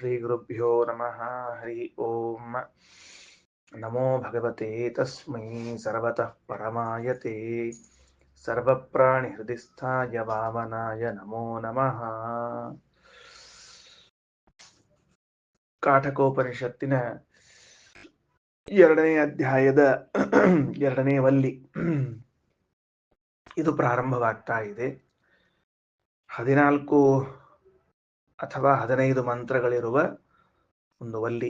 श्रीगुरुभ्यो नमः। हरि ओम। नमो भगवते तस्मै सर्वतः परमायते सर्वप्राणिहृदिस्थाय वामनाय नमो नमः। ಕಾಠಕೋಪನಿಷತ್ತಿನ 2ನೇ ಅಧ್ಯಾಯದ 2ನೇ ವಲ್ಲಿ ಇದು ಪ್ರಾರಂಭವಾಗ್ತಾ ಇದೆ. 14 ಅಥವಾ 15 ಮಂತ್ರಗಳಿರುವ ಒಂದು ವಲ್ಲಿ.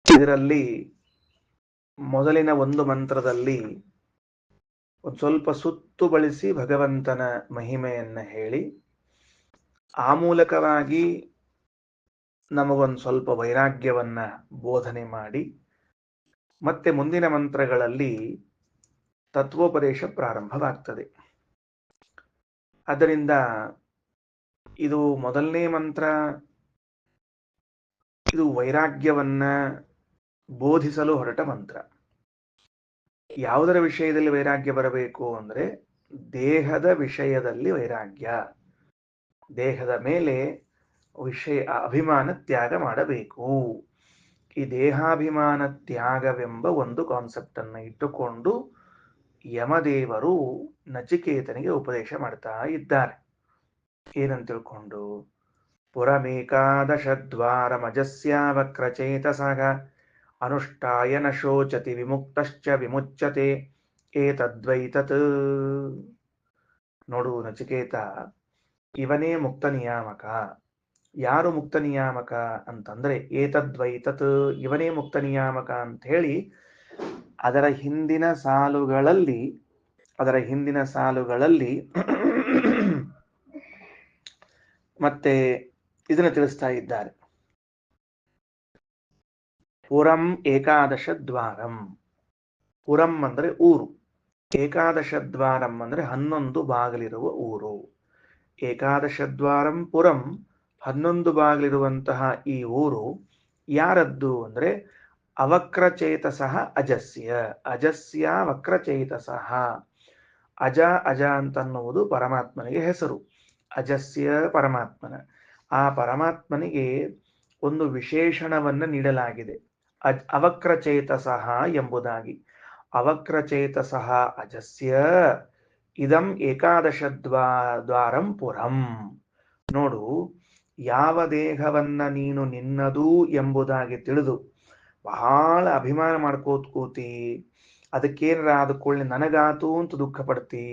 ಇದರಲ್ಲಿ ಮೊದಲಿನ ಒಂದು ಮಂತ್ರದಲ್ಲಿ ಒಂದು ಸ್ವಲ್ಪ ಸುತ್ತು ಬಳಸಿ ಭಗವಂತನ ಮಹಿಮೆಯನ್ನ ಹೇಳಿ, ಆ ಮೂಲಕವಾಗಿ ನಮಗೊಂದು ಸ್ವಲ್ಪ ವೈರಾಗ್ಯವನ್ನ ಬೋಧನೆ ಮಾಡಿ, ಮತ್ತೆ ಮುಂದಿನ ಮಂತ್ರಗಳಲ್ಲಿ ತತ್ವೋಪದೇಶ ಪ್ರಾರಂಭವಾಗ್ತದೆ. ಆದ್ದರಿಂದ ಇದು ಮೊದಲನೇ ಮಂತ್ರ, ಇದು ವೈರಾಗ್ಯವನ್ನ ಬೋಧಿಸಲು ಹೊರಟ ಮಂತ್ರ. ಯಾವುದರ ವಿಷಯದಲ್ಲಿ ವೈರಾಗ್ಯ ಬರಬೇಕು ಅಂದ್ರೆ ದೇಹದ ವಿಷಯದಲ್ಲಿ ವೈರಾಗ್ಯ. ದೇಹದ ಮೇಲೆ ಅಭಿಮಾನ ತ್ಯಾಗ ಮಾಡಬೇಕು. ಈ ದೇಹಾಭಿಮಾನ ತ್ಯಾಗವೆಂಬ ಒಂದು ಕಾನ್ಸೆಪ್ಟ್ ಅನ್ನು ಇಟ್ಟುಕೊಂಡು ಯಮದೇವರು ನಚಿಕೇತನಿಗೆ ಉಪದೇಶ ಮಾಡ್ತಾ ಇದ್ದಾರೆ. ಏನಂತ ತಿಳ್ಕೊಂಡು, ಪುರಮೇಕಾದಶದ್ವಾರಮಜಸ್ಯ ವಕ್ರಚೇತಸಃ ಅನುಷ್ಠಾಯ ನ ಶೋಚತಿ ವಿಮುಕ್ತಶ್ಚ ವಿಮುಚ್ಯತೆ ಏತದ್ವೈತತ್. ನೋಡು ನಚಿಕೇತ, ಇವನೇ ಮುಕ್ತ ನಿಯಾಮಕ. ಯಾರು ಮುಕ್ತ ನಿಯಾಮಕ ಅಂತಂದ್ರೆ ಏತದ್ವೈತತ್, ಇವನೇ ಮುಕ್ತ ನಿಯಾಮಕ ಅಂತ ಹೇಳಿ ಅದರ ಹಿಂದಿನ ಸಾಲುಗಳಲ್ಲಿ ಮತ್ತೆ ಇದನ್ನು ತಿಳಿಸ್ತಾ ಇದ್ದಾರೆ. ಪುರಂ ಏಕಾದಶ ದ್ವಾರಂ. ಪುರಂ ಅಂದ್ರೆ ಊರು, ಏಕಾದಶ ದ್ವಾರಂ ಅಂದ್ರೆ 11 ಬಾಗಿಲಿರುವ ಊರು. ಏಕಾದಶ ದ್ವಾರಂ ಪುರಂ, 11 ಬಾಗಿಲಿರುವಂತಹ ಈ ಊರು ಯಾರದ್ದು ಅಂದ್ರೆ ಅವಕ್ರಚೇತಸಃ ಅಜಸ್ಯ. ಅಜಸ್ಯ ವಕ್ರಚೇತಸಃ. ಅಜ ಅಂತನ್ನುವುದು ಪರಮಾತ್ಮನಿಗೆ ಹೆಸರು. ಅಜಸ್ಯ ಪರಮಾತ್ಮನ. ಆ ಪರಮಾತ್ಮನಿಗೆ ಒಂದು ವಿಶೇಷಣವನ್ನು ನೀಡಲಾಗಿದೆ, ಅವಕ್ರಚೇತಸಃ ಎಂಬುದಾಗಿ. ಅವಕ್ರಚೇತಸಃ ಅಜಸ್ಯ ಇದಂ ಏಕಾದಶ ದ್ವಾರಂ ಪುರಂ. ನೋಡು, ಯಾವ ದೇಹವನ್ನ ನೀನು ನಿನ್ನದು ಎಂಬುದಾಗಿ ತಿಳಿದು ಬಹಳ ಅಭಿಮಾನ ಮಾಡ್ಕೋತ ಕೂತಿ, ಅದಕ್ಕೇನಾರ ಆದಕೊಳ್ಳಿ ನನಗಾತು ಅಂತ ದುಃಖ ಪಡ್ತಿ.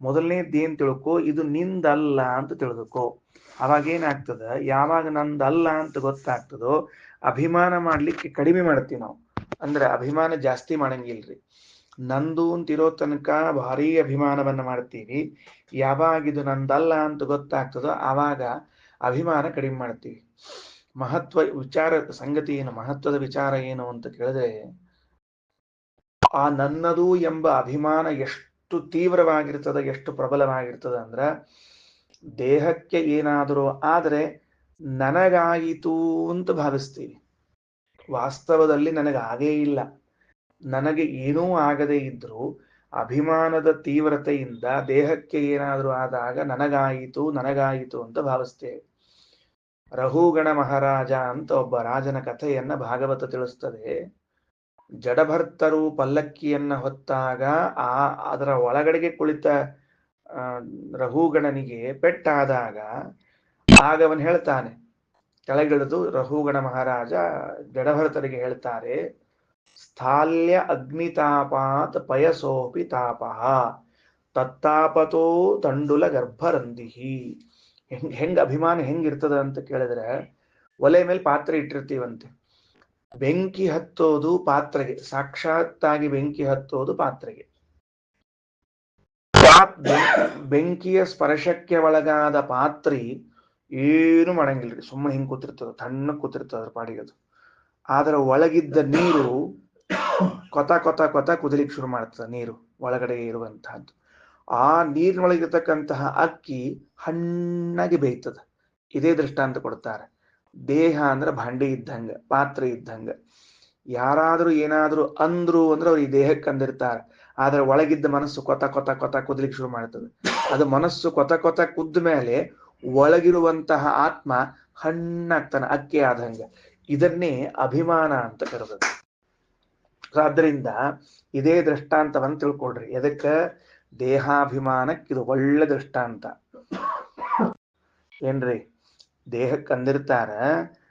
ಮೊದಲನೇದ್ದೇನ್ ತಿಳ್ಕೊ, ಇದು ನಿಂದಲ್ಲ ಅಂತ ತಿಳಿದುಕೋ. ಅವಾಗೇನಾಗ್ತದ, ಯಾವಾಗ ನಂದಲ್ಲ ಅಂತ ಗೊತ್ತಾಗ್ತದೋ ಅಭಿಮಾನ ಮಾಡ್ಲಿಕ್ಕೆ ಕಡಿಮೆ ಮಾಡ್ತೀವಿ ನಾವು. ಅಂದ್ರೆ ಅಭಿಮಾನ ಜಾಸ್ತಿ ಮಾಡಂಗಿಲ್ರಿ. ನಂದು ಅಂತಿರೋ ತನಕ ಭಾರಿ ಅಭಿಮಾನವನ್ನ ಮಾಡ್ತೀವಿ. ಯಾವಾಗ ಇದು ನಂದಲ್ಲ ಅಂತ ಗೊತ್ತಾಗ್ತದೋ ಆವಾಗ ಅಭಿಮಾನ ಕಡಿಮೆ ಮಾಡ್ತೀವಿ. ಸಂಗತಿ ಏನು, ಮಹತ್ವದ ವಿಚಾರ ಏನು ಅಂತ ಕೇಳಿದ್ರೆ, ಆ ನನ್ನದು ಎಂಬ ಅಭಿಮಾನ ಎಷ್ಟು ತೀವ್ರವಾಗಿರ್ತದ, ಎಷ್ಟು ಪ್ರಬಲವಾಗಿರ್ತದ ಅಂದ್ರ, ದೇಹಕ್ಕೆ ಏನಾದರೂ ಆದರೆ ನನಗಾಯಿತು ಅಂತ ಭಾವಿಸ್ತೀವಿ. ವಾಸ್ತವದಲ್ಲಿ ನನಗಾಗೇ ಇಲ್ಲ. ನನಗೆ ಏನೂ ಆಗದೇ ಇದ್ರೂ ಅಭಿಮಾನದ ತೀವ್ರತೆಯಿಂದ ದೇಹಕ್ಕೆ ಏನಾದರೂ ಆದಾಗ ನನಗಾಯಿತು ಅಂತ ಭಾವಿಸ್ತೇವೆ. ರಹುಗಣ ಮಹಾರಾಜ ಅಂತ ಒಬ್ಬ ರಾಜನ ಕಥೆಯನ್ನ ಭಾಗವತ ತಿಳಿಸ್ತದೆ. ಜಡಭರ್ತರು ಪಲ್ಲಕ್ಕಿಯನ್ನ ಹೊತ್ತಾಗ ಅದರ ಒಳಗಡೆಗೆ ಕುಳಿತ ರಹುಗಣನಿಗೆ ಪೆಟ್ಟಾದಾಗ ಆಗವನ್ ಹೇಳ್ತಾನೆ, ಕೆಳಗಿಳಿದು ರಹುಗಣ ಮಹಾರಾಜ ಜಡಭರ್ತರಿಗೆ ಹೇಳ್ತಾರೆ, ಸ್ಥಾಲ್ಯ ಅಗ್ನಿತಾಪಾತ್ ಪಯಸೋಪಿ ತಾಪಃ ತತ್ತಾಪತೋ ತಂಡುಲ ಗರ್ಭರಂದಿಹಿ. ಹೆಂಗ ಅಭಿಮಾನ ಹೆಂಗಿರ್ತದ ಅಂತ ಕೇಳಿದ್ರೆ, ಒಲೆ ಮೇಲೆ ಪಾತ್ರೆ ಇಟ್ಟಿರ್ತೀವಂತೆ, ಬೆಂಕಿ ಹತ್ತೋದು ಪಾತ್ರೆಗೆ, ಸಾಕ್ಷಾತ್ತಾಗಿ ಬೆಂಕಿ ಹತ್ತೋದು ಪಾತ್ರೆಗೆ. ಬೆಂಕಿಯ ಸ್ಪರ್ಶಕ್ಕೆ ಒಳಗಾದ ಪಾತ್ರೆ ಏನು ಮಾಡಂಗಿಲ್ರಿ, ಸುಮ್ಮನೆ ಹಿಂಗ್ ಕೂತಿರ್ತದ, ತಣ್ಣ ಕೂತಿರ್ತದ ಅದ್ರ ಪಾಡಿಗೆ. ಅದು ಆದ್ರ ಒಳಗಿದ್ದ ನೀರು ಕೊತ ಕೊತ ಕೊತ ಕುದಿಲಿಕ್ಕೆ ಶುರು ಮಾಡ್ತದ. ನೀರು ಒಳಗಡೆ ಇರುವಂತಹದ್ದು, ಆ ನೀರಿನೊಳಗಿರ್ತಕ್ಕಂತಹ ಅಕ್ಕಿ ಹಣ್ಣಾಗಿ ಬೇಯ್ತದ. ಇದೇ ದೃಷ್ಟಾಂತ ಕೊಡ್ತಾರೆ. ದೇಹ ಅಂದ್ರೆ ಭಾಂಡಿ ಇದ್ದಂಗ, ಪಾತ್ರೆ ಇದ್ದಂಗ. ಯಾರಾದ್ರೂ ಏನಾದ್ರೂ ಅಂದ್ರು ಅಂದ್ರೆ ಅವ್ರು ಈ ದೇಹಕ್ಕೆ ಅಂದಿರ್ತಾರೆ, ಆದ್ರೆ ಒಳಗಿದ್ದ ಮನಸ್ಸು ಕೊತ ಕೊತ ಕೊತ ಕುದ್ಲಿಕ್ಕೆ ಶುರು ಮಾಡ್ತದೆ. ಅದು ಮನಸ್ಸು ಕೊತ ಕೊತ ಕುದ್ದ ಮೇಲೆ ಒಳಗಿರುವಂತಹ ಆತ್ಮ ಹಣ್ಣಾಗ್ತಾನೆ ಅಕ್ಕಿ ಆದಂಗ. ಇದನ್ನೇ ಅಭಿಮಾನ ಅಂತ ಕರೆದದ್ದು. ಆದ್ದರಿಂದ ಇದೇ ದೃಷ್ಟಾಂತವನ್ನು ತಿಳ್ಕೊಳ್ರಿ. ಎದಕ್ಕ? ದೇಹಾಭಿಮಾನಕ್ಕೆ ಇದು ಒಳ್ಳೆ ದೃಷ್ಟಾಂತ. ಏನ್ರಿ, ದೇಹಕ್ಕೆ ಅಂದಿರ್ತಾರ,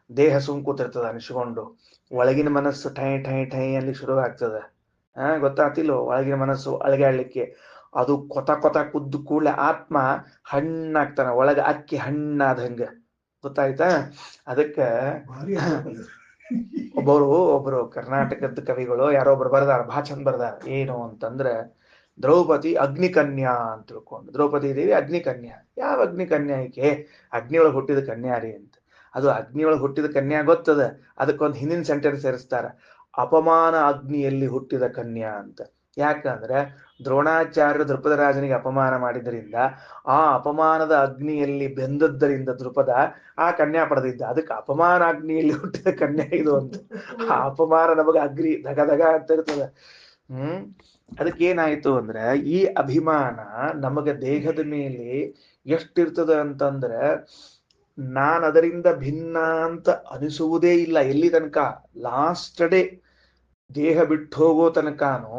ದೇಹ ಸುಂಕೂತಿರ್ತದ ಅನಿಸ್ಕೊಂಡು, ಒಳಗಿನ ಮನಸ್ಸು ಠೈ ಠೈ ಠೈ ಅಲ್ಲಿ ಶುರು ಆಗ್ತದ. ಗೊತ್ತಾಗ್ತಿಲ್ಲೋ? ಒಳಗಿನ ಮನಸ್ಸು ಅಳಗಾಡ್ಲಿಕ್ಕೆ ಅದು ಕೊತ ಕೊತ ಕುದ್ದು ಕೂಡಲೇ ಆತ್ಮ ಹಣ್ಣಾಗ್ತಾನ, ಒಳಗ ಅಕ್ಕಿ ಹಣ್ಣಾದಂಗ. ಗೊತ್ತಾಯ್ತಾ? ಅದಕ್ಕ ಒಬ್ಬರು ಕರ್ನಾಟಕದ ಕವಿಗಳು ಯಾರೊಬ್ರು ಬರ್ದಾರ, ಬಹಳ ಚಂದ ಬರ್ದಾರ. ಏನು ಅಂತಂದ್ರೆ, ದ್ರೌಪದಿ ಅಗ್ನಿಕನ್ಯಾ ಅಂತ ತಿಳ್ಕೊಂಡು, ದ್ರೌಪದಿ ದೇವಿ ಅಗ್ನಿಕನ್ಯಾ. ಯಾವ ಅಗ್ನಿಕನ್ಯಾ? ಈಕೆ ಅಗ್ನಿಯೊಳಗೆ ಹುಟ್ಟಿದ ಕನ್ಯಾರಿ ಅಂತ. ಅದು ಅಗ್ನಿಯೊಳಗೆ ಹುಟ್ಟಿದ ಕನ್ಯಾ ಗೊತ್ತದ, ಅದಕ್ಕೊಂದು ಹಿಂದಿನ ಸೆಂಟೆನ್ಸ್ ಸೇರಿಸ್ತಾರ, ಅಪಮಾನ ಅಗ್ನಿಯಲ್ಲಿ ಹುಟ್ಟಿದ ಕನ್ಯಾ ಅಂತ. ಯಾಕಂದ್ರೆ ದ್ರೋಣಾಚಾರ್ಯರು ದ್ರುಪದ ರಾಜನಿಗೆ ಅಪಮಾನ ಮಾಡಿದ್ರಿಂದ ಆ ಅಪಮಾನದ ಅಗ್ನಿಯಲ್ಲಿ ಬೆಂದದ್ದರಿಂದ ದ್ರುಪದ ಆ ಕನ್ಯಾ ಪಡೆದಿದ್ದ. ಅದಕ್ಕೆ ಅಪಮಾನ ಅಗ್ನಿಯಲ್ಲಿ ಹುಟ್ಟಿದ ಕನ್ಯಾ ಇದು ಅಂತ. ಆ ಅಪಮಾನ ನಮಗ ಅಗ್ನಿ ಧಗ ಧಗ ಅಂತ ಇರ್ತದೆ. ಅದಕ್ಕೇನಾಯ್ತು ಅಂದ್ರೆ, ಈ ಅಭಿಮಾನ ನಮಗ ದೇಹದ ಮೇಲೆ ಎಷ್ಟಿರ್ತದ ಅಂತಂದ್ರೆ, ನಾನು ಅದರಿಂದ ಭಿನ್ನ ಅಂತ ಅನಿಸುವುದೇ ಇಲ್ಲ. ಎಲ್ಲಿ ತನಕ? ಲಾಸ್ಟ್ ಡೇ ದೇಹ ಬಿಟ್ಟು ಹೋಗೋ ತನಕನೂ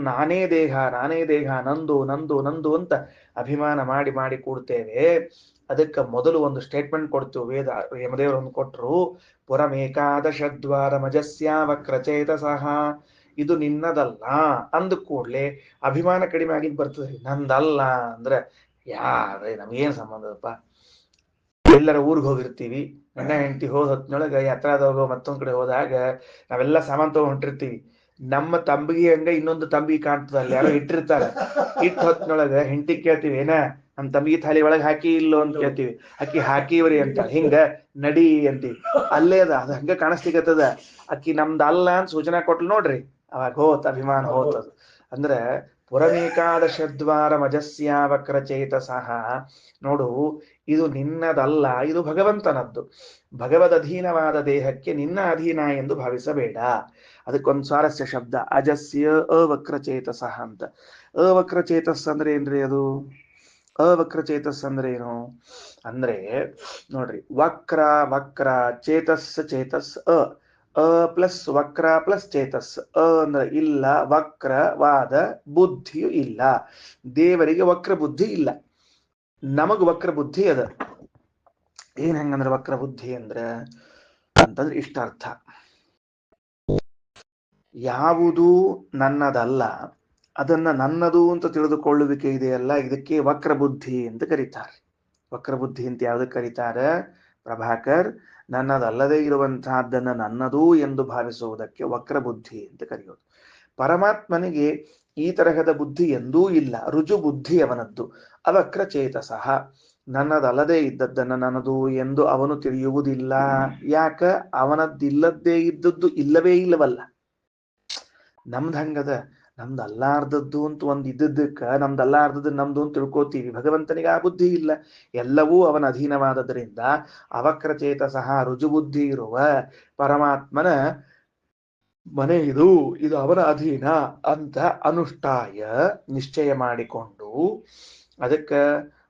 ನಾನೇ ದೇಹ, ನಾನೇ ದೇಹ, ನಂದು ನಂದು ನಂದು ಅಂತ ಅಭಿಮಾನ ಮಾಡಿ ಮಾಡಿ ಕೂಡ್ತೇವೆ. ಅದಕ್ಕೆ ಮೊದಲು ಒಂದು ಸ್ಟೇಟ್ಮೆಂಟ್ ಕೊಡ್ತೀವಿ. ವೇದ ಯಮದೇವರು ಒಂದು ಕೊಟ್ಟರು, ಪುರಮೇಕಾದಶದ್ವಾರ ಮಜಸ್ಯ ವಕ್ರಚೇತಸಃ, ಇದು ನಿನ್ನದಲ್ಲ ಅಂದ ಕೂಡ್ಲೆ ಅಭಿಮಾನ ಕಡಿಮೆ ಆಗಿದ್ ಬರ್ತದೆ. ನಂದಲ್ಲ ಅಂದ್ರೆ ಯಾರೇ ನಮಗೇನು ಸಂಬಂಧದಪ್ಪ? ಎಲ್ಲರ ಊರಿಗೆ ಹೋಗಿರ್ತೀವಿ, ಗಂಡ ಹೆಂಡತಿ ಹೋದ ಹೊತ್ತಿನೊಳಗೆ ಯಾತ್ರಾದವಾಗ ಮತ್ತೊಂದ್ ಕಡೆ ಹೋದಾಗ ನಾವೆಲ್ಲ ಸಾಮಾನ್ ತಗೊಂಡ್ ಹೊಂಟಿರ್ತೀವಿ. ನಮ್ಮ ತಂಬಿಗೆ ಹಂಗ ಇನ್ನೊಂದು ತಂಬಿಗೆ ಕಾಣ್ತದ, ಅಲ್ಲಿ ಯಾರೋ ಇಟ್ಟಿರ್ತಾರೆ. ಇಟ್ಟು ಹೊತ್ತಿನೊಳಗೆ ಹೆಂಡತಿ ಕೇಳ್ತೀವಿ, ಏನ ನಮ್ ತಂಬಿಗೆ ಥಾಲಿ ಒಳಗೆ ಹಾಕಿ ಇಲ್ಲೋ ಅಂತ ಕೇಳ್ತೀವಿ. ಅಕ್ಕಿ ಹಾಕಿವ್ರಿ ಅಂತ, ಹಿಂಗ ನಡಿ ಅಂತೀವಿ. ಅಲ್ಲೇ ಅದು ಹಂಗ ಕಾಣಿಸ್ಲಿಕ್ಕತ್ತದ, ಅಕ್ಕಿ ನಮ್ದು ಅಲ್ಲ ಅಂತ ಸೂಚನಾ ಕೊಟ್ಲು ನೋಡ್ರಿ, ಅವಾಗ ಹೋತ್ ಅಭಿಮಾನ ಹೋತದು. ಅಂದ್ರೆ ಪುರಮೇಕಾದಶದ್ವಾರ ಮಜಸ್ಯ ವಕ್ರಚೇತಸಃ, ನೋಡು, ಇದು ನಿನ್ನದಲ್ಲ, ಇದು ಭಗವಂತನದ್ದು. ಭಗವದ್ ಅಧೀನವಾದ ದೇಹಕ್ಕೆ ನಿನ್ನ ಅಧೀನ ಎಂದು ಭಾವಿಸಬೇಡ. ಅದಕ್ಕೊಂದು ಸ್ವಾರಸ್ಯ ಶಬ್ದ, ಅಜಸ್ಯ ಅವಕ್ರಚೇತಸಃ ಅಂತ. ಅವಕ್ರಚೇತಸ್ ಅಂದ್ರೆ ಏನ್ರಿ? ಅದು ಅವಕ್ರಚೇತಸ್ ಅಂದ್ರೆ ಏನು ಅಂದ್ರೆ, ನೋಡ್ರಿ, ವಕ್ರ ವಕ್ರ ಚೇತಸ್ ಚೇತಸ್ ಅ ಪ್ಲಸ್ ವಕ್ರ ಪ್ಲಸ್ ಚೇತಸ್. ಅಂದ್ರೆ ಇಲ್ಲ, ವಕ್ರವಾದ ಬುದ್ಧಿಯು ಇಲ್ಲ. ದೇವರಿಗೆ ವಕ್ರ ಬುದ್ಧಿ ಇಲ್ಲ, ನಮಗ್ ವಕ್ರ ಬುದ್ಧಿ ಅದ. ಏನ್ ಹೆಂಗಂದ್ರೆ ವಕ್ರ ಬುದ್ಧಿ ಅಂತಂದ್ರೆ ಇಷ್ಟ ಅರ್ಥ. ಯಾವುದು ನನ್ನದಲ್ಲ ಅದನ್ನ ನನ್ನದು ಅಂತ ತಿಳಿದುಕೊಳ್ಳುವಿಕೆ ಇದೆಯಲ್ಲ, ಇದಕ್ಕೆ ವಕ್ರ ಬುದ್ಧಿ ಅಂತ ಕರೀತಾರೆ. ವಕ್ರ ಬುದ್ಧಿ ಅಂತ ಯಾವ್ದಕ್ಕೆ ಕರೀತಾರೆ? ಪ್ರಭಾಕರ್, ನನ್ನದಲ್ಲದೆ ಇರುವಂತಹದ್ದನ್ನ ನನ್ನದು ಎಂದು ಭಾವಿಸುವುದಕ್ಕೆ ವಕ್ರ ಬುದ್ಧಿ ಅಂತ ಕರೆಯೋದು. ಪರಮಾತ್ಮನಿಗೆ ಈ ತರಹದ ಬುದ್ಧಿ ಎಂದೂ ಇಲ್ಲ, ರುಜು ಬುದ್ಧಿ ಅವನದ್ದು. ಅವಕ್ರ ಚೇತಸಃ, ನನ್ನದಲ್ಲದೆ ಇದ್ದದ್ದನ್ನ ನನ್ನದು ಎಂದು ಅವನು ತಿಳಿಯುವುದಿಲ್ಲ. ಯಾಕ? ಅವನದ್ದಿಲ್ಲದ್ದೇ ಇದ್ದದ್ದು ಇಲ್ಲವೇ ಇಲ್ಲವಲ್ಲ. ನಮ್ದು ಹಂಗದ, ನಮ್ದು ಅಲ್ಲಾರ್ದದ್ದು ಅಂತ ಒಂದ್ ಇದ್ದದ್ದಕ್ಕ ನಮ್ದು ಅಲ್ಲಾರ್ದದ್ದು ನಮ್ದು ಅಂತ ತಿಳ್ಕೋತೀವಿ. ಭಗವಂತನಿಗೆ ಆ ಬುದ್ಧಿ ಇಲ್ಲ, ಎಲ್ಲವೂ ಅವನ ಅಧೀನವಾದದ್ರಿಂದ ಅವಕ್ರಚೇತಸಃ, ರುಜುಬುದ್ಧಿ ಇರುವ ಪರಮಾತ್ಮನ ಮನೆ ಇದು, ಇದು ಅವನ ಅಧೀನ ಅಂತ ಅನುಷ್ಠಾಯ ನಿಶ್ಚಯ ಮಾಡಿಕೊಂಡು, ಅದಕ್ಕ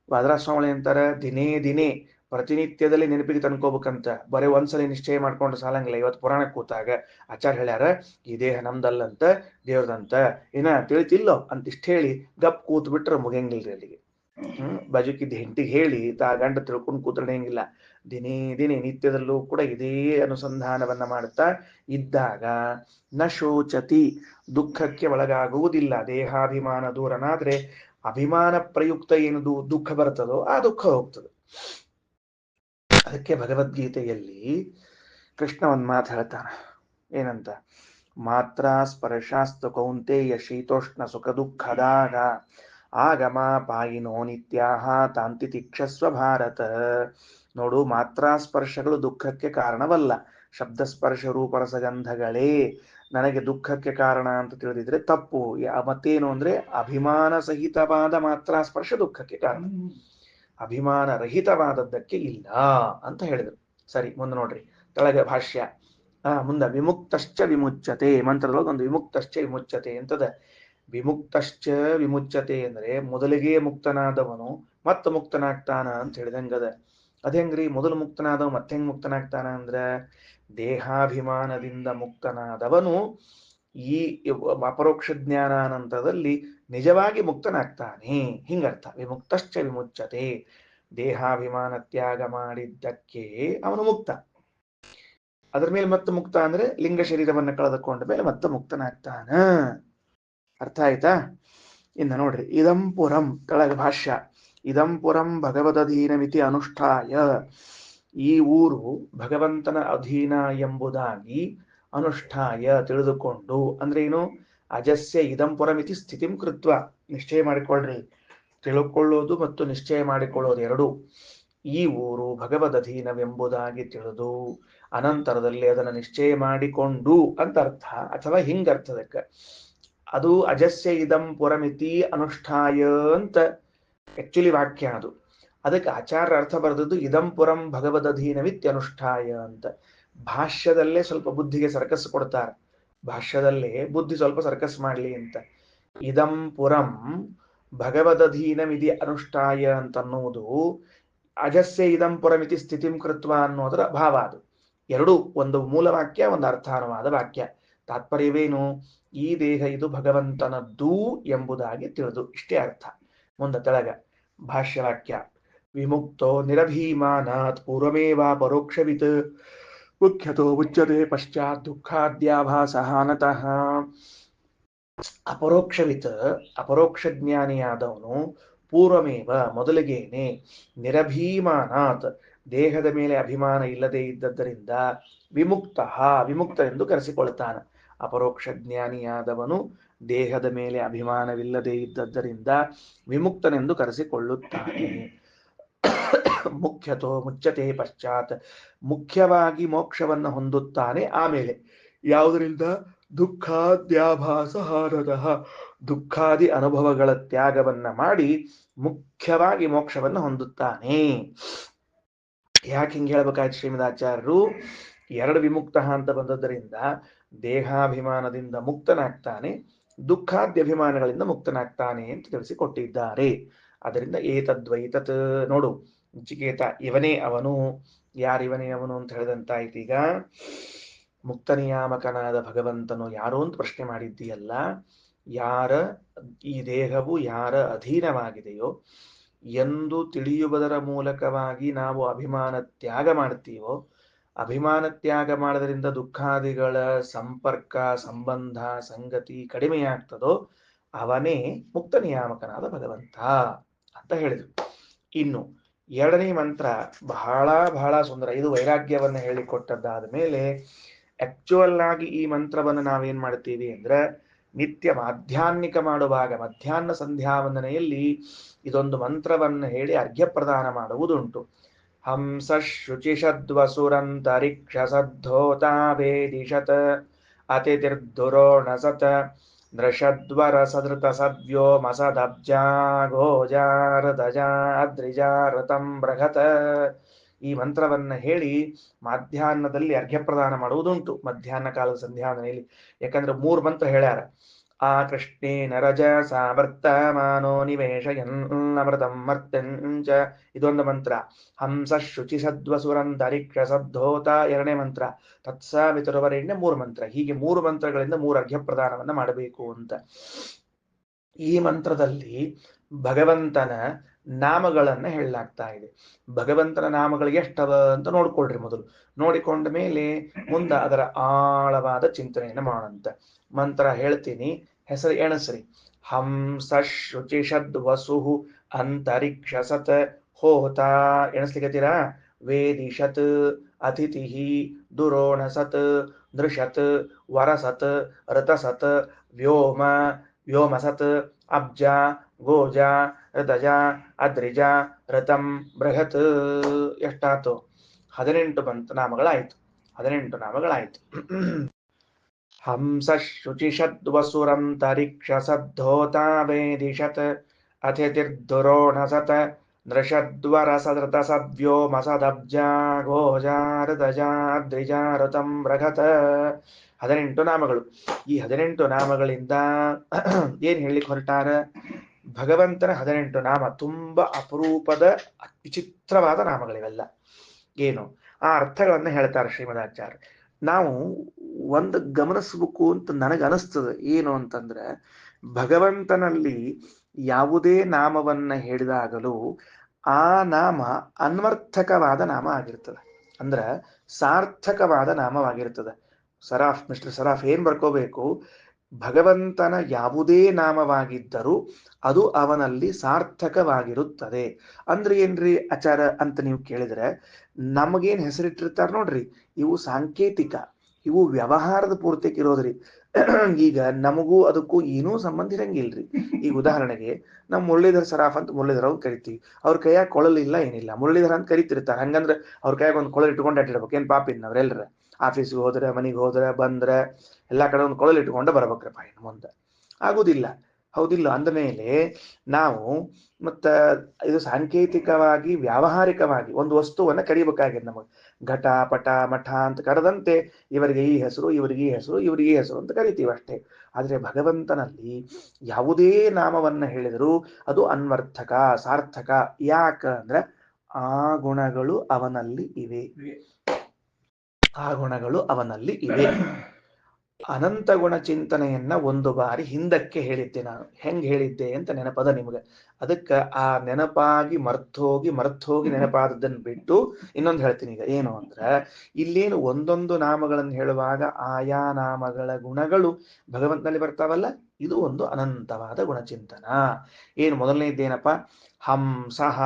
ವಾದರಾಸ್ವಾಮಿ ಅಂತಾರ, ದಿನೇ ದಿನೇ ಪ್ರತಿನಿತ್ಯದಲ್ಲಿ ನೆನಪಿಗೆ ತಂದ್ಕೋಬೇಕಂತ. ಬರೀ ಒಂದ್ಸಲಿ ನಿಶ್ಚಯ ಮಾಡ್ಕೊಂಡು ಸಾಲಂಗಿಲ್ಲ. ಇವತ್ತು ಪುರಾಣಕ್ಕೆ ಕೂತಾಗ ಆಚಾರ್ಯ ಹೇಳ್ಯಾರ, ಈ ದೇಹ ನಮ್ದಲ್ಲಂತ, ದೇವ್ರದಂತ, ಏನ ತಿಳಿತಿಲ್ಲೋ ಅಂತ ಇಷ್ಟ ಹೇಳಿ ಗಪ್ ಕೂತ್ ಬಿಟ್ರೆ ಮುಗಿಯಂಗಿಲ್ರಿ ಅಲ್ಲಿಗೆ. ಬಜುಕಿದ್ದ ಹೆಂಡತಿಗೆ ಹೇಳಿ ತಾ ಗಂಡ ತಿಳ್ಕೊಂಡು ಕೂತ್ರಣಂಗಿಲ್ಲ. ದಿನೇ ದಿನೇ ನಿತ್ಯದಲ್ಲೂ ಕೂಡ ಇದೇ ಅನುಸಂಧಾನವನ್ನ ಮಾಡುತ್ತಾ ಇದ್ದಾಗ ನ ಶೋಚತಿ, ದುಃಖಕ್ಕೆ ಒಳಗಾಗುವುದಿಲ್ಲ. ದೇಹಾಭಿಮಾನ ದೂರನಾದ್ರೆ ಅಭಿಮಾನ ಪ್ರಯುಕ್ತ ಏನು ದುಃಖ ಬರ್ತದೋ ಆ ದುಃಖ ಹೋಗ್ತದೆ. ಅದಕ್ಕೆ ಭಗವದ್ಗೀತೆಯಲ್ಲಿ ಕೃಷ್ಣ ಒಂದ್ ಮಾತು ಹೇಳ್ತಾನ, ಏನಂತ? ಮಾತ್ರ ಸ್ಪರ್ಶಾಸ್ತು ಕೌಂತೆಯ ಶೀತೋಷ್ಣ ಸುಖ ದುಃಖದಾಗ ಆಗಮ ಪಾಯಿನೋ ನಿತ್ಯಾಹ ತಾಂತಿ ತಿಕ್ಷಸ್ವ ಭಾರತ. ನೋಡು, ಮಾತ್ರ ಸ್ಪರ್ಶಗಳು ದುಃಖಕ್ಕೆ ಕಾರಣವಲ್ಲ. ಶಬ್ದ ಸ್ಪರ್ಶ ರೂಪರಸಗಂಧಗಳೇ ನನಗೆ ದುಃಖಕ್ಕೆ ಕಾರಣ ಅಂತ ತಿಳಿದಿದ್ರೆ ತಪ್ಪು. ಮತ್ತೇನು ಅಂದ್ರೆ, ಅಭಿಮಾನ ಸಹಿತವಾದ ಮಾತ್ರ ಸ್ಪರ್ಶ ದುಃಖಕ್ಕೆ ಕಾರಣ, ಅಭಿಮಾನ ರಹಿತವಾದದ್ದಕ್ಕೆ ಇಲ್ಲ ಅಂತ ಹೇಳಿದ್ರು. ಸರಿ, ಮುಂದೆ ನೋಡ್ರಿ, ಕೆಳಗೆ ಭಾಷ್ಯ. ಮುಂದೆ ವಿಮುಕ್ತಶ್ಚ ವಿಮುಚ್ಯತೆ ಮಂತ್ರದೊಳಗೆ ಒಂದು ವಿಮುಕ್ತಶ್ಚ ವಿಮುಚ್ಯತೆ ಅಂತದ. ವಿಮುಕ್ತಶ್ಚ ವಿಮುಚ್ಯತೆ ಅಂದ್ರೆ ಮೊದಲಿಗೆ ಮುಕ್ತನಾದವನು ಮತ್ತೆ ಮುಕ್ತನಾಗ್ತಾನ ಅಂತ ಹೇಳಿದಂಗದ. ಅದೇಂಗ್ರಿ ಮೊದಲು ಮುಕ್ತನಾದವ ಮತ್ತೆ ಹೆಂಗ್ ಮುಕ್ತನಾಗ್ತಾನ ಅಂದ್ರ ದೇಹಾಭಿಮಾನದಿಂದ ಮುಕ್ತನಾದವನು ಈ ಅಪರೋಕ್ಷ ಜ್ಞಾನಾನಂತರದಲ್ಲಿ ನಿಜವಾಗಿ ಮುಕ್ತನಾಗ್ತಾನೆ. ಹಿಂಗರ್ಥ. ವಿಮುಕ್ತಶ್ಚ ವಿಮುಚ್ಯತೆ. ದೇಹಾಭಿಮಾನ ತ್ಯಾಗ ಮಾಡಿದ್ದಕ್ಕೆ ಅವನು ಮುಕ್ತ. ಅದ್ರ ಮೇಲೆ ಮತ್ತೆ ಮುಕ್ತ ಅಂದ್ರೆ ಲಿಂಗ ಶರೀರವನ್ನ ಕಳೆದುಕೊಂಡ ಮೇಲೆ ಮತ್ತೆ ಮುಕ್ತನಾಗ್ತಾನ. ಅರ್ಥ ಆಯ್ತಾ? ಇನ್ನ ನೋಡ್ರಿ, ಇದಂ ಪುರಂ ಕೆಳಗ ಭಾಷ್ಯ. ಇದಂ ಪುರಂ ಭಗವದಧೀನಮಿತಿ ಅನುಷ್ಠಾಯ. ಈ ಊರು ಭಗವಂತನ ಅಧೀನ ಎಂಬುದಾಗಿ ಅನುಷ್ಠಾಯ ತಿಳಿದುಕೊಂಡು, ಅಂದ್ರೆ ಏನು? ಅಜಸ್ಯ ಇದಂ ಪುರಮಿತಿ ಸ್ಥಿತಿಂ ಕೃತ್ವ. ನಿಶ್ಚಯ ಮಾಡಿಕೊಳ್ಳ್ರಿ. ತಿಳ್ಕೊಳ್ಳೋದು ಮತ್ತು ನಿಶ್ಚಯ ಮಾಡಿಕೊಳ್ಳೋದು ಎರಡು. ಈ ಊರು ಭಗವದಧೀನವೆಂಬುದಾಗಿ ತಿಳಿದು ಅನಂತರದಲ್ಲಿ ಅದನ್ನು ನಿಶ್ಚಯ ಮಾಡಿಕೊಂಡು ಅಂತ ಅರ್ಥ, ಅಥವಾ ಹಿಂಗರ್ಥದಕ್ಕೆ. ಅದು ಅಜಸ್ಯ ಇದಂ ಪುರಮಿತಿ ಅನುಷ್ಠಾಯ ಅಂತ ಆಕ್ಚುಲಿ ವಾಕ್ಯ ಅದು. ಅದಕ್ಕೆ ಆಚಾರ್ಯ ಅರ್ಥ ಬರೆದದ್ದು ಇದಂ ಪುರಂ ಭಗವದಧೀನವಿತ್ಯನುಷ್ಠಾಯ ಅಂತ. ಭಾಷ್ಯದಲ್ಲೇ ಸ್ವಲ್ಪ ಬುದ್ಧಿಗೆ ಸರ್ಕಸ್ ಕೊಡ್ತಾರೆ. ಭಾಷ್ಯದಲ್ಲೇ ಬುದ್ಧಿ ಸ್ವಲ್ಪ ಸರ್ಕಸ್ ಮಾಡಲಿ ಅಂತ. ಇದಂ ಪುರಂ ಭಗವದಧೀನಮಿತಿ ಅನುಷ್ಠಾಯ ಅಂತನ್ನುವುದು ಅಜಸ್ಯ ಇದಂ ಪುರಮಿತಿ ಸ್ಥಿತಿಂ ಕೃತ್ವ ಅನ್ನೋದರ ಭಾವ ಅದು. ಎರಡು, ಒಂದು ಮೂಲ ವಾಕ್ಯ, ಒಂದು ಅರ್ಥಾನುವಾದ ವಾಕ್ಯ. ತಾತ್ಪರ್ಯವೇನು? ಈ ದೇಹ ಇದು ಭಗವಂತನದ್ದು ಎಂಬುದಾಗಿ ತಿಳಿದು, ಇಷ್ಟೇ ಅರ್ಥ. ಮುಂದೆ ತೆಳಗ ಭಾಷ್ಯವಾಕ್ಯ. ವಿಮುಕ್ತೋ ನಿರಭೀಮಾನಾತ್ ಪೂರ್ವಮೇವ ಪರೋಕ್ಷವಿತ್ ಮುಖ್ಯತೋ ಉಚ್ಯತೆ ಪಶ್ಚಾತ್ ದುಃಖಾದ್ಯಾಭಾಸಹಾನತಃ. ಅಪರೋಕ್ಷವಿತ್, ಅಪರೋಕ್ಷ ಜ್ಞಾನಿಯಾದವನು ಪೂರ್ವಮೇವ ಮೊದಲಿಗೇನೆ, ನಿರಭೀಮಾನಾತ್ ದೇಹದ ಮೇಲೆ ಅಭಿಮಾನ ಇಲ್ಲದೆ ಇದ್ದದ್ದರಿಂದ ವಿಮುಕ್ತ, ವಿಮುಕ್ತ ಎಂದು ಕರೆಸಿಕೊಳ್ಳುತ್ತಾನೆ. ಅಪರೋಕ್ಷ ಜ್ಞಾನಿಯಾದವನು ದೇಹದ ಮೇಲೆ ಅಭಿಮಾನವಿಲ್ಲದೆ ಇದ್ದದ್ದರಿಂದ ವಿಮುಕ್ತನೆಂದು ಕರೆಸಿಕೊಳ್ಳುತ್ತಾನೆ. ಮುಖ್ಯತೋ ಮುಚ್ಯತೆ ಪಶ್ಚಾತ್, ಮುಖ್ಯವಾಗಿ ಮೋಕ್ಷವನ್ನು ಹೊಂದುತ್ತಾನೆ ಆಮೇಲೆ. ಯಾವುದರಿಂದ? ದುಃಖಾದ್ಯಾಭಾಸಹಾರತಃ, ದುಃಖಾದಿ ಅನುಭವಗಳ ತ್ಯಾಗವನ್ನ ಮಾಡಿ ಮುಖ್ಯವಾಗಿ ಮೋಕ್ಷವನ್ನು ಹೊಂದುತ್ತಾನೆ. ಯಾಕೆ ಹಿಂಗೆ ಹೇಳ್ಬೇಕಾಯ್ತು ಶ್ರೀಮದಾಚಾರ್ಯರು? ಎರಡು ವಿಮುಕ್ತ ಅಂತ ಬಂದದ್ದರಿಂದ ದೇಹಾಭಿಮಾನದಿಂದ ಮುಕ್ತನಾಗ್ತಾನೆ, ದುಃಖಾದ್ಯಭಿಮಾನಗಳಿಂದ ಮುಕ್ತನಾಗ್ತಾನೆ ಅಂತ ತಿಳಿಸಿಕೊಟ್ಟಿದ್ದಾರೆ. ಅದರಿಂದ ಏತದ್ವೈತತ್, ನೋಡು ನಚಿಕೇತ, ಇವನೇ ಅವನು. ಯಾರಿವನೇ ಅವನು ಅಂತ ಹೇಳಿದಂತಾಯ್ತು. ಈಗ ಮುಕ್ತ ನಿಯಾಮಕನಾದ ಭಗವಂತನು ಯಾರು ಅಂತ ಪ್ರಶ್ನೆ ಮಾಡಿದ್ದೀಯಲ್ಲ. ಯಾರ ಈ ದೇಹವು ಯಾರ ಅಧೀನವಾಗಿದೆಯೋ ಎಂದು ತಿಳಿಯುವುದರ ಮೂಲಕವಾಗಿ ನಾವು ಅಭಿಮಾನ ತ್ಯಾಗ ಮಾಡ್ತೀವೋ, ಅಭಿಮಾನ ತ್ಯಾಗ ಮಾಡೋದ್ರಿಂದ ದುಃಖಾದಿಗಳ ಸಂಪರ್ಕ, ಸಂಬಂಧ, ಸಂಗತಿ ಕಡಿಮೆಯಾಗ್ತದೋ ಅವನೇ ಮುಕ್ತ ನಿಯಾಮಕನಾದ ಭಗವಂತ ಅಂತ ಹೇಳಿದ್ರು. ಇನ್ನು ಎರಡನೇ ಮಂತ್ರ ಬಹಳ ಬಹಳ ಸುಂದರ. ಇದು ವೈರಾಗ್ಯವನ್ನು ಹೇಳಿಕೊಟ್ಟದ್ದಾದ ಮೇಲೆ ಆಕ್ಚುಯಲ್ ಆಗಿ ಈ ಮಂತ್ರವನ್ನು ನಾವೇನ್ ಮಾಡ್ತೀವಿ ಅಂದ್ರೆ, ನಿತ್ಯ ಮಾಧ್ಯಾಹ್ನಿಕ ಮಾಡುವಾಗ, ಮಧ್ಯಾಹ್ನ ಸಂಧ್ಯಾ ವಂದನೆಯಲ್ಲಿ ಇದೊಂದು ಮಂತ್ರವನ್ನು ಹೇಳಿ ಅರ್ಘ್ಯ ಪ್ರದಾನ ಮಾಡುವುದುಂಟು. ಹಂಸ ಶುಚಿಷದ್ವಸುರಂತರಿಕ್ಷ ಸದ್ಧೋತಾ ವೇದಿಷತ್ ಅತಿಥಿರ್ದುರೋಣಸತ್ ನೃಷದ್ವರ ಸದೃತ ಸದ್ವ್ಯೋಮ ಸದಬ್ಜಾ ಗೋಜಾರದಜಾದ್ರಿಜಾರತಂ ಬೃಹತ್. ಈ ಮಂತ್ರವನ್ನ ಹೇಳಿ ಮಾಧ್ಯಾಹ್ನದಲ್ಲಿ ಅರ್ಘ್ಯ ಪ್ರದಾನ ಮಾಡುವುದುಂಟು, ಮಧ್ಯಾಹ್ನ ಕಾಲದ ಸಂಧ್ಯಾವನೆಯಲ್ಲಿ. ಯಾಕಂದ್ರೆ 3 ಮಂತ್ರ ಹೇಳ್ಯಾರ. ಆ ಕೃಷ್ಣೇನ ರಜ ಸಾವರ್ತಮಾನೋ ನಿವೇಶಯನ್ನಮೃತಂ ಮರ್ತ್ಯಂಚ, ಇದೊಂದು ಮಂತ್ರ. ಹಂಸ ಶುಚಿ ಸದ್ವಸುರಂತರಿಕ್ಷ ಸದ್ಧೋತ ಎರಡನೇ ಮಂತ್ರ. ತತ್ಸವಿತುರ್ವರೆಣ್ಯ 3 ಮಂತ್ರ. ಹೀಗೆ 3 ಮಂತ್ರಗಳಿಂದ 3 ಅರ್ಘ್ಯ ಪ್ರದಾನವನ್ನ ಮಾಡಬೇಕು ಅಂತ. ಈ ಮಂತ್ರದಲ್ಲಿ ಭಗವಂತನ ನಾಮಗಳನ್ನ ಹೇಳಲಾಗ್ತಾ ಇದೆ. ಭಗವಂತನ ನಾಮಗಳು ಎಷ್ಟವ ಅಂತ ನೋಡ್ಕೊಳ್ರಿ ಮೊದಲು. ನೋಡಿಕೊಂಡ ಮೇಲೆ ಮುಂದೆ ಅದರ ಆಳವಾದ ಚಿಂತನೆಯನ್ನು ಮಾಡೋಂತ. ಮಂತ್ರ ಹೇಳ್ತೀನಿ, ಹೆಸರು ಎಣಸ್ರಿ. ಹಂಸ ಶುಚಿಷದ್ ವಸು ಅಂತರಿಕ್ಷ ಸತ್ ಹೋತ, ಎಣಸ್ಲಿಕ್ಕತ್ತೀರಾ? ವೇದಿಷತ್ ಅತಿಥಿ ದುರೋಣಸತ್ ನೃಷತ್ ವರಸತ್ ರತಸತ್ ವ್ಯೋಮ ವ್ಯೋಮಸತ್ ಅಬ್ಜ ಗೋಜ ಋತಜ ಅದ್ರಿಜ ರತಂ ಬೃಹತ್. ಎಷ್ಟಾತು? 18 ನಾಮಗಳಾಯ್ತು. 18 ನಾಮಗಳಾಯ್ತು. ಹಂಸ ಶುಚಿಷದ್ವಸುರಂತರಿಕ್ಷ ಸದ್ಧೋತ ವೇದಿಷತ್ ಅತಿಥಿರ್ದುರೋಣಸತ್ ನೃಷದ್ವರ ಸದೃತ ಸದ್ವ್ಯೋಮ ಸದಬ್ಜ ಗೋಜ ಋತಜ ಅದ್ರಿಜ ಋತಂ ಬೃಹತ್. 18 ನಾಮಗಳು. ಈ 18 ನಾಮಗಳಿಂದ ಏನ್ ಹೇಳಿಕ್ ಹೊರಟಾರ? ಭಗವಂತನ 18 ನಾಮ ತುಂಬಾ ಅಪರೂಪದ ವಿಚಿತ್ರವಾದ ನಾಮಗಳಿವೆಲ್ಲ. ಏನು ಆ ಅರ್ಥಗಳನ್ನ ಹೇಳ್ತಾರೆ ಶ್ರೀಮದಾಚಾರ್ಯ. ನಾವು ಒಂದು ಗಮನಿಸ್ಬೇಕು ಅಂತ ನನಗೆ ಅನಿಸ್ತದೆ. ಏನು ಅಂತಂದ್ರೆ, ಭಗವಂತನಲ್ಲಿ ಯಾವುದೇ ನಾಮವನ್ನ ಹೇಳಿದಾಗಲೂ ಆ ನಾಮ ಅನ್ವರ್ಥಕವಾದ ನಾಮ ಆಗಿರ್ತದೆ, ಅಂದ್ರ ಸಾರ್ಥಕವಾದ ನಾಮವಾಗಿರ್ತದೆ. ಸರಾಫ್, ಮಿಸ್ಟರ್ ಸರಾಫ್ ಏನ್ ಬರ್ಕೋಬೇಕು, ಭಗವಂತನ ಯಾವುದೇ ನಾಮವಾಗಿದ್ದರೂ ಅದು ಅವನಲ್ಲಿ ಸಾರ್ಥಕವಾಗಿರುತ್ತದೆ. ಅಂದ್ರೆ ಏನ್ರಿ ಆಚಾರ ಅಂತ ನೀವು ಕೇಳಿದ್ರೆ, ನಮಗೇನ್ ಹೆಸರಿಟ್ಟಿರ್ತಾರ ನೋಡ್ರಿ, ಇವು ಸಾಂಕೇತಿಕ, ಇವು ವ್ಯವಹಾರದ ಪೂರ್ತಿಕ್ ಇರೋದ್ರಿ. ಈಗ ನಮಗೂ ಅದಕ್ಕೂ ಏನೂ ಸಂಬಂಧ ಇರಂಗಿಲ್ರಿ. ಈಗ ಉದಾಹರಣೆಗೆ ನಾವು ಮುರಳೀಧರ್ ಸರಾಫ್ ಅಂತ ಮುರಳೀಧರ್ ಅವ್ರು ಕರಿತೀವಿ, ಅವ್ರ ಕೈಯಾಗ ಕೊಳಲಿಲ್ಲ ಏನಿಲ್ಲ, ಮುರಳೀಧರ್ ಅಂತ ಕರಿತಿರ್ತಾರೆ. ಹಂಗಂದ್ರೆ ಅವ್ರ ಕೈಯಾಗ ಒಂದು ಕೊಳಲ್ ಇಟ್ಕೊಂಡು ಅಡ್ಡಿಡ್ಬೇಕು ಏನ್ ಪಾಪಿನ್ ಅವ್ರೆಲ್ರ? ಆಫೀಸ್ಗೆ ಹೋದ್ರೆ, ಮನೆಗೆ ಹೋದ್ರೆ, ಬಂದ್ರೆ ಎಲ್ಲಾ ಕಡೆ ಒಂದು ಕೊಳಲ್ ಇಟ್ಕೊಂಡು ಬರ್ಬೇಕ್ರಪ್ಪ ಇನ್ನು ಮುಂದೆ. ಆಗುದಿಲ್ಲ, ಹೌದಿಲ್ಲ? ಅಂದಮೇಲೆ ನಾವು ಮತ್ತ ಇದು ಸಾಂಕೇತಿಕವಾಗಿ ವ್ಯಾವಹಾರಿಕವಾಗಿ ಒಂದು ವಸ್ತುವನ್ನ ಕರಿಬೇಕಾಗಿದೆ ನಮಗೆ. ಘಟ ಪಟ ಮಠ ಅಂತ ಕರೆದಂತೆ ಇವರಿಗೆ ಈ ಹೆಸರು, ಇವರಿಗೆ ಈ ಹೆಸರು, ಇವರಿಗೆ ಈ ಹೆಸರು ಅಂತ ಕರಿತೀವಿ ಅಷ್ಟೇ. ಆದ್ರೆ ಭಗವಂತನಲ್ಲಿ ಯಾವುದೇ ನಾಮವನ್ನ ಹೇಳಿದರೂ ಅದು ಅನ್ವರ್ಥಕ, ಸಾರ್ಥಕ. ಯಾಕ ಅಂದ್ರೆ ಆ ಗುಣಗಳು ಅವನಲ್ಲಿ ಇವೆ, ಆ ಗುಣಗಳು ಅವನಲ್ಲಿ ಇವೆ. ಅನಂತ ಗುಣ ಚಿಂತನೆಯನ್ನ ಒಂದು ಬಾರಿ ಹಿಂದಕ್ಕೆ ಹೇಳಿದ್ದೆ ನಾನು. ಹೆಂಗ್ ಹೇಳಿದ್ದೆ ಅಂತ ನೆನಪದ ನಿಮ್ಗೆ? ಅದಕ್ಕ ಆ ನೆನಪಾಗಿ ಮರ್ತೋಗಿ ನೆನಪಾದದ್ದನ್ನು ಬಿಟ್ಟು ಇನ್ನೊಂದು ಹೇಳ್ತೀನಿ. ಈಗ ಏನು ಅಂದ್ರ, ಇಲ್ಲೇನು ಒಂದೊಂದು ನಾಮಗಳನ್ನು ಹೇಳುವಾಗ ಆಯಾ ನಾಮಗಳ ಗುಣಗಳು ಭಗವಂತನಲ್ಲಿ ಬರ್ತಾವಲ್ಲ, ಇದು ಒಂದು ಅನಂತವಾದ ಗುಣಚಿಂತನ. ಏನು ಮೊದಲನೇದ್ದೇನಪ್ಪ? ಹಂಸಃ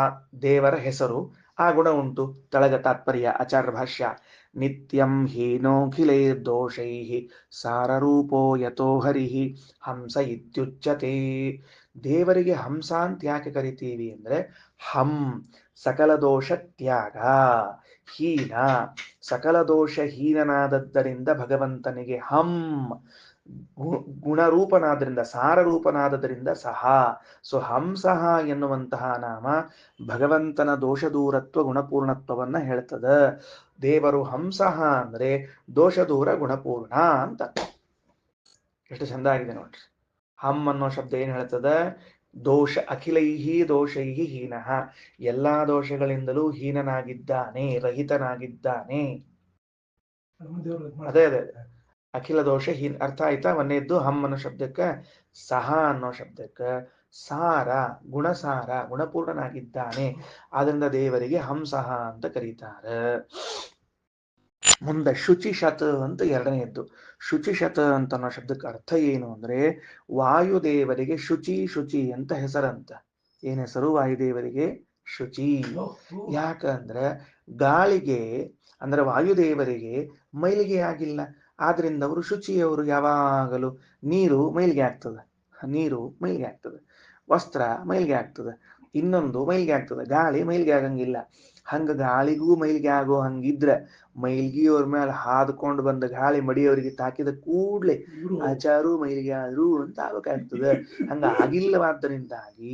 ದೇವರ ಹೆಸರು, ಆ ಗುಣ ಉಂಟು. ತಳಗ ತಾತ್ಪರ್ಯ ಆಚಾರ್ಯ ಭಾಷ್ಯ: ನಿತ್ಯಂ ಹೀನೋಖಿಲೈರ್ದೋಷೈಃ ಸಾರರೂಪೋ ಯತೋ ಹರಿಃ ಹಂಸ ಇತ್ಯುಚ್ಯತೆ. ದೇವರಿಗೆ ಹಂಸ ಅಂತ ಯಾಕೆ ಕರಿತೀವಿ ಅಂದ್ರೆ, ಹಂ ಸಕಲ ದೋಷ ತ್ಯಾಗ, ಹೀನ ಸಕಲ ದೋಷ ಹೀನನಾದದ್ದರಿಂದ ಭಗವಂತನಿಗೆ ಹಂ ಗುಣರೂಪನಾದ್ರಿಂದ, ಸಾರರೂಪನಾದರಿಂದ ಸಹ. ಸೊ ಹಂಸಃ ಎನ್ನುವಂತಹ ನಾಮ ಭಗವಂತನ ದೋಷ ದೂರತ್ವ ಗುಣಪೂರ್ಣತ್ವವನ್ನ ಹೇಳ್ತದ. ದೇವರು ಹಂಸಃ ಅಂದ್ರೆ ದೋಷ ದೂರ ಗುಣಪೂರ್ಣ ಅಂತ. ಎಷ್ಟು ಚಂದ ಆಗಿದೆ ನೋಡ್ರಿ. ಹಂ ಅನ್ನೋ ಶಬ್ದ ಏನ್ ಹೇಳ್ತದ? ದೋಷ ಅಖಿಲೈಹಿ ದೋಷೈಹಿ ಹೀನಃ, ಎಲ್ಲಾ ದೋಷಗಳಿಂದಲೂ ಹೀನನಾಗಿದ್ದಾನೆ, ರಹಿತನಾಗಿದ್ದಾನೆ. ಅದೇ ಅದೇ ಅಖಿಲ ದೋಷ ಹೀನ. ಅರ್ಥ ಆಯ್ತಾ? ಒಂದೇದ್ದು ಹಂ ಅನ್ನೋ ಶಬ್ದಕ್ಕ, ಸಹ ಅನ್ನೋ ಶಬ್ದಕ್ಕ ಸಾರ, ಗುಣಸಾರ, ಗುಣಪೂರ್ಣನಾಗಿದ್ದಾನೆ. ಆದ್ರಿಂದ ದೇವರಿಗೆ ಹಂಸಃ ಅಂತ ಕರೀತಾರೆ. ಮುಂದೆ ಶುಚಿಶತ ಅಂತ ಎರಡನೆಯದ್ದು. ಶುಚಿಶತ ಅಂತ ಅನ್ನೋ ಶಬ್ದಕ್ಕೆ ಅರ್ಥ ಏನು ಅಂದ್ರೆ, ವಾಯುದೇವರಿಗೆ ಶುಚಿ ಶುಚಿ ಅಂತ ಹೆಸರಂತ. ಏನ್ ಹೆಸರು ವಾಯುದೇವರಿಗೆ? ಶುಚಿ. ಯಾಕಂದ್ರೆ ಗಾಳಿಗೆ ಅಂದ್ರೆ ವಾಯುದೇವರಿಗೆ ಮೈಲಿಗೆ ಆಗಿಲ್ಲ, ಆದ್ರಿಂದ ಅವರು ಶುಚಿಯವರು. ಯಾವಾಗಲೂ ನೀರು ಮೈಲಿಗೆ ಆಗ್ತದೆ, ನೀರು ಮೈಲಿಗೆ ಆಗ್ತದೆ, ವಸ್ತ್ರ ಮೈಲಿಗೆ ಆಗ್ತದೆ, ಇನ್ನೊಂದು ಮೈಲಿಗೆ ಆಗ್ತದೆ, ಗಾಳಿ ಮೈಲಿಗೆ ಆಗಂಗಿಲ್ಲ. ಹಂಗ ಗಾಳಿಗೂ ಮೈಲಿಗೆ ಆಗೋ ಹಂಗಿದ್ರೆ ಮೈಲ್ಗಿಯವ್ರ ಮೇಲೆ ಹಾದ್ಕೊಂಡು ಬಂದ ಗಾಳಿ ಮಡಿಯವರಿಗೆ ತಾಕಿದ ಕೂಡ್ಲೆ ಆಚಾರು ಮೈಲಿಗೆ ಆದ್ರು ಅಂತ ಆಗಬೇಕಾಗ್ತದೆ. ಹಂಗ ಆಗಿಲ್ಲವಾದ್ದರಿಂದಾಗಿ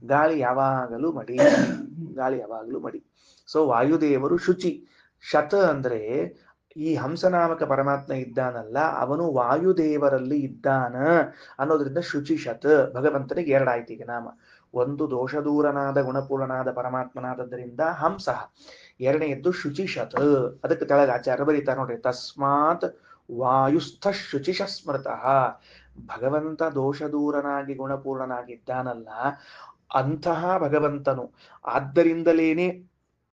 ಗಾಳಿ ಯಾವಾಗಲೂ ಮಡಿ, ಗಾಳಿ ಯಾವಾಗಲೂ ಮಡಿ. ಸೊ ವಾಯುದೇವರು ಶುಚಿ. ಶತ ಅಂದ್ರೆ ಈ ಹಂಸನಾಮಕ ಪರಮಾತ್ಮ ಇದ್ದಾನಲ್ಲ, ಅವನು ವಾಯುದೇವರಲ್ಲಿ ಇದ್ದಾನ ಅನ್ನೋದ್ರಿಂದ ಶುಚಿ ಶತ. ಭಗವಂತನಿಗೆ ಎರಡಾಯ್ತು ಈಗ ನಾಮ. ಒಂದು ದೋಷದೂರನಾದ ಗುಣಪೂರ್ಣನಾದ ಪರಮಾತ್ಮನಾದದ್ದರಿಂದ ಹಂಸ, ಎರಡನೆಯದ್ದು ಶುಚಿಶತ. ಅದಕ್ಕೆ ತೆಳಗ ಆಚಾರ್ಯ ಬರೀತಾರೆ ನೋಡ್ರಿ: ತಸ್ಮಾತ್ ವಾಯುಸ್ಥ ಶುಚಿಶ ಸ್ಮೃತಃ. ಭಗವಂತ ದೋಷದೂರನಾಗಿ ಗುಣಪೂರ್ಣನಾಗಿದ್ದಾನಲ್ಲ, ಅಂತಹ ಭಗವಂತನು ಆದ್ದರಿಂದಲೇನೆ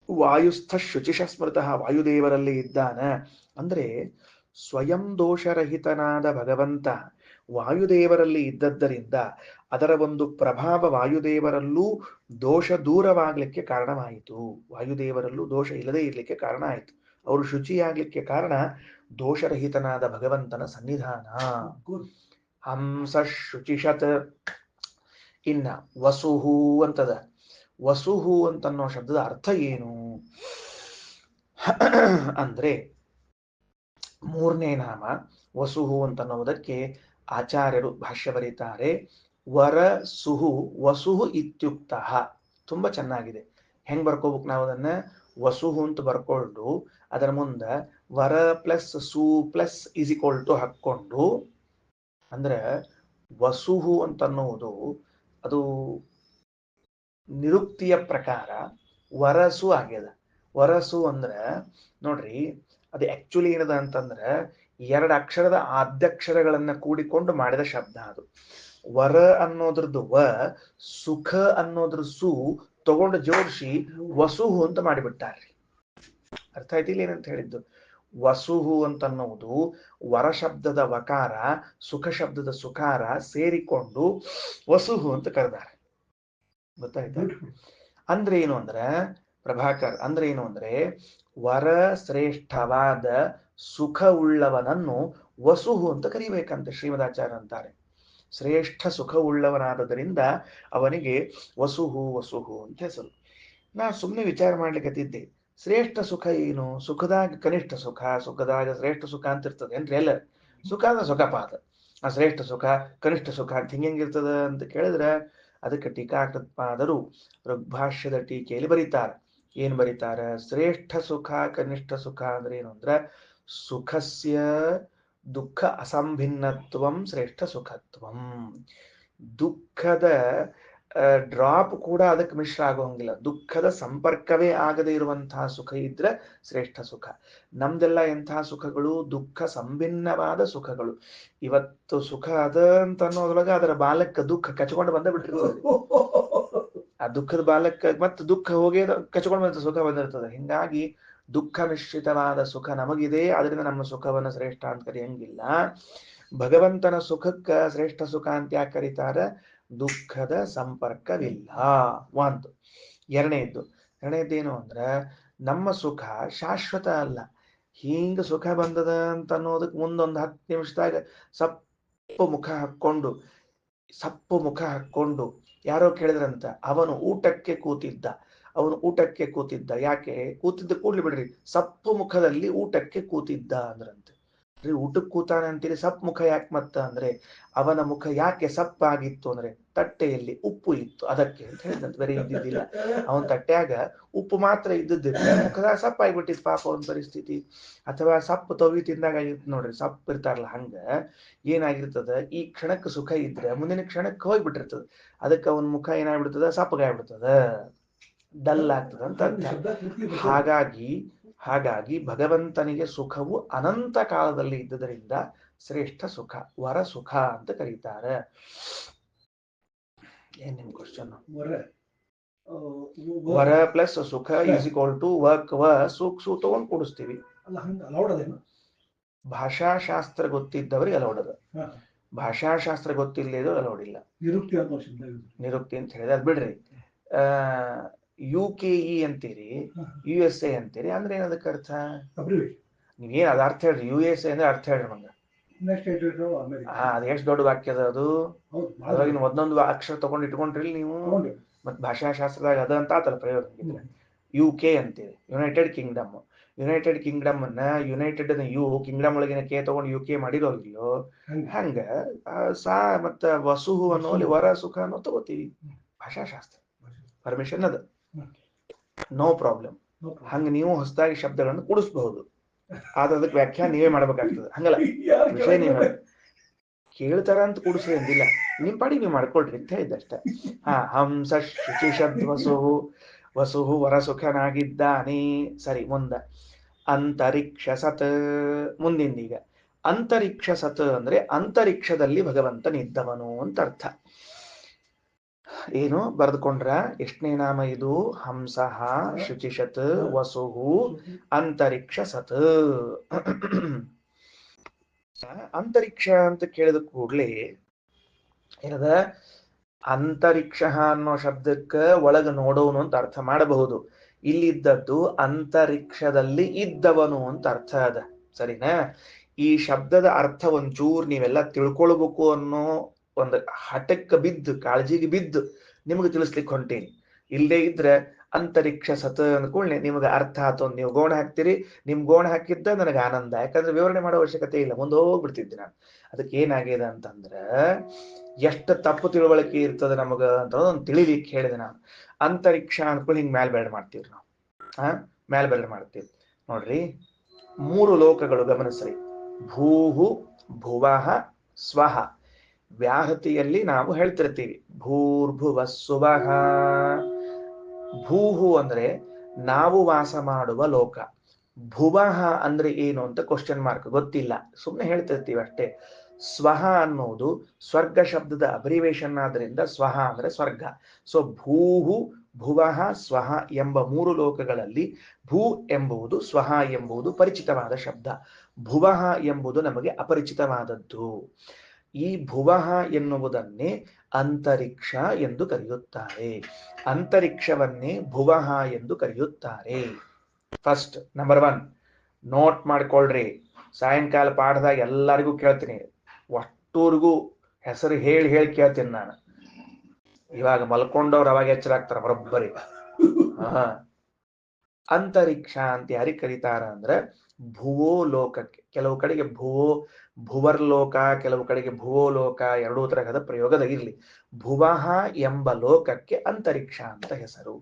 ವಾಯುಸ್ಥ ಶುಚಿಶ ಸ್ಮೃತಃ, ವಾಯುದೇವರಲ್ಲಿ ಇದ್ದಾನ. ಅಂದ್ರೆ ಸ್ವಯಂ ದೋಷರಹಿತನಾದ ಭಗವಂತ ವಾಯುದೇವರಲ್ಲಿ ಇದ್ದದ್ದರಿಂದ ಅದರ ಒಂದು ಪ್ರಭಾವ ವಾಯುದೇವರಲ್ಲೂ ದೋಷ ದೂರವಾಗ್ಲಿಕ್ಕೆ ಕಾರಣವಾಯಿತು. ವಾಯುದೇವರಲ್ಲೂ ದೋಷ ಇಲ್ಲದೆ ಇರ್ಲಿಕ್ಕೆ ಕಾರಣ ಆಯಿತು. ಅವರು ಶುಚಿಯಾಗ್ಲಿಕ್ಕೆ ಕಾರಣ ದೋಷರಹಿತನಾದ ಭಗವಂತನ ಸನ್ನಿಧಾನ. ಹಂಸ ಶುಚಿಶತ್. ಇನ್ನ ವಸುಹು ಅಂತದ. ವಸುಹು ಅಂತನ್ನೋ ಶಬ್ದದ ಅರ್ಥ ಏನು ಅಂದ್ರೆ, ಮೂರನೇ ನಾಮ ವಸುಹು ಅಂತನ್ನುವುದಕ್ಕೆ ಆಚಾರ್ಯರು ಭಾಷ್ಯ ಬರೀತಾರೆ: ವರ ಸುಹು ವಸುಹು ಇತ್ಯುಕ್ತ. ತುಂಬಾ ಚೆನ್ನಾಗಿದೆ. ಹೆಂಗ್ ಬರ್ಕೋಬೇಕು ನಾವು ಅದನ್ನ? ವಸುಹು ಅಂತ ಬರ್ಕೊಂಡು ಅದರ ಮುಂದ ವರ ಪ್ಲಸ್ ಸು ಪ್ಲಸ್ ಇಸ್ ಈಕ್ವಲ್ ಟು ಹಾಕೊಂಡು, ಅಂದ್ರೆ ವಸುಹು ಅಂತನ್ನುವುದು ಅದು ನಿರುಕ್ತಿಯ ಪ್ರಕಾರ ವರಸು ಆಗ್ಯದ. ವರಸು ಅಂದ್ರೆ ನೋಡ್ರಿ, ಅದು ಆಕ್ಚುಲಿ ಏನದ ಅಂತಂದ್ರೆ 2 ಅಕ್ಷರದ ಆದ್ಯಕ್ಷರಗಳನ್ನ ಕೂಡಿಕೊಂಡು ಮಾಡಿದ ಶಬ್ದ ಅದು. ವರ ಅನ್ನೋದ್ರದ್ದು ವ, ಸುಖ ಅನ್ನೋದ್ರ ಸು ತಗೊಂಡು ಜೋಡಿಸಿ ವಸುಹು ಅಂತ ಮಾಡಿಬಿಟ್ಟಾರ್ರಿ. ಅರ್ಥ ಆಯ್ತಿಲ್ಲ ಏನಂತ ಹೇಳಿದ್ದು? ವಸುಹು ಅಂತ ಅನ್ನೋದು ವರ ಶಬ್ದದ ವಕಾರ, ಸುಖ ಶಬ್ದದ ಸುಕಾರ ಸೇರಿಕೊಂಡು ವಸುಹು ಅಂತ ಕರೆದಾರೆ. ಗೊತ್ತಾಯ್ತಾ? ಅಂದ್ರೆ ಏನು ಅಂದ್ರೆ ಪ್ರಭಾಕರ್, ಅಂದ್ರೆ ಏನು ಅಂದ್ರೆ ವರ ಶ್ರೇಷ್ಠವಾದ ಸುಖ ಉಳ್ಳವನನ್ನು ವಸುಹು ಅಂತ ಕರಿಬೇಕಂತೆ ಶ್ರೀಮದಾಚಾರ್ಯ ಅಂತಾರೆ. ಶ್ರೇಷ್ಠ ಸುಖ ಉಳ್ಳವನಾದದರಿಂದ ಅವನಿಗೆ ವಸುಹು ವಸುಹು ಅಂತ ಹೆಸರು. ನಾ ಸುಮ್ಮನೆ ವಿಚಾರ ಮಾಡ್ಲಿಕ್ಕತ್ತಿದ್ದೆ, ಶ್ರೇಷ್ಠ ಸುಖ ಏನು? ಸುಖದಾಗ ಕನಿಷ್ಠ ಸುಖ, ಸುಖದಾಗ ಶ್ರೇಷ್ಠ ಸುಖ ಅಂತ ಇರ್ತದೆ ಏನ್ರಿ? ಎಲ್ಲ ಸುಖ ಅಂದ್ರೆ ಸುಖಪಾತ, ಆ ಶ್ರೇಷ್ಠ ಸುಖ ಕನಿಷ್ಠ ಸುಖ ಅಂತ ಹಿಂಗಿರ್ತದ ಅಂತ ಕೇಳಿದ್ರೆ ಅದಕ್ಕೆ ಟೀಕಾಕೃತ್ಪಾದರು ಋಗ್ಭಾಷ್ಯದ ಟೀಕೆಯಲ್ಲಿ ಬರೀತಾರೆ. ಏನ್ ಬರೀತಾರೆ? ಶ್ರೇಷ್ಠ ಸುಖ ಕನಿಷ್ಠ ಸುಖ ಅಂದ್ರೆ ಏನು ಅಂದ್ರೆ ಸುಖಸ್ಯ ದುಃಖ ಅಸಂಭಿನ್ನತ್ವಂ ಶ್ರೇಷ್ಠ ಸುಖತ್ವಂ. ದುಃಖದ ಡ್ರಾಪ್ ಕೂಡ ಅದಕ್ಕೆ ಮಿಶ್ರ ಆಗೋಂಗಿಲ್ಲ, ದುಃಖದ ಸಂಪರ್ಕವೇ ಆಗದೆ ಇರುವಂತಹ ಸುಖ ಇದ್ರೆ ಶ್ರೇಷ್ಠ ಸುಖ. ನಮ್ದೆಲ್ಲ ಎಂತಹ ಸುಖಗಳು? ದುಃಖ ಸಂಭಿನ್ನವಾದ ಸುಖಗಳು. ಇವತ್ತು ಸುಖ ಅದ ಅಂತ ಅನ್ನೋದ್ರೊಳಗೆ ಅದರ ಬಾಲಕ್ಕೆ ದುಃಖ ಕಚ್ಕೊಂಡು ಬಂದ ಬಿಟ್ಟಿರ್ತದೆ. ಆ ದುಃಖದ ಬಾಲಕ್ಕೆ ಮತ್ತೆ ದುಃಖ ಹೋಗಿ ಕಚ್ಕೊಂಡು ಬಂದ ಸುಖ ಬಂದಿರ್ತದೆ. ಹಿಂಗಾಗಿ ದುಃಖ ಮಿಶ್ರಿತವಾದ ಸುಖ ನಮಗಿದೆ, ಅದರಿಂದ ನಮ್ಮ ಸುಖವನ್ನ ಶ್ರೇಷ್ಠ ಅಂತ ಕರೆಯಂಗಿಲ್ಲ. ಭಗವಂತನ ಸುಖಕ್ಕ ಶ್ರೇಷ್ಠ ಸುಖ ಅಂತ ಯಾಕೆ ಕರೀತಾರೆ? ದುಃಖದ ಸಂಪರ್ಕವಿಲ್ಲ ಒಂದು. ಎರಡನೇದ್ದೇನು ಅಂದ್ರೆ ನಮ್ಮ ಸುಖ ಶಾಶ್ವತ ಅಲ್ಲ. ಹಿಂಗ ಸುಖ ಬಂದದ ಅಂತ ಅನ್ನೋದಕ್ಕೆ ಮುಂದೊಂದು 10 ನಿಮಿಷದಾಗ ಸಪ್ಪು ಮುಖ ಹಾಕೊಂಡು ಯಾರೋ ಕೇಳಿದ್ರಂತ, ಅವನು ಊಟಕ್ಕೆ ಕೂತಿದ್ದ. ಯಾಕೆ ಕೂತಿದ್ದ? ಕೂಡ್ಲಿ ಬಿಡ್ರಿ, ಸಪ್ಪು ಮುಖದಲ್ಲಿ ಊಟಕ್ಕೆ ಕೂತಿದ್ದ ಅಂದ್ರಂತೆ. ಊಟಕ್ಕೆ ಕೂತಾನೆ ಅಂತೀರಿ, ಸಪ್ ಮುಖ ಯಾಕೆ ಮತ್ತ ಅಂದ್ರೆ ಅವನ ಮುಖ ಯಾಕೆ ಸಪ್ಪಾಗಿತ್ತು ಅಂದ್ರೆ ತಟ್ಟೆಯಲ್ಲಿ ಉಪ್ಪು ಇತ್ತು ಅದಕ್ಕೆ ಅಂತ ಹೇಳಿದಂತೆ, ಬೇರೆ ಇದ್ದಿದ್ದಿಲ್ಲ. ಅವನ ತಟ್ಟೆಯಾಗ ಉಪ್ಪು ಮಾತ್ರ ಇದ್ದದ್ದಕ್ಕೆ ಮುಖದಾಗ ಸಪ್ಪಾಗಿಬಿಟ್ಟಿತ್ತು ಪಾಪ ಅವನ ಪರಿಸ್ಥಿತಿ. ಅಥವಾ ಸಪ್ಪು ತೊವಿ ತಿಂದಾಗ ಆಗಿರ್ತ ನೋಡ್ರಿ, ಸಪ್ಪು ಇರ್ತಾರಲ್ಲ, ಹಂಗ ಏನಾಗಿರ್ತದ, ಈ ಕ್ಷಣಕ್ಕೆ ಸುಖ ಇದ್ರೆ ಮುಂದಿನ ಕ್ಷಣಕ್ಕೆ ಹೋಗ್ಬಿಟ್ಟಿರ್ತದ. ಅದಕ್ಕೆ ಅವನ ಮುಖ ಏನಾಗ್ಬಿಡ್ತದ? ಸಪ್ಪಗಾಗ್ಬಿಡ್ತದ, ಡಲ್ ಆಗ್ತದ ಅಂತ. ಹಾಗಾಗಿ ಭಗವಂತನಿಗೆ ಸುಖವು ಅನಂತ ಕಾಲದಲ್ಲಿ ಇದ್ದುದರಿಂದ ಶ್ರೇಷ್ಠ ಸುಖ, ವರ ಸುಖ ಅಂತ ಕರೀತಾರೆ. ಏನ್ ನಿಮ್ ಕ್ವಶನ್? ವರ ಪ್ಲಸ್ ಸುಖ ಈಸ್ ಈಕ್ವಲ್ ಟು ವರ್ಕ್ ವ ಸು ತಗೊಂಡು ಕೂಡಿಸ್ತೀವಿ. ಭಾಷಾಶಾಸ್ತ್ರ ಗೊತ್ತಿದ್ದವರಿಗೆ ಅಲೌಡದ, ಭಾಷಾಶಾಸ್ತ್ರ ಗೊತ್ತಿಲ್ಲದ ಅಲೌಡಿಲ್ಲ. ನಿರುಕ್ತಿ ಅಂತ ಹೇಳಿದ್ರೆ ಅದ್ ಬಿಡ್ರಿ. UKE ಅಂತೀರಿ, USA ಅಂತೀರಿ, ಅಂದ್ರೆ ಏನದಕ್ಕೆ ಅರ್ಥ? ನೀವೇನ್ ಅದ ಅರ್ಥ ಹೇಳ್ರಿ. USA ಅಂದ್ರೆ ಅರ್ಥ ಹೇಳ್ರಿ ಮಂಗ. ಅದ್ ಎಷ್ಟು ದೊಡ್ಡ ವಾಕ್ಯ ಅದ ಅದು. ಅದ್ರಾಗಿನ ಒಂದೊಂದು ಅಕ್ಷರ ತಗೊಂಡು ಇಟ್ಕೊಂಡ್ರಿ ನೀವು. ಮತ್ ಭಾಷಾಶಾಸ್ತ್ರದಾಗ ಅದ ಅಂತ ಆತಲ್ಲ ಪ್ರಯೋಗ. UK ಅಂತೀರಿ, ಯುನೈಟೆಡ್ ಕಿಂಗ್ಡಮ್ ಅನ್ನ ಯುನೈಟೆಡ್ ಯು ಕಿಂಗ್ಡಮ್ ಒಳಗಿನ ಕೆ ತಗೊಂಡು UK ಮಾಡಿರೋಗಿಲ್ಲೋ ಹಂಗ ಸಾ ಮತ್ತ ವಸುಹು ಅನ್ನೋಲ್ಲಿ ವರ ಸುಖ ಅನ್ನೋ ತಗೋತೀವಿ. ಭಾಷಾಶಾಸ್ತ್ರ ಪರ್ಮಿಷನ್ ಅದ, ನೋ ಪ್ರಾಬ್ಲಮ್. ಹಂಗ ನೀವು ಹೊಸದಾಗಿ ಶಬ್ದಗಳನ್ನು ಕೂಡಿಸಬಹುದು, ಆದ್ರೆ ಅದಕ್ಕೆ ವ್ಯಾಖ್ಯಾನ ನೀವೇ ಮಾಡ್ಬೇಕಾಗ್ತದೆ. ಹಂಗಲ್ಲ, ವಿಷಯ ನೀವು ಕೇಳ್ತಾರ ಅಂತ ಕೂಡಿಸ್ರಿ ಅಂದಿಲ್ಲ, ನಿಮ್ ಪಾಡಿ ನೀವು ಮಾಡ್ಕೊಳ್ರಿ ಅಂತ ಹೇಳಿದ್ದಷ್ಟೆ. ಹಂಸ ಶುಚಿಷದ್ ವಸುಹು ವರ ಸುಖನಾಗಿದ್ದಾನೆ. ಸರಿ, ಮುಂದ ಅಂತರಿಕ್ಷ ಸತ್. ಮುಂದಿಂದೀಗ ಅಂತರಿಕ್ಷ ಸತ್ ಅಂದ್ರೆ ಅಂತರಿಕ್ಷದಲ್ಲಿ ಭಗವಂತನಿದ್ದವನು ಅಂತ ಅರ್ಥ. ಏನು ಬರೆದುಕೊಂಡ್ರ? ಎಷ್ಟನೇ ನಾಮ ಇದು? ಹಂಸಃ ಶುಚಿಷತ್ ವಸುಹು ಅಂತರಿಕ್ಷ ಸತ್. ಅಂತರಿಕ್ಷ ಅಂತ ಕೇಳಿದ ಕೂಡ್ಲೆ ಏನದ? ಅಂತರಿಕ್ಷ ಅನ್ನೋ ಶಬ್ದಕ್ಕ ಒಳಗ ನೋಡೋನು ಅಂತ ಅರ್ಥ ಮಾಡಬಹುದು. ಇಲ್ಲಿದ್ದದ್ದು ಅಂತರಿಕ್ಷದಲ್ಲಿ ಇದ್ದವನು ಅಂತ ಅರ್ಥ ಅದ. ಸರಿನಾ? ಈ ಶಬ್ದದ ಅರ್ಥ ಒಂಚೂರು ನೀವೆಲ್ಲ ತಿಳ್ಕೊಳ್ಬೇಕು ಅನ್ನೋ ಒಂದು ಹಠಕ್ಕೆ ಬಿದ್ದು, ಕಾಳಜಿಗೆ ಬಿದ್ದು ನಿಮ್ಗೆ ತಿಳಿಸ್ಲಿಕ್ಕೆ ಹೊಂಟೇನಿ. ಇಲ್ಲೇ ಇದ್ರೆ ಅಂತರಿಕ್ಷ ಸತ ಅಂದ್ಕೊಳ್ಳಿ ನಿಮ್ಗೆ ಅರ್ಥ ಆತು, ನೀವು ಗೋಣ ಹಾಕ್ತೀರಿ, ನಿಮ್ ಗೋಣ ಹಾಕಿದ್ದ ನನಗೆ ಆನಂದ. ಯಾಕಂದ್ರೆ ವಿವರಣೆ ಮಾಡೋ ಅವಶ್ಯಕತೆ ಇಲ್ಲ, ಮುಂದೆ ಹೋಗ್ಬಿಡ್ತಿದ್ದೆ ನಾನು. ಅದಕ್ಕೆ ಏನಾಗಿದೆ ಅಂತಂದ್ರ ಎಷ್ಟು ತಪ್ಪು ತಿಳುವಳಿಕೆ ಇರ್ತದೆ ನಮಗ ಅಂತ ಒಂದು ತಿಳಿಲಿಕ್ಕೆ ಹೇಳಿದೆ ನಾನು. ಅಂತರಿಕ್ಷ ಅನ್ಕೊಳ್ಳಿ ಹಿಂಗ್ ಮ್ಯಾಲ್ ಬೆರಡ್ ಮಾಡ್ತೀವಿ ನಾವು. ಮ್ಯಾಲ್ ಬೆರಡ್ ಮಾಡ್ತೀವಿ ನೋಡ್ರಿ. 3 ಲೋಕಗಳು ಗಮನಿಸ್ರಿ. ಭೂಹು ಭುವಃ ಸ್ವಹ. ವ್ಯಾಹತಿಯಲ್ಲಿ ನಾವು ಹೇಳ್ತಿರ್ತೀವಿ ಭೂರ್ಭುವ ಸುವಹ. ಭೂಹು ಅಂದ್ರೆ ನಾವು ವಾಸ ಮಾಡುವ ಲೋಕ. ಭುವಃ ಅಂದ್ರೆ ಏನು ಅಂತ ಕ್ವಶನ್ ಮಾರ್ಕ್, ಗೊತ್ತಿಲ್ಲ, ಸುಮ್ಮನೆ ಹೇಳ್ತಿರ್ತೀವಿ ಅಷ್ಟೇ. ಸ್ವಹ ಅನ್ನೋದು ಸ್ವರ್ಗ ಶಬ್ದದ ಅಬ್ರಿವೇಶನ್ ಆದ್ರಿಂದ ಸ್ವಹ ಅಂದ್ರೆ ಸ್ವರ್ಗ. ಸೊ ಭೂಹು ಭುವಃ ಸ್ವಹ ಎಂಬ 3 ಲೋಕಗಳಲ್ಲಿ ಭೂ ಎಂಬುದು ಸ್ವಹ ಎಂಬುದು ಪರಿಚಿತವಾದ ಶಬ್ದ, ಭುವಃ ಎಂಬುದು ನಮಗೆ ಅಪರಿಚಿತವಾದದ್ದು. ಈ ಭುವಃ ಎನ್ನುವುದನ್ನೇ ಅಂತರಿಕ್ಷ ಎಂದು ಕರೆಯುತ್ತಾರೆ, ಅಂತರಿಕ್ಷವನ್ನೇ ಭುವಃ ಎಂದು ಕರೆಯುತ್ತಾರೆ. ಫಸ್ಟ್ ನಂಬರ್ 1 ನೋಟ್ ಮಾಡ್ಕೊಳ್ರಿ. ಸಾಯಂಕಾಲ ಪಾಠದಾಗ ಎಲ್ಲರಿಗೂ ಕೇಳ್ತೀನಿ, ಒಟ್ಟೂರಿಗೂ ಹೆಸರು ಹೇಳಿ ಹೇಳಿ ಕೇಳ್ತೀನಿ ನಾನು. ಇವಾಗ ಮಲ್ಕೊಂಡವ್ರು ಅವಾಗ ಎಚ್ಚರ ಆಗ್ತಾರ ಬರೋಬ್ಬರಿ. ಅಂತರಿಕ್ಷ ಅಂತ ಯಾರಿಗೆ ಕರೀತಾರ ಅಂದ್ರೆ ಭುವೋ ಲೋಕಕ್ಕೆ. ಕೆಲವು ಕಡೆಗೆ ಭುವರ್ಲೋಕ, ಕೆಲವು ಕಡೆಗೆ ಭುವೋಲೋಕ, ಎರಡೂ ತರಹದ ಪ್ರಯೋಗದ ಇರ್ಲಿ. ಭುವಃ ಎಂಬ ಲೋಕಕ್ಕೆ ಅಂತರಿಕ್ಷ ಅಂತ ಹೆಸರು.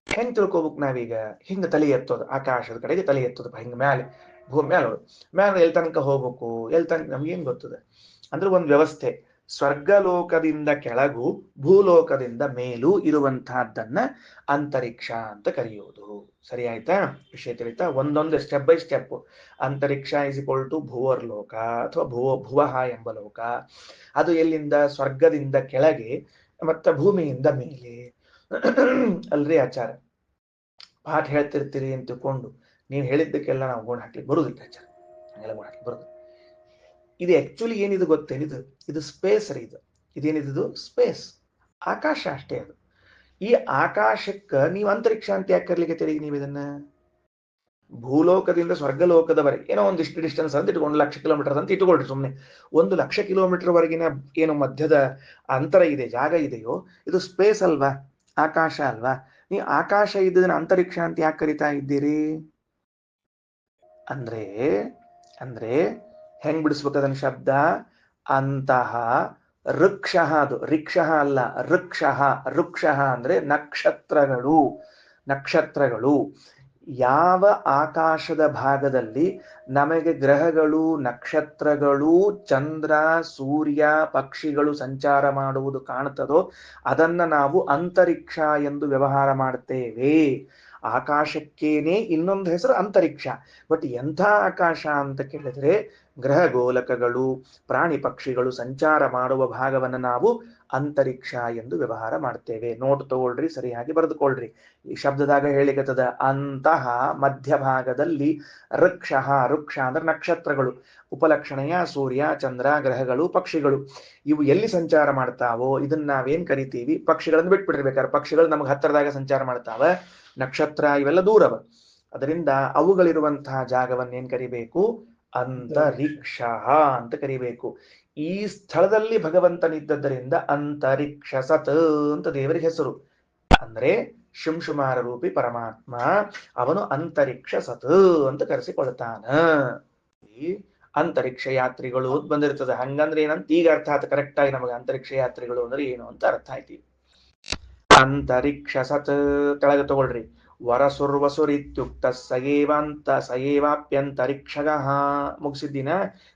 ಹೆಂಗ್ ತಿಳ್ಕೊಬೇಕು ನಾವೀಗ? ಹಿಂಗ ತಲೆ ಎತ್ತೋದು, ಆಕಾಶದ ಕಡೆಗೆ ತಲೆ ಎತ್ತೋದು, ಹಿಂಗ ಮ್ಯಾಲೆ ಮ್ಯಾಲೆ ಎಲ್ ತನಕ ಹೋಗ್ಬೇಕು, ಎಲ್ ತನಕ ನಮ್ಗೇನ್ ಗೊತ್ತದೆ ಅಂದ್ರೆ ಒಂದು ವ್ಯವಸ್ಥೆ. ಸ್ವರ್ಗಲೋಕದಿಂದ ಕೆಳಗೂ ಭೂಲೋಕದಿಂದ ಮೇಲೂ ಇರುವಂತಹದ್ದನ್ನ ಅಂತರಿಕ್ಷ ಅಂತ ಕರೆಯುವುದು. ಸರಿ ಆಯ್ತಾ? ವಿಷಯ ತಿಳಿತಾ? ಒಂದೊಂದು ಸ್ಟೆಪ್ ಬೈ ಸ್ಟೆಪ್. ಅಂತರಿಕ್ಷ ಇಸ್ ಇಕ್ವಲ್ ಟು ಭುವರ್ಲೋಕ ಅಥವಾ ಭುವಃ ಎಂಬ ಲೋಕ. ಅದು ಎಲ್ಲಿಂದ? ಸ್ವರ್ಗದಿಂದ ಕೆಳಗೆ ಮತ್ತೆ ಭೂಮಿಯಿಂದ ಮೇಲೆ. ಅಲ್ರಿ ಆಚಾರ, ಪಾಠ ಹೇಳ್ತಿರ್ತೀರಿ ಅಂತ ತಿಳ್ಕೊಂಡು ನೀವು ಹೇಳಿದ್ದಕ್ಕೆಲ್ಲ ನಾವು ಗೋಣ ಹಾಕ್ಲಿಕ್ಕೆ ಬರುದಿಲ್ಲ ಆಚಾರ, ಹಂಗೆಲ್ಲ ಗೋಣ ಹಾಕ್ಲಿಕ್ಕೆ ಬರುದಿಲ್ಲ. ಇದು ಆಕ್ಚುಲಿ ಏನಿದು ಗೊತ್ತೇನಿದು? ಇದು ಸ್ಪೇಸ್ ರೀ. ಇದೇನಿದು? ಸ್ಪೇಸ್, ಆಕಾಶ ಅಷ್ಟೇ ಅದು. ಈ ಆಕಾಶಕ್ಕ ನೀವು ಅಂತರಿಕ್ಷ ಅಂತ ಯಾಕೆ ಕರ್ಲಿಕ್ಕೆ ನೀವು ಇದನ್ನ? ಭೂಲೋಕದಿಂದ ಸ್ವರ್ಗಲೋಕದವರೆಗೆ ಏನೋ ಒಂದಿಷ್ಟು ಡಿಸ್ಟೆನ್ಸ್ ಅಂತ ಇಟ್ಕೊಂಡು 1,00,000 ಕಿಲೋಮೀಟರ್ ಅಂತ ಇಟ್ಕೊಳ್ರಿ. ಸುಮ್ಮನೆ 1,00,000 ಕಿಲೋಮೀಟರ್ ವರೆಗಿನ ಏನು ಮಧ್ಯದ ಅಂತರ ಇದೆ, ಜಾಗ ಇದೆಯೋ, ಇದು ಸ್ಪೇಸ್ ಅಲ್ವಾ, ಆಕಾಶ ಅಲ್ವಾ? ನೀವು ಆಕಾಶ ಇದ್ದದನ್ನ ಅಂತರಿಕ್ಷ ಅಂತ ಯಾಕೆ ಕರಿತಾ ಇದ್ದೀರಿ ಅಂದ್ರೆ ಅಂದ್ರೆ ಹೆಂಗ್ ಬಿಡಿಸ್ಬೇಕು ಅದನ್ನ ಶಬ್ದ? ಅಂತಹ ಋಕ್ಷ, ಅದು ರಿಕ್ಷ ಅಲ್ಲ, ಋಕ್ಷ ಅಂದ್ರೆ ನಕ್ಷತ್ರಗಳು. ನಕ್ಷತ್ರಗಳು ಯಾವ ಆಕಾಶದ ಭಾಗದಲ್ಲಿ ನಮಗೆ ಗ್ರಹಗಳು, ನಕ್ಷತ್ರಗಳು, ಚಂದ್ರ, ಸೂರ್ಯ, ಪಕ್ಷಿಗಳು ಸಂಚಾರ ಮಾಡುವುದು ಕಾಣುತ್ತದೋ ಅದನ್ನ ನಾವು ಅಂತರಿಕ್ಷ ಎಂದು ವ್ಯವಹಾರ ಮಾಡ್ತೇವೆ. ಆಕಾಶಕ್ಕೇನೆ ಇನ್ನೊಂದು ಹೆಸರು ಅಂತರಿಕ್ಷ. ಬಟ್ ಎಂಥ ಆಕಾಶ ಅಂತ ಕೇಳಿದ್ರೆ ಗ್ರಹ ಗೋಲಕಗಳು, ಪ್ರಾಣಿ ಪಕ್ಷಿಗಳು ಸಂಚಾರ ಮಾಡುವ ಭಾಗವನ್ನು ನಾವು ಅಂತರಿಕ್ಷ ಎಂದು ವ್ಯವಹಾರ ಮಾಡ್ತೇವೆ. ನೋಟ್ ತಗೊಳ್ರಿ, ಸರಿಯಾಗಿ ಬರೆದುಕೊಳ್ರಿ. ಈ ಶಬ್ದದಾಗ ಹೇಳಿಕತ್ತದ ಅಂತಹ ಮಧ್ಯಭಾಗದಲ್ಲಿ ಋಕ್ಷ ಅಂದ್ರೆ ನಕ್ಷತ್ರಗಳು, ಉಪಲಕ್ಷಣೆಯ ಸೂರ್ಯ, ಚಂದ್ರ, ಗ್ರಹಗಳು, ಪಕ್ಷಿಗಳು. ಇವು ಎಲ್ಲಿ ಸಂಚಾರ ಮಾಡ್ತಾವೋ ಇದನ್ನ ನಾವೇನ್ ಕರಿತೀವಿ? ಪಕ್ಷಿಗಳನ್ನು ಬಿಟ್ಬಿಟ್ಟಿರ್ಬೇಕಾದ್ರೆ ಪಕ್ಷಿಗಳು ನಮ್ಗೆ ಹತ್ತಿರದಾಗ ಸಂಚಾರ ಮಾಡ್ತಾವ, ನಕ್ಷತ್ರ ಇವೆಲ್ಲ ದೂರವ. ಅದರಿಂದ ಅವುಗಳಿರುವಂತಹ ಜಾಗವನ್ನು ಏನ್ ಕರಿಬೇಕು? ಅಂತರಿಕ್ಷ ಅಂತ ಕರಿಬೇಕು. ಈ ಸ್ಥಳದಲ್ಲಿ ಭಗವಂತನಿದ್ದದ್ದರಿಂದ ಅಂತರಿಕ್ಷ ಸತ್ ಅಂತ ದೇವರಿಗೆ ಹೆಸರು. ಅಂದ್ರೆ ಶುಂಶುಮಾರ ರೂಪಿ ಪರಮಾತ್ಮ ಅವನು ಅಂತರಿಕ್ಷ ಸತ್ ಅಂತ ಕರೆಸಿಕೊಳ್ತಾನ. ಅಂತರಿಕ್ಷ ಯಾತ್ರಿಗಳು ಬಂದಿರ್ತದೆ. ಹಂಗಂದ್ರೆ ಏನಂತ ಈಗ ಅರ್ಥ ಆಯ್ತು ಕರೆಕ್ಟ್ ಆಗಿ ನಮಗೆ. ಅಂತರಿಕ್ಷ ಯಾತ್ರಿಗಳು ಅಂದ್ರೆ ಏನು ಅಂತ ಅರ್ಥ ಆಯ್ತು. ಅಂತರಿಕ್ಷ ಸತ್ ಕೆಳಗೆ ತಗೊಳ್ರಿ. ವರಸುರ್ವಸುರಿತ್ಯುಕ್ತ ಸಯೇವಾಪ್ಯಂತರಿಕ್ಷಗಃ. ಮುಗಿಸಿದ್ದೀನ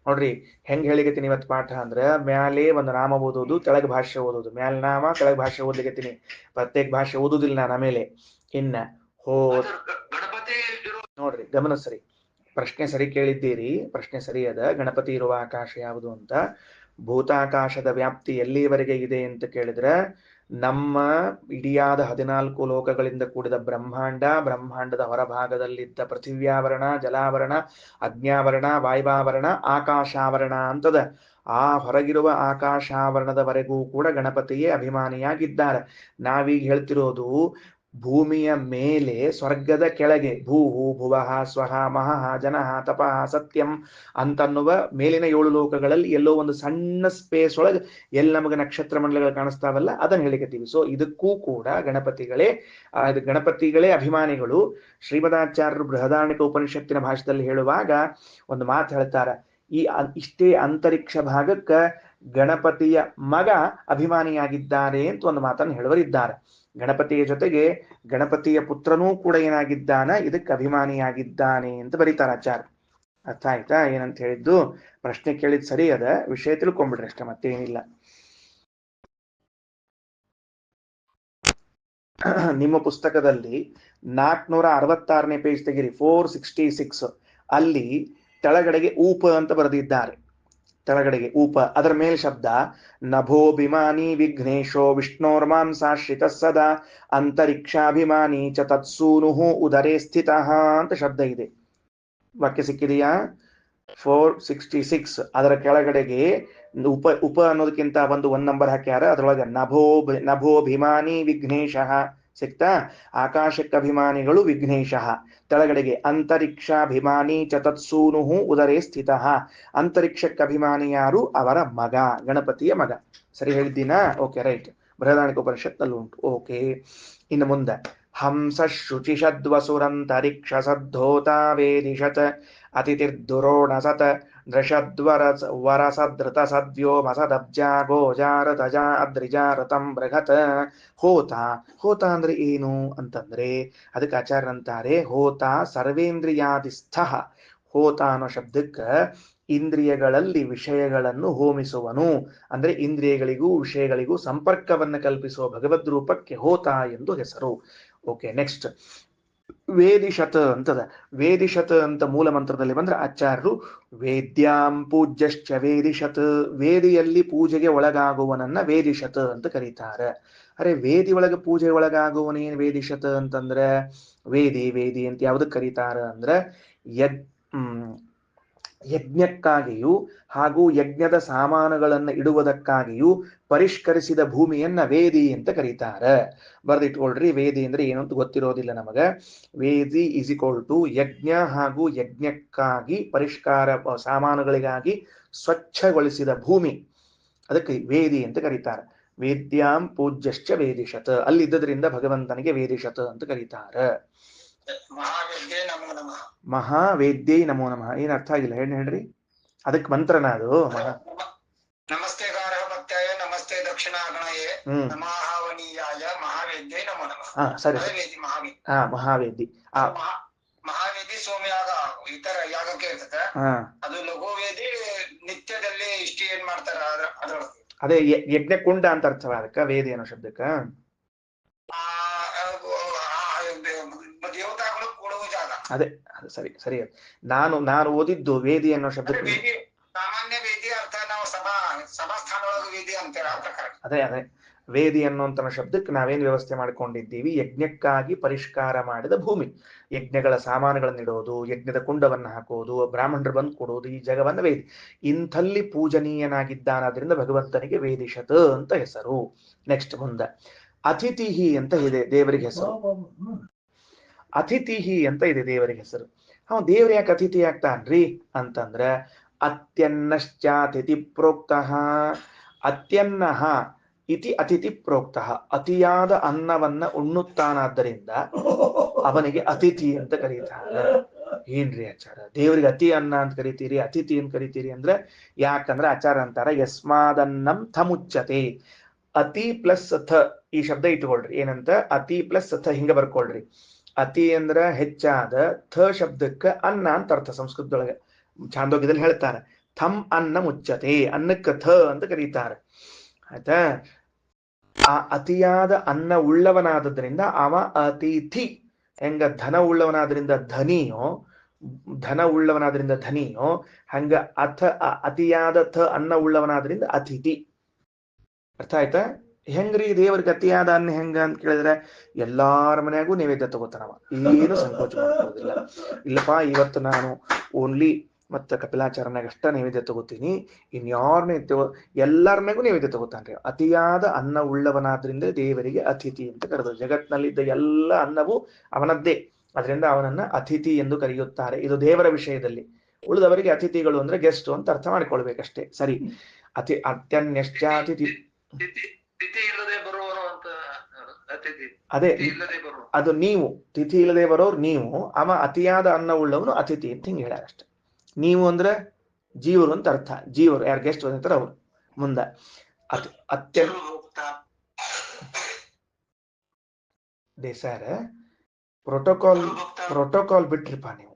ನೋಡ್ರಿ. ಹೆಂಗ್ ಹೇಳಿಕತ್ತೀನಿ ಇವತ್ತು ಪಾಠ ಅಂದ್ರೆ ಮ್ಯಾಲೆ ಒಂದು ನಾಮ ಓದೋದು, ಕೆಳಗೆ ಭಾಷ್ಯ ಓದೋದು, ಮ್ಯಾಲ ನಾಮ ಕೆಳಗೆ ಭಾಷ್ಯ ಓದ್ಲಿಕತ್ತೀನಿ. ಪ್ರತ್ಯೇಕ ಭಾಷ್ಯ ಓದುದಿಲ್ಲ ನಾನು ಆಮೇಲೆ. ಇನ್ನ ನೋಡ್ರಿ ಗಮನಿಸ್ರಿ. ಪ್ರಶ್ನೆ ಸರಿ ಕೇಳಿದ್ದೀರಿ, ಪ್ರಶ್ನೆ ಸರಿ ಅದ. ಗಣಪತಿ ಇರುವ ಆಕಾಶ ಯಾವುದು ಅಂತ. ಭೂತಾಕಾಶದ ವ್ಯಾಪ್ತಿ ಎಲ್ಲಿವರೆಗೆ ಇದೆ ಅಂತ ಕೇಳಿದ್ರೆ ನಮ್ಮ ಇಡಿಯಾದ 14 ಲೋಕಗಳಿಂದ ಕೂಡಿದ ಬ್ರಹ್ಮಾಂಡ, ಬ್ರಹ್ಮಾಂಡದ ಹೊರಭಾಗದಲ್ಲಿದ್ದ ಪೃಥಿವ್ಯಾವರಣ, ಜಲಾವರಣ, ಅಗ್ನ್ಯಾವರಣ, ವಾಯುವಾವರಣ, ಆಕಾಶಾವರಣ ಅಂತದ. ಆ ಹೊರಗಿರುವ ಆಕಾಶಾವರಣದವರೆಗೂ ಕೂಡ ಗಣಪತಿಯೇ ಅಭಿಮಾನಿಯಾಗಿದ್ದಾರೆ. ನಾವೀಗ ಹೇಳ್ತಿರೋದು ಭೂಮಿಯ ಮೇಲೆ, ಸ್ವರ್ಗದ ಕೆಳಗೆ. ಭೂಹು ಭುವಃ ಸ್ವಹ ಮಹಃ ಜನಃ ತಪಃ ಸತ್ಯಂ ಅಂತನ್ನುವ ಮೇಲಿನ 7 ಲೋಕಗಳಲ್ಲಿ ಎಲ್ಲೋ ಒಂದು ಸಣ್ಣ ಸ್ಪೇಸ್ ಒಳಗೆ ಎಲ್ಲಿ ನಮಗೆ ನಕ್ಷತ್ರ ಮಂಡಲಗಳು ಕಾಣಿಸ್ತಾವಲ್ಲ ಅದನ್ನ ಹೇಳಿಕತ್ತೀವಿ. ಸೊ ಇದಕ್ಕೂ ಕೂಡ ಗಣಪತಿಗಳೇ ಅಭಿಮಾನಿಗಳು. ಶ್ರೀಮದಾಚಾರ್ಯರು ಬೃಹದಾರಣ್ಯಕ ಉಪನಿಷತ್ತಿನ ಭಾಷೆಯಲ್ಲಿ ಹೇಳುವಾಗ ಒಂದು ಮಾತು ಹೇಳ್ತಾರ. ಇಷ್ಟೇ ಅಂತರಿಕ್ಷ ಭಾಗಕ್ಕ ಗಣಪತಿಯ ಮಗ ಅಭಿಮಾನಿಯಾಗಿದ್ದಾರೆ ಅಂತ ಒಂದು ಮಾತನ್ನು ಹೇಳುವರಿದ್ದಾರೆ. ಗಣಪತಿಯ ಜೊತೆಗೆ ಗಣಪತಿಯ ಪುತ್ರನೂ ಕೂಡ ಏನಾಗಿದ್ದಾನ, ಇದಕ್ಕೆ ಅಭಿಮಾನಿಯಾಗಿದ್ದಾನೆ ಅಂತ ಬರೀತಾರ ಆಚಾರ್ಯ. ಅರ್ಥ ಆಯ್ತಾ ಏನಂತ ಹೇಳಿದ್ದು? ಪ್ರಶ್ನೆ ಕೇಳಿದ್ ಸರಿ ಅದ, ವಿಷಯ ತಿಳ್ಕೊಂಡ್ಬಿಡ್ರಿ ಅಷ್ಟೇ, ಮತ್ತೇನಿಲ್ಲ. ನಿಮ್ಮ ಪುಸ್ತಕದಲ್ಲಿ 466ನೇ ಪೇಜ್ ತೆಗಿರಿ, 466. ಅಲ್ಲಿ ತೆಳಗಡೆಗೆ ಊಪ ಅಂತ ಬರೆದಿದ್ದಾರೆ. ತೆಳಗಡೆಗೆ ಊಪ, ಅದರ ಮೇಲೆ ಶಬ್ದ ನಭೋಭಿಮಾನಿ ವಿಘ್ನೇಶೋ ವಿಷ್ಣೋರ್ಮಾಂಸಾಶ್ರಿತ ಸದಾ ಅಂತರಿಕ್ಷಾಭಿಮಾನಿ ಚ ತತ್ಸೂನು ಉದರೇ ಸ್ಥಿತ ಅಂತ ಶಬ್ದ ಇದೆ. ವಾಕ್ಯ ಸಿಕ್ಕಿದೆಯಾ? 466. ಅದರ ಕೆಳಗಡೆಗೆ ಉಪ ಅನ್ನೋದಕ್ಕಿಂತ ಒಂದ್ ನಂಬರ್ ಹಾಕ್ಯಾರ. ಅದರೊಳಗೆ ನಭೋಭಿಮಾನಿ ವಿಘ್ನೇಶ ಸಿಕ್ತಾ? ಆಕಾಶಕ್ಕೆ ಅಭಿಮಾನಿಗಳು ವಿಘ್ನೇಶ. ತೆಳಗಡೆಗೆ ಅಂತರಿಕ್ಷಾಭಿಮಾನಿ ಚ ತತ್ಸೂನು ಉದರೇ ಸ್ಥಿತ. ಅಂತರಿಕ್ಷಕ್ಕೆ ಅಭಿಮಾನಿ ಯಾರು? ಅವರ ಮಗ, ಗಣಪತಿಯ ಮಗ. ಸರಿ ಹೇಳಿದ್ದೀನಾ? Okay, right. ಬೃಹದಾರಣ್ಯಕ ಉಪನಿಷತ್ನಲ್ಲಿ ಉಂಟು. ಓಕೆ, ಇನ್ನು ಮುಂದೆ ಹಂಸ ಶುಚಿಷದ್ವಸುರಂತರಿಕ್ಷ ಸದ್ಧೋತ ವೇದಿಷತ್ ಅತಿಥಿರ್ದುರೋಣಸತ್ ದೃಷದ್ವರಸಧೃತ ಸದ್ವ್ಯೋಮ ಸದಬ್ಜಾ ಗೋಜಾರತಜಾ ಅದ್ರಿಜಾರತಂ ಬೃಹತ್. ಹೋತ, ಹೋತ ಅಂದ್ರೆ ಏನು ಅಂತಂದ್ರೆ ಅದಕ್ಕೆ ಆಚಾರ್ಯರಂತಾರೆ ಹೋತ ಸರ್ವೇಂದ್ರಿಯಾದಿಸ್ಥ. ಹೋತ ಅನ್ನೋ ಶಬ್ದಕ್ಕೆ ಇಂದ್ರಿಯಗಳಲ್ಲಿ ವಿಷಯಗಳನ್ನು ಹೋಮಿಸುವನು, ಅಂದ್ರೆ ಇಂದ್ರಿಯಗಳಿಗೂ ವಿಷಯಗಳಿಗೂ ಸಂಪರ್ಕವನ್ನು ಕಲ್ಪಿಸುವ ಭಗವದ್ ರೂಪಕ್ಕೆ ಹೋತ ಎಂದು ಹೆಸರು. ಓಕೆ, ನೆಕ್ಸ್ಟ್ ವೇದಿಷತ್ ಅಂತದ. ವೇದಿಷತ್ ಅಂತ ಮೂಲ ಮಂತ್ರದಲ್ಲಿ ಬಂದ್ರೆ ಆಚಾರ್ಯರು ವೇದ್ಯಾಂ ಪೂಜ್ಯಶ್ಚ ವೇದಿಷತ್, ವೇದಿಯಲ್ಲಿ ಪೂಜೆಗೆ ಒಳಗಾಗುವನನ್ನ ವೇದಿಷತ್ ಅಂತ ಕರೀತಾರೆ. ಅರೆ ವೇದಿ ಒಳಗೆ ಪೂಜೆ ಒಳಗಾಗುವನೇನ್ ವೇದಿಷತ್ ಅಂತಂದ್ರೆ ವೇದಿ ಅಂತ ಯಾವ್ದಕ್ ಕರೀತಾರ ಅಂದ್ರೆ ಯಜ್ಞಕ್ಕಾಗಿಯೂ ಹಾಗೂ ಯಜ್ಞದ ಸಾಮಾನುಗಳನ್ನು ಇಡುವುದಕ್ಕಾಗಿಯೂ ಪರಿಷ್ಕರಿಸಿದ ಭೂಮಿಯನ್ನ ವೇದಿ ಅಂತ ಕರೀತಾರೆ. ಬರ್ದಿಟ್ಕೊಳ್ರಿ, ವೇದಿ ಅಂದ್ರೆ ಏನು ಅಂತ ಗೊತ್ತಿರೋದಿಲ್ಲ ನಮಗ. ವೇದಿ ಇಸ್ ಈಕ್ವಲ್ ಟು ಯಜ್ಞ ಹಾಗೂ ಯಜ್ಞಕ್ಕಾಗಿ ಪರಿಷ್ಕಾರ ಸಾಮಾನುಗಳಿಗಾಗಿ ಸ್ವಚ್ಛಗೊಳಿಸಿದ ಭೂಮಿ, ಅದಕ್ಕೆ ವೇದಿ ಅಂತ ಕರೀತಾರೆ. ವೇದ್ಯಾಂ ಪೂಜ್ಯಶ್ಚ ವೇದಿಷತ್, ಅಲ್ಲಿದ್ದರಿಂದ ಭಗವಂತನಿಗೆ ವೇದಿಷತ್ ಅಂತ ಕರೀತಾರೆ. ಮಹಾವೇದ್ಯೈ ನಮೋ ನಮಃ. ಏನ್ ಅರ್ಥ ಆಗಿಲ್ಲ, ಹೇಳ್ರಿ. ಅದಕ್ಕೆ ಮಂತ್ರನ ಅದು. ನಮಸ್ತೆ ಗಾರ್ಹಪತ್ಯಾಯ ನಮಸ್ತೆ ದಕ್ಷಿಣಾಗಣಯೇ ನಮಃವನೀಯಾಯ ಮಹಾವೇದ್ಯೈ ನಮೋ ನಮಃ. ಸರಿ, ಮಹಾವೇದಿ. ಮಹಾವೇದಿ ಸೋಮಯಾಗ ಇತರ ಯಾಗಕ್ಕೆ ಇರ್ತದೆ. ಅದು ಲಘುವೇದಿ ನಿತ್ಯದಲ್ಲಿ ಇಷ್ಟು ಏನ್ ಮಾಡ್ತಾರ ಅದ್ರೊಳಗೆ. ಅದೇ ಯಜ್ಞಕುಂಡ ಅಂತ ಅರ್ಥವ ಅದಕ್ಕ ವೇದಿ ಅನ್ನೋ ಶಬ್ದಕ್ಕ. ದೇವತಾಗಳು ಕೊಡುವ ಜಾಗ. ಅದೇ ಸರಿ. ನಾನು ಓದಿದ್ದು ವೇದಿ ಅನ್ನೋ ಶಬ್ದಕ್ಕೆ ಸಾಮಾನ್ಯ ವೇದಿ ಅರ್ಥ ನಾವು ಸಭಾಸ್ಥಾನದೊಳಗೆ ವೇದಿ ಅಂತೀರ ಆ ಪ್ರಕಾರ. ಅದೇ ವೇದಿ ಅನ್ನುವಂತ ಶಬ್ದಕ್ಕೆ ನಾವೇನ್ ವ್ಯವಸ್ಥೆ ಮಾಡ್ಕೊಂಡಿದ್ದೀವಿ, ಯಜ್ಞಕ್ಕಾಗಿ ಪರಿಷ್ಕಾರ ಮಾಡಿದ ಭೂಮಿ, ಯಜ್ಞಗಳ ಸಾಮಾನುಗಳನ್ನಿಡೋದು, ಯಜ್ಞದ ಕುಂಡವನ್ನು ಹಾಕೋದು, ಬ್ರಾಹ್ಮಣರು ಬಂದು ಕೊಡೋದು, ಈ ಜಗವನ್ನ ವೇದಿ. ಇಂಥಲ್ಲಿ ಪೂಜನೀಯನಾಗಿದ್ದಾನಾದ್ರಿಂದ ಭಗವಂತನಿಗೆ ವೇದಿಷತ್ ಅಂತ ಹೆಸರು. ನೆಕ್ಸ್ಟ್ ಮುಂದೆ ಅತಿಥಿಹಿ ಅಂತ ಇದೆ ದೇವರಿಗೆ ಹೆಸರು. ಅತಿಥಿಹಿ ಅಂತ ಇದೆ ದೇವರಿಗೆ ಹೆಸರು. ದೇವ್ರ ಯಾಕೆ ಅತಿಥಿ ಆಗ್ತಾನ್ರಿ ಅಂತಂದ್ರೆ ಅತ್ಯನ್ನಶ್ಚಾತಿಥಿ ಪ್ರೋಕ್ತಃ. ಅತ್ಯನ್ನಃ ಇತಿ ಅತಿಥಿ ಪ್ರೋಕ್ತಃ, ಅತಿಯಾದ ಅನ್ನವನ್ನ ಉಣ್ಣುತ್ತಾನಾದ್ದರಿಂದ ಅವನಿಗೆ ಅತಿಥಿ ಅಂತ ಕರೀತಾರೆ. ಏನ್ರಿ ಆಚಾರ, ದೇವರಿಗೆ ಅತಿ ಅನ್ನ ಅಂತ ಕರಿತೀರಿ, ಅತಿಥಿ ಅಂತ ಕರಿತೀರಿ ಅಂದ್ರೆ ಯಾಕಂದ್ರೆ ಆಚಾರ ಅಂತಾರ ಯಸ್ಮಾದನ್ನಂ ಥಮುಚ್ಚತೆ. ಅತಿ ಪ್ಲಸ್ ಥ ಈ ಶಬ್ದ ಇಟ್ಕೊಳ್ರಿ. ಏನಂತ ಅತಿ ಪ್ಲಸ್ ಥ ಹಿಂಗ ಬರ್ಕೊಳ್ರಿ. ಅತಿ ಅಂದ್ರ ಹೆಚ್ಚಾದ, ಥ ಶಬ್ದಕ್ಕೆ ಅನ್ನ ಅಂತ ಅರ್ಥ ಸಂಸ್ಕೃತದೊಳಗೆ. ಛಾಂದೋಗ್ಯದಲ್ಲಿ ಹೇಳ್ತಾರೆ ಥಮ್ ಅನ್ನ ಮುಚ್ಚತೆ, ಅನ್ನಕ್ಕೆ ಥ ಅಂತ ಕರೀತಾರೆ. ಆಯ್ತಾ? ಆ ಅತಿಯಾದ ಅನ್ನ ಉಳ್ಳವನಾದದ್ರಿಂದ ಅವ ಅತಿಥಿ. ಹೆಂಗ ಧನ ಉಳ್ಳವನಾದ್ರಿಂದ ಧನಿಯೋ ಹಂಗ ಅತಿಯಾದ ಥ ಅನ್ನ ಉಳ್ಳವನಾದ್ರಿಂದ ಅತಿಥಿ. ಅರ್ಥ ಆಯ್ತಾ? ಹೆಂಗ್ರಿ ದೇವರಿಗೆ ಅತಿಯಾದ ಅನ್ನ ಹೆಂಗ ಅಂತ ಕೇಳಿದ್ರೆ ಎಲ್ಲಾರ ಮನೆಯಾಗೂ ನೈವೇದ್ಯ ತಗೋತಾನವ, ಏನು ಸಂಕೋಚ ಮಾಡ್ಕೊಳ್ಳೋದಿಲ್ಲ. ಇಲ್ಲಪ್ಪ ಇವತ್ತು ನಾನು ಓನ್ಲಿ ಮತ್ತ ಕಪಿಲಾಚಾರನಾಗ ಅಷ್ಟ ನೈವೇದ್ಯ ತಗೋತೀನಿ, ಇನ್ಯಾರನ್ನೇ ಎಲ್ಲಾರನಾಗೂ ನೈವೇದ್ಯ ತಗೋತಾನ್ರಿ. ಅತಿಯಾದ ಅನ್ನ ಉಳ್ಳವನಾದ್ರಿಂದ ದೇವರಿಗೆ ಅತಿಥಿ ಅಂತ ಕರೆದು. ಜಗತ್ನಲ್ಲಿದ್ದ ಎಲ್ಲ ಅನ್ನವೂ ಅವನದ್ದೇ, ಅದರಿಂದ ಅವನನ್ನ ಅತಿಥಿ ಎಂದು ಕರೆಯುತ್ತಾರೆ. ಇದು ದೇವರ ವಿಷಯದಲ್ಲಿ. ಉಳಿದವರಿಗೆ ಅತಿಥಿಗಳು ಅಂದ್ರೆ ಗೆಸ್ಟ್ ಅಂತ ಅರ್ಥ ಮಾಡಿಕೊಳ್ಬೇಕಷ್ಟೇ. ಸರಿ. ಅತ್ಯನ್ಯಶ್ಚಾತಿಥಿ ಅದೇ ಅದು ನೀವು, ತಿಥಿ ಇಲ್ಲದೆ ಬರೋರು ನೀವು, ಅವ ಅತಿಯಾದ ಅನ್ನ ಉಳ್ಳವನು ಅತಿಥಿ ಅಂತ ಹಿಂಗೆ ಹೇಳ್ಯಾರ ಅಷ್ಟೆ. ನೀವು ಅಂದ್ರೆ ಜೀವರು ಅಂತ ಅರ್ಥ. ಜೀವರು ಯಾರು ಗೆಸ್ಟ್ ಬಂದಿರ್ತಾರ ಅವ್ರು. ಮುಂದ ದೇಸಾರ ಪ್ರೋಟೋಕಾಲ್ ಬಿಟ್ರಿಪ್ಪ ನೀವು.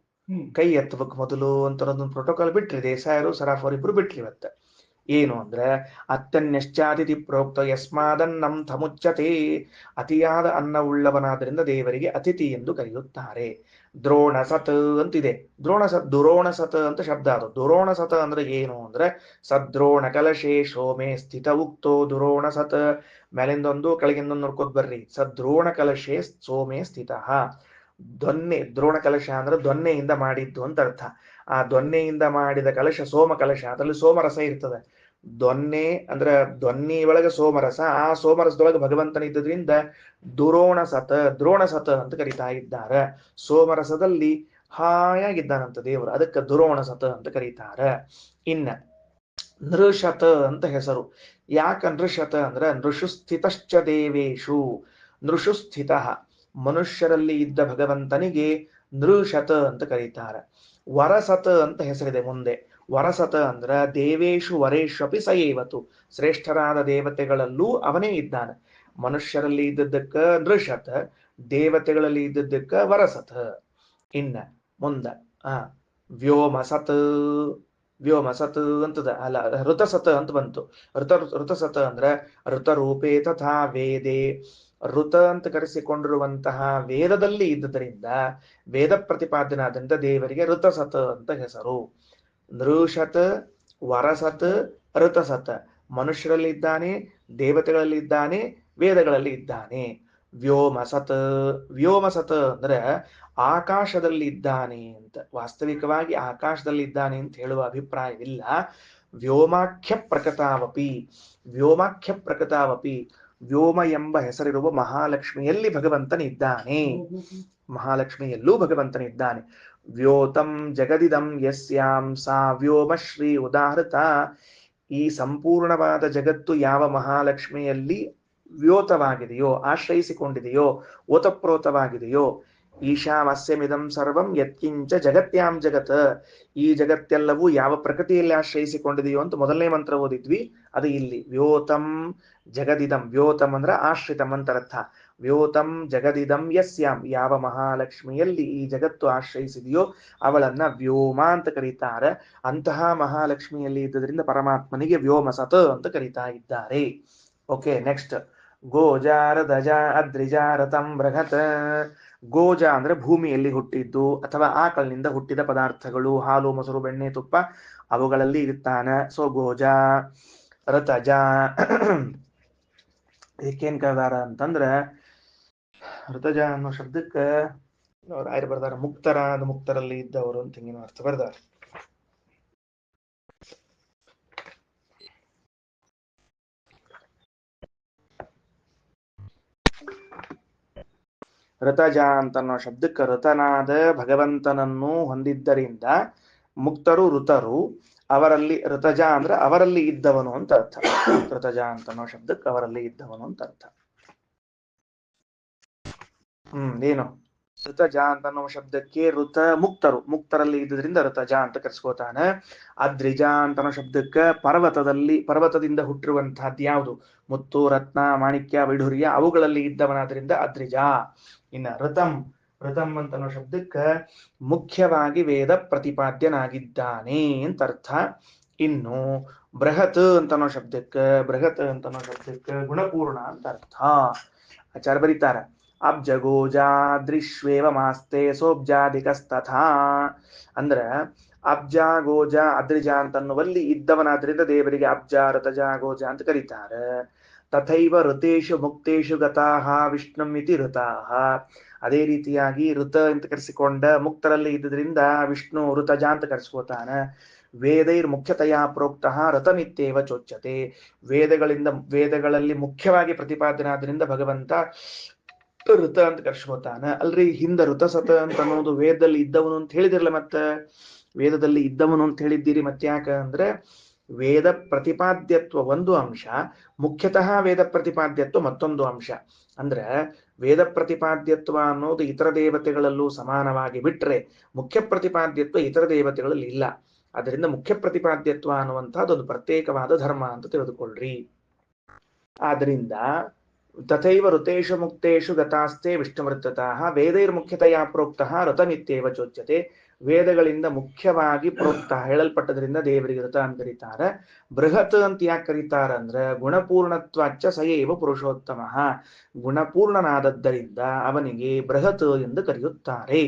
ಕೈ ಎತ್ತಬೇಕು ಮೊದಲು ಅಂತ ಪ್ರೋಟೋಕಾಲ್ ಬಿಟ್ರಿ. ದೇಸಾಯರು ಸರಾಫ್ ಅವರಿಬ್ರು ಬಿಟ್ರಿ. ಇವತ್ತ ಏನು ಅಂದ್ರೆ ಅತ್ಯನ್ಯಶ್ಚಾತಿಥಿ ಪ್ರೋಕ್ತ ಯಸ್ಮಾದನ್ನಂ ಥಮುಚ್ಯತೆ, ಅತಿಯಾದ ಅನ್ನವುಳ್ಳವನಾದ್ರಿಂದ ದೇವರಿಗೆ ಅತಿಥಿ ಎಂದು ಕರೆಯುತ್ತಾರೆ. ದ್ರೋಣಸತ್ ಅಂತಿದೆ. ದುರೋಣಸತ್ ಅಂತ ಶಬ್ದ. ಅದು ದುರೋಣಸತ ಅಂದ್ರೆ ಏನು ಅಂದ್ರೆ ಸದ್ರೋಣ ಕಲಶೇ ಸೋಮೆ ಸ್ಥಿತ ಉಕ್ತೋ ದುರೋಣಸತ್. ಮೇಲಿಂದೊಂದು ಕೆಳಗಿಂದೊಂದು ನೋಡ್ಕೋದ್ ಬರ್ರಿ. ಸದ್ರೋಣ ಕಲಶೇ ಸೋಮೆ ಸ್ಥಿತ. ದೊನ್ನೆ, ದ್ರೋಣ ಕಲಶ ಅಂದ್ರೆ ದೊನ್ನೆಯಿಂದ ಮಾಡಿದ್ದು ಅಂತ ಅರ್ಥ. ಆ ದೊನ್ನೆಯಿಂದ ಮಾಡಿದ ಕಲಶ ಸೋಮ ಕಲಶ, ಅದರಲ್ಲಿ ಸೋಮರಸ ಇರ್ತದೆ. ದೊನ್ನೆ ಅಂದ್ರೆ ದೊನ್ನಿ ಒಳಗೆ ಸೋಮರಸ, ಆ ಸೋಮರಸದೊಳಗೆ ಭಗವಂತನ ಇದ್ದದ್ರಿಂದ ದ್ರೋಣಸತ ಅಂತ ಕರಿತಾ ಇದ್ದಾರೆ. ಸೋಮರಸದಲ್ಲಿ ಹಾಯಾಗಿದ್ದಾನಂತ ದೇವರು, ಅದಕ್ಕೆ ದುರೋಣಸತ ಅಂತ ಕರೀತಾರೆ. ಇನ್ನ ನೃಶತ ಅಂತ ಹೆಸರು. ಯಾಕ ನೃಶತ ಅಂದ್ರೆ ನೃಷು ಸ್ಥಿತಶ್ಚ ದೇವೇಶು. ನೃಷು ಸ್ಥಿತ, ಮನುಷ್ಯರಲ್ಲಿ ಇದ್ದ ಭಗವಂತನಿಗೆ ನೃಶತ ಅಂತ ಕರೀತಾರೆ. ವರಸತ ಅಂತ ಹೆಸರಿದೆ ಮುಂದೆ. ವರಸತ ಅಂದ್ರ ದೇವೇಶು ವರೇಶ್ವಪಿ ಸಯೇವತು, ಶ್ರೇಷ್ಠರಾದ ದೇವತೆಗಳಲ್ಲೂ ಅವನೇ ಇದ್ದಾನೆ. ಮನುಷ್ಯರಲ್ಲಿ ಇದ್ದದ್ದಕ್ಕ ನೃಶತ, ದೇವತೆಗಳಲ್ಲಿ ಇದ್ದದ್ದಕ್ಕ ವರಸತ. ಇನ್ನ ಮುಂದ ವ್ಯೋಮಸತ್. ವ್ಯೋಮಸತ್ ಅಂತದ ಅಲ್ಲ, ಋತಸತ ಅಂತ ಬಂತು. ಋತಸತ ಅಂದ್ರೆ ಋತರೂಪೇ ತಥಾ ವೇದೆ. ಋತ ಅಂತ ಕರೆಸಿಕೊಂಡಿರುವಂತಹ ವೇದದಲ್ಲಿ ಇದ್ದುದರಿಂದ, ವೇದ ಪ್ರತಿಪಾದನಾದ್ರಿಂದ ದೇವರಿಗೆ ಋತಸತ ಅಂತ ಹೆಸರು. ನೃಷತ್, ವರಸತ್, ಋತಸತ್. ಮನುಷ್ಯರಲ್ಲಿ ಇದ್ದಾನೆ, ದೇವತೆಗಳಲ್ಲಿ ಇದ್ದಾನೆ, ವೇದಗಳಲ್ಲಿ ಇದ್ದಾನೆ. ವ್ಯೋಮಸತ್. ವ್ಯೋಮಸತ್ ಅಂದ್ರೆ ಆಕಾಶದಲ್ಲಿ ಇದ್ದಾನೆ ಅಂತ. ವಾಸ್ತವಿಕವಾಗಿ ಆಕಾಶದಲ್ಲಿ ಇದ್ದಾನೆ ಅಂತ ಹೇಳುವ ಅಭಿಪ್ರಾಯವಿಲ್ಲ. ವ್ಯೋಮಾಖ್ಯ ಪ್ರಕಟಾವಪಿ. ವ್ಯೋಮಾಖ್ಯ ಪ್ರಕಟಾವಪಿ, ವ್ಯೋಮ ಎಂಬ ಹೆಸರಿರುವ ಮಹಾಲಕ್ಷ್ಮಿಯಲ್ಲಿ ಭಗವಂತನಿದ್ದಾನೆ. ಮಹಾಲಕ್ಷ್ಮಿಯಲ್ಲೂ ಭಗವಂತನಿದ್ದಾನೆ. ವ್ಯೋತಂ ಜಗದಿದಂ ಯಸ್ಯಾಂ ಸಾ ವ್ಯೋಮಶ್ರೀ ಉದಾಹೃತ. ಈ ಸಂಪೂರ್ಣವಾದ ಜಗತ್ತು ಯಾವ ಮಹಾಲಕ್ಷ್ಮಿಯಲ್ಲಿ ವ್ಯೋತವಾಗಿದೆಯೋ, ಆಶ್ರಯಿಸಿಕೊಂಡಿದೆಯೋ, ಓತಪ್ರೋತವಾಗಿದೆಯೋ. ಈಶಾವಾಸ್ಯಮಿದಂ ಸರ್ವಂ ಯತ್ಕಿಂಚ ಜಗತ್ಯಾಂ ಜಗತ್. ಈ ಜಗತ್ತೆಲ್ಲವೂ ಯಾವ ಪ್ರಕೃತಿಯಲ್ಲಿ ಆಶ್ರಯಿಸಿಕೊಂಡಿದೆಯೋ ಅಂತ ಮೊದಲನೇ ಮಂತ್ರ ಓದಿದ್ವಿ, ಅದು ಇಲ್ಲಿ. ವ್ಯೋತಂ ಜಗದಿದಂ, ವ್ಯೋತಂ ಅಂದ್ರೆ ಆಶ್ರಿತಂ ಅಂತ ಅರ್ಥ. ವ್ಯೋತಂ ಜಗದಿದಂ ಯಸ್ಯಾಂ, ಯಾವ ಮಹಾಲಕ್ಷ್ಮಿಯಲ್ಲಿ ಈ ಜಗತ್ತು ಆಶ್ರಯಿಸಿದೆಯೋ ಅವಳನ್ನ ವ್ಯೋಮ ಅಂತ ಕರೀತಾರೆ. ಅಂತಹ ಮಹಾಲಕ್ಷ್ಮಿಯಲ್ಲಿ ಇದ್ದರಿಂದ ಪರಮಾತ್ಮನಿಗೆ ವ್ಯೋಮಸತ ಅಂತ ಕರೀತಾ ಇದ್ದಾರೆ. Okay, next. ಗೋಜಾರ ದಜ ಅದ್ರಿಜಾರತಂ ಬೃಹತ್. ಗೋಜ ಅಂದ್ರೆ ಭೂಮಿಯಲ್ಲಿ ಹುಟ್ಟಿದ್ದು ಅಥವಾ ಆಕಳಿನಿಂದ ಹುಟ್ಟಿದ ಪದಾರ್ಥಗಳು, ಹಾಲು, ಮೊಸರು, ಬೆಣ್ಣೆ, ತುಪ್ಪ, ಅವುಗಳಲ್ಲಿ ಇರ್ತಾನೆ. ಸೊ ಗೋಜ. ರತಜ ಏಕೇನ್ ಕರ್ದಾರ ಅಂತಂದ್ರ, ಋತಜ ಅನ್ನೋ ಶಬ್ದಕ್ಕೆ ರಾಯರು ಬರ್ದಾರ ಮುಕ್ತರ, ಅದು ಮುಕ್ತರಲ್ಲಿ ಇದ್ದವರು ಅಂತ ಹಿಂಗಿನ ಅರ್ಥ ಬರ್ದಾರ. ಋತಜ ಅಂತನ್ನೋ ಶಬ್ದಕ್ಕೆ ಋತನಾದ ಭಗವಂತನನ್ನು ಹೊಂದಿದ್ದರಿಂದ ಮುಕ್ತರು ಋತರು. ಅವರಲ್ಲಿ ಋತಜ ಅಂದ್ರೆ ಅವರಲ್ಲಿ ಇದ್ದವನು ಅಂತ ಅರ್ಥ. ಋತಜ ಅಂತನ್ನೋ ಶಬ್ದಕ್ಕೆ ಅವರಲ್ಲಿ ಇದ್ದವನು ಅಂತ ಅರ್ಥ. ಏನು ಋತಜ ಅಂತನ್ನೋ ಶಬ್ದಕ್ಕೆ ಋತ ಮುಕ್ತರು, ಮುಕ್ತರಲ್ಲಿ ಇದ್ದುದರಿಂದ ಋತಜ ಅಂತ ಕರೆಸ್ಕೋತಾನೆ. ಅದ್ರಿಜ ಅಂತನ್ನೋ ಶಬ್ದಕ್ಕೆ ಪರ್ವತದಿಂದ ಹುಟ್ಟಿರುವಂತಹದ್ದು ಯಾವುದು, ಮುತ್ತು, ರತ್ನ, ಮಾಣಿಕ್ಯ, ವೈಢೂರ್ಯ, ಅವುಗಳಲ್ಲಿ ಇದ್ದವನಾದ್ರಿಂದ ಅದ್ರಿಜ. ಇನ್ನ ಋತಂ, ಋತಂ ಅಂತನ್ನೋ ಶಬ್ದಕ್ಕೆ ಮುಖ್ಯವಾಗಿ ವೇದ ಪ್ರತಿಪಾದ್ಯನಾಗಿದ್ದಾನೆ ಅಂತ ಅರ್ಥ. ಇನ್ನು ಬೃಹತ್ ಅಂತನೋ ಶಬ್ದಕ್ಕೆ ಗುಣಪೂರ್ಣ ಅಂತ ಅರ್ಥ. ಆಚಾರ್ಯ ಬರೀತಾರ, ಅಬ್ಜಗೋಜಾದೃಶ್ವೇವ ಮಾಸ್ತೆ ಸೋಬ್ಜಾಧಿಕಸ್ತಥಾ. ಅಂದ್ರೆ ಅಬ್ಜ, ಗೋಜ, ಅದ್ರಿಜ ಅಂತನ್ನುವಲ್ಲಿ ಇದ್ದವನಾದ್ರಿಂದ ದೇವರಿಗೆ ಅಬ್ಜ, ಋತಜ, ಗೋಜ ಅಂತ ಕರೀತಾರೆ. ತಥೈವ ಋತೇಶು ಮುಕ್ತೇಶು ಗತಾಹ ವಿಷ್ಣುಂ ಇತಿ ಋತಾಹ. ಅದೇ ರೀತಿಯಾಗಿ ಋತ ಅಂತ ಕರೆಸಿಕೊಂಡ ಮುಕ್ತರಲ್ಲಿ ಇದ್ದುದರಿಂದ ವಿಷ್ಣು ಋತಜ ಅಂತ ಕರೆಸ್ಕೋತಾನೆ. ವೇದೈರ್ ಮುಖ್ಯತೆಯ ಪ್ರೋಕ್ತಃ ಋತಮಿತ್ಯೇವ ಚೋಚ್ಯತೆ. ವೇದಗಳಲ್ಲಿ ಮುಖ್ಯವಾಗಿ ಪ್ರತಿಪಾದನಾದ್ರಿಂದ ಭಗವಂತ ಋತ ಅಂತ ಕರ್ಸ್ಕೋತಾನ. ಅಲ್ರಿ, ಹಿಂದ ಋತಸತ ಅಂತ ಅನ್ನೋದು ವೇದದಲ್ಲಿ ಇದ್ದವನು ಅಂತ ಹೇಳಿದಿರಲ್ಲ, ಮತ್ತೆ ವೇದದಲ್ಲಿ ಇದ್ದವನು ಅಂತ ಹೇಳಿದ್ದೀರಿ, ಮತ್ತೆ ಯಾಕ ಅಂದ್ರೆ ವೇದ ಪ್ರತಿಪಾದ್ಯತ್ವ ಒಂದು ಅಂಶ, ಮುಖ್ಯತಃ ವೇದ ಪ್ರತಿಪಾದ್ಯತ್ವ ಮತ್ತೊಂದು ಅಂಶ. ಅಂದ್ರೆ ವೇದ ಪ್ರತಿಪಾದ್ಯತ್ವ ಅನ್ನೋದು ಇತರ ದೇವತೆಗಳಲ್ಲೂ ಸಮಾನವಾಗಿ ಬಿಟ್ರೆ ಮುಖ್ಯ ಪ್ರತಿಪಾದ್ಯತ್ವ ಇತರ ದೇವತೆಗಳಲ್ಲಿ ಇಲ್ಲ. ಅದರಿಂದ ಮುಖ್ಯ ಪ್ರತಿಪಾದ್ಯತ್ವ ಅನ್ನುವಂಥದ್ದು ಒಂದು ಪ್ರತ್ಯೇಕವಾದ ಧರ್ಮ ಅಂತ ತಿಳಿದುಕೊಳ್ಳ್ರಿ. ಆದ್ರಿಂದ ತಥೈವ ಋತೇಶು ಮುಕ್ತೇಶು ಗತಾಸ್ತೆ ವಿಷ್ಣುವೃತ್ತತಃ ವೇದೈರ್ ಮುಖ್ಯತೆಯ ಪ್ರೋಕ್ತಃ ಋತಮಿತ್ಯೇವ ಚೋಚ್ಯತೆ. ವೇದಗಳಿಂದ ಮುಖ್ಯವಾಗಿ ಪ್ರೋಕ್ತ ಹೇಳಲ್ಪಟ್ಟದ್ರಿಂದ ದೇವರಿಗೆ ಋತ ಅಂತ ಕರೀತಾರೆ. ಬೃಹತ್ ಅಂತ ಯಾಕೆ ಕರೀತಾರ ಅಂದ್ರೆ ಗುಣಪೂರ್ಣತ್ವಾಚ್ಚ ಸಯೇವ ಪುರುಷೋತ್ತಮ, ಗುಣಪೂರ್ಣನಾದದ್ದರಿಂದ ಅವನಿಗೆ ಬೃಹತ್ ಎಂದು ಕರೆಯುತ್ತಾರೆ.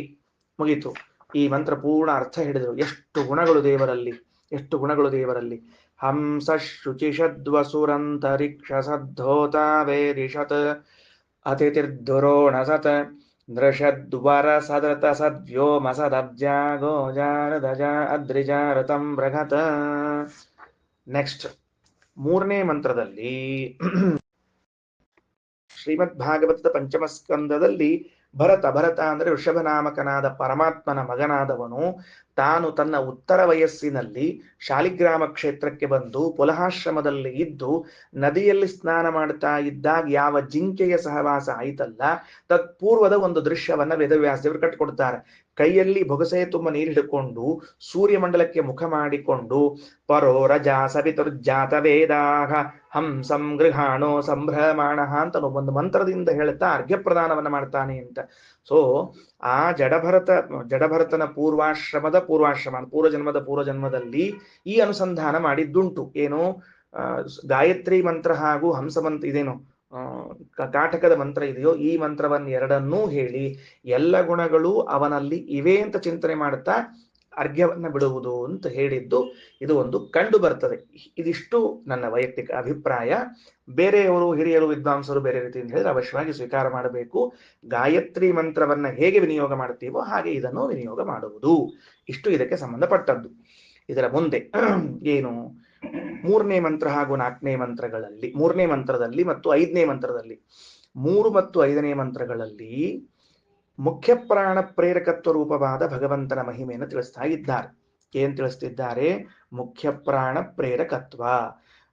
ಮುಗೀತು. ಈ ಮಂತ್ರ ಪೂರ್ಣ ಅರ್ಥ ಹಿಡಿದರು. ಎಷ್ಟು ಗುಣಗಳು ದೇವರಲ್ಲಿ, ಎಷ್ಟು ಗುಣಗಳು ದೇವರಲ್ಲಿ. ಹಂಸ ಶುಚಿಷದ್ವಸುರಂತರಿಕ್ಷ ಸದ್ಧೋತ ವೇದಿಷತ್ ಅತಿಥಿರ್ದುರೋಣಸತ್ ನೃಷದ್ವರ ಸದತ ಸದ್ವ್ಯೋಮ ಸದಬ್ಜಾ ಗೋಜಾರದಜ ಅದ್ರಿಜಾರತಂ ಬೃಹತ್. ನೆಕ್ಸ್ಟ್ ಮೂರನೇ ಮಂತ್ರದಲ್ಲಿ ಶ್ರೀಮದ್ ಭಾಗವತದ ಪಂಚಮ ಸ್ಕಂದದಲ್ಲಿ ಭರತ ಅಂದ್ರೆ ಋಷಭನಾಮಕನಾದ ಪರಮಾತ್ಮನ ಮಗನಾದವನು ತಾನು ತನ್ನ ಉತ್ತರ ವಯಸ್ಸಿನಲ್ಲಿ ಶಾಲಿಗ್ರಾಮ ಕ್ಷೇತ್ರಕ್ಕೆ ಬಂದು ಪುಲಹಾಶ್ರಮದಲ್ಲಿ ಇದ್ದು ನದಿಯಲ್ಲಿ ಸ್ನಾನ ಮಾಡ್ತಾ ಇದ್ದಾಗ ಯಾವ ಜಿಂಕೆಯ ಸಹವಾಸ ಆಯ್ತಲ್ಲ, ತತ್ಪೂರ್ವದ ಒಂದು ದೃಶ್ಯವನ್ನ ವೇದವ್ಯಾಸದೇವರು ಕಟ್ಟಿಕೊಡ್ತಾರೆ. ಕೈಯಲ್ಲಿ ಬೊಗಸೆ ತುಂಬ ನೀರು ಹಿಡ್ಕೊಂಡು ಸೂರ್ಯಮಂಡಲಕ್ಕೆ ಮುಖ ಮಾಡಿಕೊಂಡು ಪರೋ ರಜಾ ಸವಿತುರ್ಜಾತ ವೇದಾಹ ಹಂಸಂ ಗೃಹಾಣೋ ಸಂಭ್ರಮಾಣ ಅಂತ ಒಂದು ಮಂತ್ರದಿಂದ ಹೇಳ್ತಾ ಅರ್ಘ್ಯ ಪ್ರದಾನವನ್ನ ಮಾಡ್ತಾನೆ ಅಂತ. ಸೊ ಆ ಜಡಭರತನ ಪೂರ್ವಾಶ್ರಮ ಪೂರ್ವಜನ್ಮದಲ್ಲಿ ಈ ಅನುಸಂಧಾನ ಮಾಡಿದ್ದುಂಟು. ಏನು, ಗಾಯತ್ರಿ ಮಂತ್ರ ಹಾಗೂ ಹಂಸ ಮಂತ್ರ ಇದೇನು ಕಾಟಕದ ಮಂತ್ರ ಇದೆಯೋ, ಈ ಮಂತ್ರವನ್ನೆರಡನ್ನೂ ಹೇಳಿ ಎಲ್ಲ ಗುಣಗಳು ಅವನಲ್ಲಿ ಇವೆ ಅಂತ ಚಿಂತನೆ ಮಾಡುತ್ತಾ ಅರ್ಘ್ಯವನ್ನ ಬಿಡುವುದು ಅಂತ ಹೇಳಿದ್ದು ಇದು ಒಂದು ಕಂಡು ಬರ್ತದೆ. ಇದಿಷ್ಟು ನನ್ನ ವೈಯಕ್ತಿಕ ಅಭಿಪ್ರಾಯ. ಬೇರೆಯವರು ಹಿರಿಯರು ವಿದ್ವಾಂಸರು ಬೇರೆ ರೀತಿಯಿಂದ ಹೇಳಿದ್ರೆ ಅವಶ್ಯವಾಗಿ ಸ್ವೀಕಾರ ಮಾಡಬೇಕು. ಗಾಯತ್ರಿ ಮಂತ್ರವನ್ನ ಹೇಗೆ ವಿನಿಯೋಗ ಮಾಡ್ತೀವೋ ಹಾಗೆ ಇದನ್ನು ವಿನಿಯೋಗ ಮಾಡುವುದು, ಇಷ್ಟು ಇದಕ್ಕೆ ಸಂಬಂಧಪಟ್ಟದ್ದು. ಇದರ ಮುಂದೆ ಏನು, ಮೂರನೇ ಮಂತ್ರ ಹಾಗೂ ನಾಲ್ಕನೇ ಮಂತ್ರಗಳಲ್ಲಿ, ಮೂರನೇ ಮಂತ್ರದಲ್ಲಿ ಮತ್ತು ಐದನೇ ಮಂತ್ರದಲ್ಲಿ, 3 ಮತ್ತು 5ನೇ ಮಂತ್ರಗಳಲ್ಲಿ ಮುಖ್ಯ ಪ್ರಾಣ ಪ್ರೇರಕತ್ವ ರೂಪವಾದ ಭಗವಂತನ ಮಹಿಮೆಯನ್ನು ತಿಳಿಸ್ತಾ ಇದ್ದಾರೆ. ಏನ್ ತಿಳಿಸ್ತಿದ್ದಾರೆ? ಮುಖ್ಯ ಪ್ರಾಣ ಪ್ರೇರಕತ್ವ.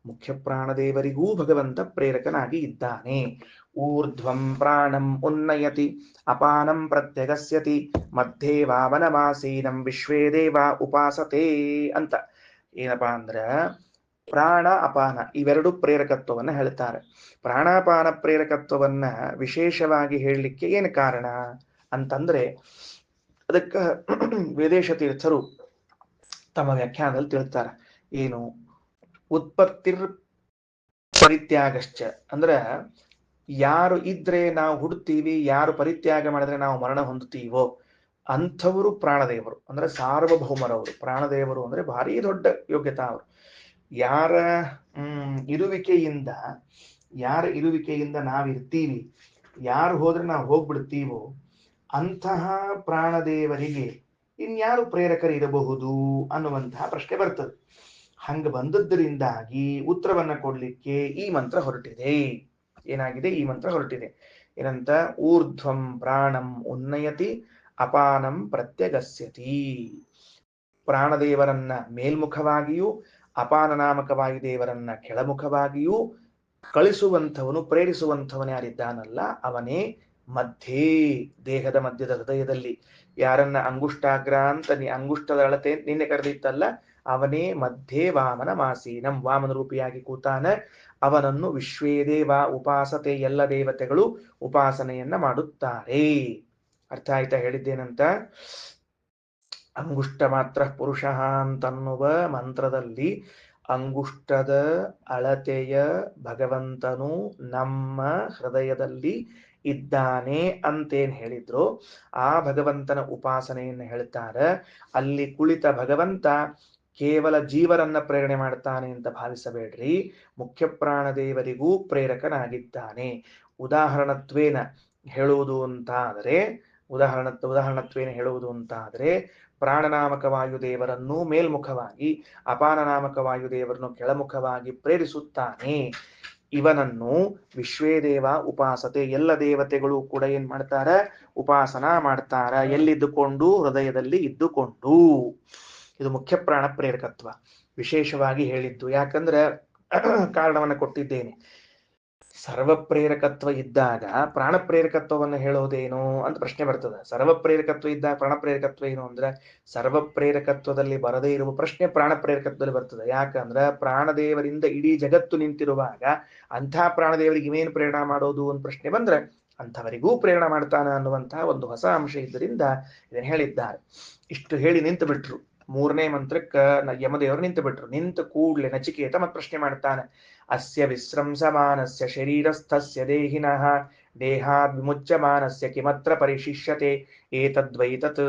ಮುಖ್ಯ ಪ್ರಾಣದೇವರಿಗೂ ಭಗವಂತ ಪ್ರೇರಕನಾಗಿ ಇದ್ದಾನೆ. ಊರ್ಧ್ವಂ ಪ್ರಾಣಂ ಉನ್ನಯತಿ ಅಪಾನಂ ಪ್ರತ್ಯಗಸ್ಯತಿ ಮಧ್ಯೆ ವಾಮನಮಾಸೀನಂ ವಿಶ್ವೇ ದೇವ ಉಪಾಸತೆ ಅಂತ. ಏನಪ್ಪಾ ಅಂದ್ರ ಪ್ರಾಣ ಅಪಾನ ಇವೆರಡು ಪ್ರೇರಕತ್ವವನ್ನ ಹೇಳ್ತಾರೆ. ಪ್ರಾಣಾಪಾನ ಪ್ರೇರಕತ್ವವನ್ನ ವಿಶೇಷವಾಗಿ ಹೇಳಲಿಕ್ಕೆ ಏನು ಕಾರಣ ಅಂತಂದ್ರೆ ಅದಕ್ಕ ವೇದೇಶ ತೀರ್ಥರು ತಮ್ಮ ವ್ಯಾಖ್ಯಾನದಲ್ಲಿ ತಿಳ್ತಾರೆ. ಏನು, ಉತ್ಪತ್ತಿರ್ ಪರಿತ್ಯಾಗಶ್ಚ ಅಂದ್ರ ಯಾರು ಇದ್ರೆ ನಾವು ಹುಡ್ತೀವಿ, ಯಾರು ಪರಿತ್ಯಾಗ ಮಾಡಿದ್ರೆ ನಾವು ಮರಣ ಹೊಂದುತ್ತೀವೋ ಅಂಥವರು ಪ್ರಾಣದೇವರು ಅಂದ್ರೆ ಸಾರ್ವಭೌಮರವರು. ಪ್ರಾಣದೇವರು ಅಂದ್ರೆ ಭಾರಿ ದೊಡ್ಡ ಯೋಗ್ಯತಾ ಅವರು. ಯಾರ ಇರುವಿಕೆಯಿಂದ ನಾವಿರ್ತೀವಿ, ಯಾರು ಹೋದ್ರೆ ನಾವು ಹೋಗ್ಬಿಡ್ತೀವೋ ಅಂತಹ ಪ್ರಾಣದೇವರಿಗೆ ಇನ್ಯಾರು ಪ್ರೇರಕರು ಇರಬಹುದು ಅನ್ನುವಂತಹ ಪ್ರಶ್ನೆ ಬರ್ತದೆ. ಹಂಗ ಬಂದದ್ದರಿಂದಾಗಿ ಉತ್ತರವನ್ನ ಕೊಡ್ಲಿಕ್ಕೆ ಈ ಮಂತ್ರ ಹೊರಟಿದೆ. ಏನಾಗಿದೆ? ಈ ಮಂತ್ರ ಹೊರಟಿದೆ. ಏನಂತ? ಊರ್ಧ್ವಂ ಪ್ರಾಣಂ ಉನ್ನಯತಿ ಅಪಾನಂ ಪ್ರತ್ಯಗಸ್ಯತಿ. ಪ್ರಾಣದೇವರನ್ನ ಮೇಲ್ಮುಖವಾಗಿಯೂ ಅಪಾನ ನಾಮಕ ವಾಯುದೇವರನ್ನ ಕೆಳಮುಖವಾಗಿಯೂ ಕಳಿಸುವಂಥವನು, ಪ್ರೇರಿಸುವಂಥವನು ಯಾರಿದ್ದಾನಲ್ಲ ಅವನೇ ಮಧ್ಯೆ, ದೇಹದ ಮಧ್ಯದ ಹೃದಯದಲ್ಲಿ. ಯಾರನ್ನ ಅಂಗುಷ್ಟಾಗ್ರ ಅಂತ ಅಂಗುಷ್ಟದ ಅಳತೆ ನಿನ್ನೆ ಕರೆದಿತ್ತಲ್ಲ, ಅವನೇ ಮಧ್ಯೆ ವಾಮನ ಮಾಸೀನಂ, ವಾಮನ ರೂಪಿಯಾಗಿ ಕೂತಾನ. ಅವನನ್ನು ವಿಶ್ವೇದೇವ ಉಪಾಸತೆ, ಎಲ್ಲ ದೇವತೆಗಳು ಉಪಾಸನೆಯನ್ನ ಮಾಡುತ್ತಾರೆ. ಅರ್ಥ ಆಯ್ತಾ ಹೇಳಿದ್ದೇನಂತ? ಅಂಗುಷ್ಟ ಮಾತ್ರ ಪುರುಷ ಅಂತನ್ನುವ ಮಂತ್ರದಲ್ಲಿ ಅಂಗುಷ್ಟದ ಅಳತೆಯ ಭಗವಂತನು ನಮ್ಮ ಹೃದಯದಲ್ಲಿ ಇದ್ದಾನೆ ಅಂತೇನ್ ಹೇಳಿದ್ರು, ಆ ಭಗವಂತನ ಉಪಾಸನೆಯನ್ನು ಹೇಳ್ತಾರೆ. ಅಲ್ಲಿ ಕುಳಿತ ಭಗವಂತ ಕೇವಲ ಜೀವರನ್ನ ಪ್ರೇರಣೆ ಮಾಡ್ತಾನೆ ಅಂತ ಭಾವಿಸಬೇಡ್ರಿ, ಮುಖ್ಯ ಪ್ರಾಣದೇವರಿಗೂ ಪ್ರೇರಕನಾಗಿದ್ದಾನೆ. ಉದಾಹರಣತ್ವೇನ ಹೇಳುವುದು ಅಂತಾದರೆ ಪ್ರಾಣನಾಮಕ ವಾಯುದೇವರನ್ನು ಮೇಲ್ಮುಖವಾಗಿ, ಅಪಾನನಾಮಕ ವಾಯುದೇವರನ್ನು ಕೆಳಮುಖವಾಗಿ ಪ್ರೇರಿಸುತ್ತಾನೆ. ಇವನನ್ನು ವಿಶ್ವೇದೇವ ಉಪಾಸತೆ, ಎಲ್ಲ ದೇವತೆಗಳು ಕೂಡ ಏನ್ ಮಾಡ್ತಾರ? ಉಪಾಸನಾ ಮಾಡ್ತಾರ. ಎಲ್ಲಿದ್ದುಕೊಂಡು? ಹೃದಯದಲ್ಲಿ ಇದ್ದುಕೊಂಡು. ಇದು ಮುಖ್ಯ ಪ್ರಾಣ ಪ್ರೇರಕತ್ವ ವಿಶೇಷವಾಗಿ ಹೇಳಿದ್ದು. ಯಾಕಂದ್ರೆ ಕಾರಣವನ್ನ ಕೊಟ್ಟಿದ್ದೇನೆ. ಸರ್ವ ಪ್ರೇರಕತ್ವ ಇದ್ದಾಗ ಪ್ರಾಣ ಪ್ರೇರಕತ್ವವನ್ನು ಹೇಳೋದೇನು ಅಂತ ಪ್ರಶ್ನೆ ಬರ್ತದೆ. ಸರ್ವ ಪ್ರೇರಕತ್ವ ಇದ್ದಾಗ ಪ್ರಾಣ ಪ್ರೇರಕತ್ವ ಏನು ಅಂದ್ರೆ, ಸರ್ವ ಪ್ರೇರಕತ್ವದಲ್ಲಿ ಬರದೇ ಇರುವ ಪ್ರಶ್ನೆ ಪ್ರಾಣ ಪ್ರೇರಕತ್ವದಲ್ಲಿ ಬರ್ತದೆ. ಯಾಕಂದ್ರೆ ಪ್ರಾಣದೇವರಿಂದ ಇಡೀ ಜಗತ್ತು ನಿಂತಿರುವಾಗ ಅಂಥ ಪ್ರಾಣದೇವರಿಗೆ ಇವೇನು ಪ್ರೇರಣಾ ಮಾಡೋದು ಅಂತ ಪ್ರಶ್ನೆ ಬಂದ್ರೆ ಅಂಥವರಿಗೂ ಪ್ರೇರಣಾ ಮಾಡ್ತಾನೆ ಅನ್ನುವಂತಹ ಒಂದು ಹೊಸ ಅಂಶ ಇದ್ದರಿಂದ ಇದನ್ನು ಹೇಳಿದ್ದಾರೆ. ಇಷ್ಟು ಹೇಳಿ ನಿಂತು ಬಿಟ್ರು. ಮೂರನೇ ಮಂತ್ರಕ್ಕ ಯಮದೇವರು ನಿಂತು ಬಿಟ್ರು. ನಿಂತ ಕೂಡ್ಲೆ ನಚಿಕೇತ ಮತ್ ಪ್ರಶ್ನೆ ಮಾಡ್ತಾನೆ, ಅಸ್ಯ ವಿಸ್ರಂಸಮಾನಸ್ಯ ಶರೀರಸ್ಥಸ್ಯ ದೇಹಿನಃ ದೇಹಾದ್ ವಿಮುಚ್ಯಮಾನಸ್ಯ ಕಿಮತ್ರ ಪರಿಶಿಷ್ಯತೆ ಏತದ್ವೈತತ್.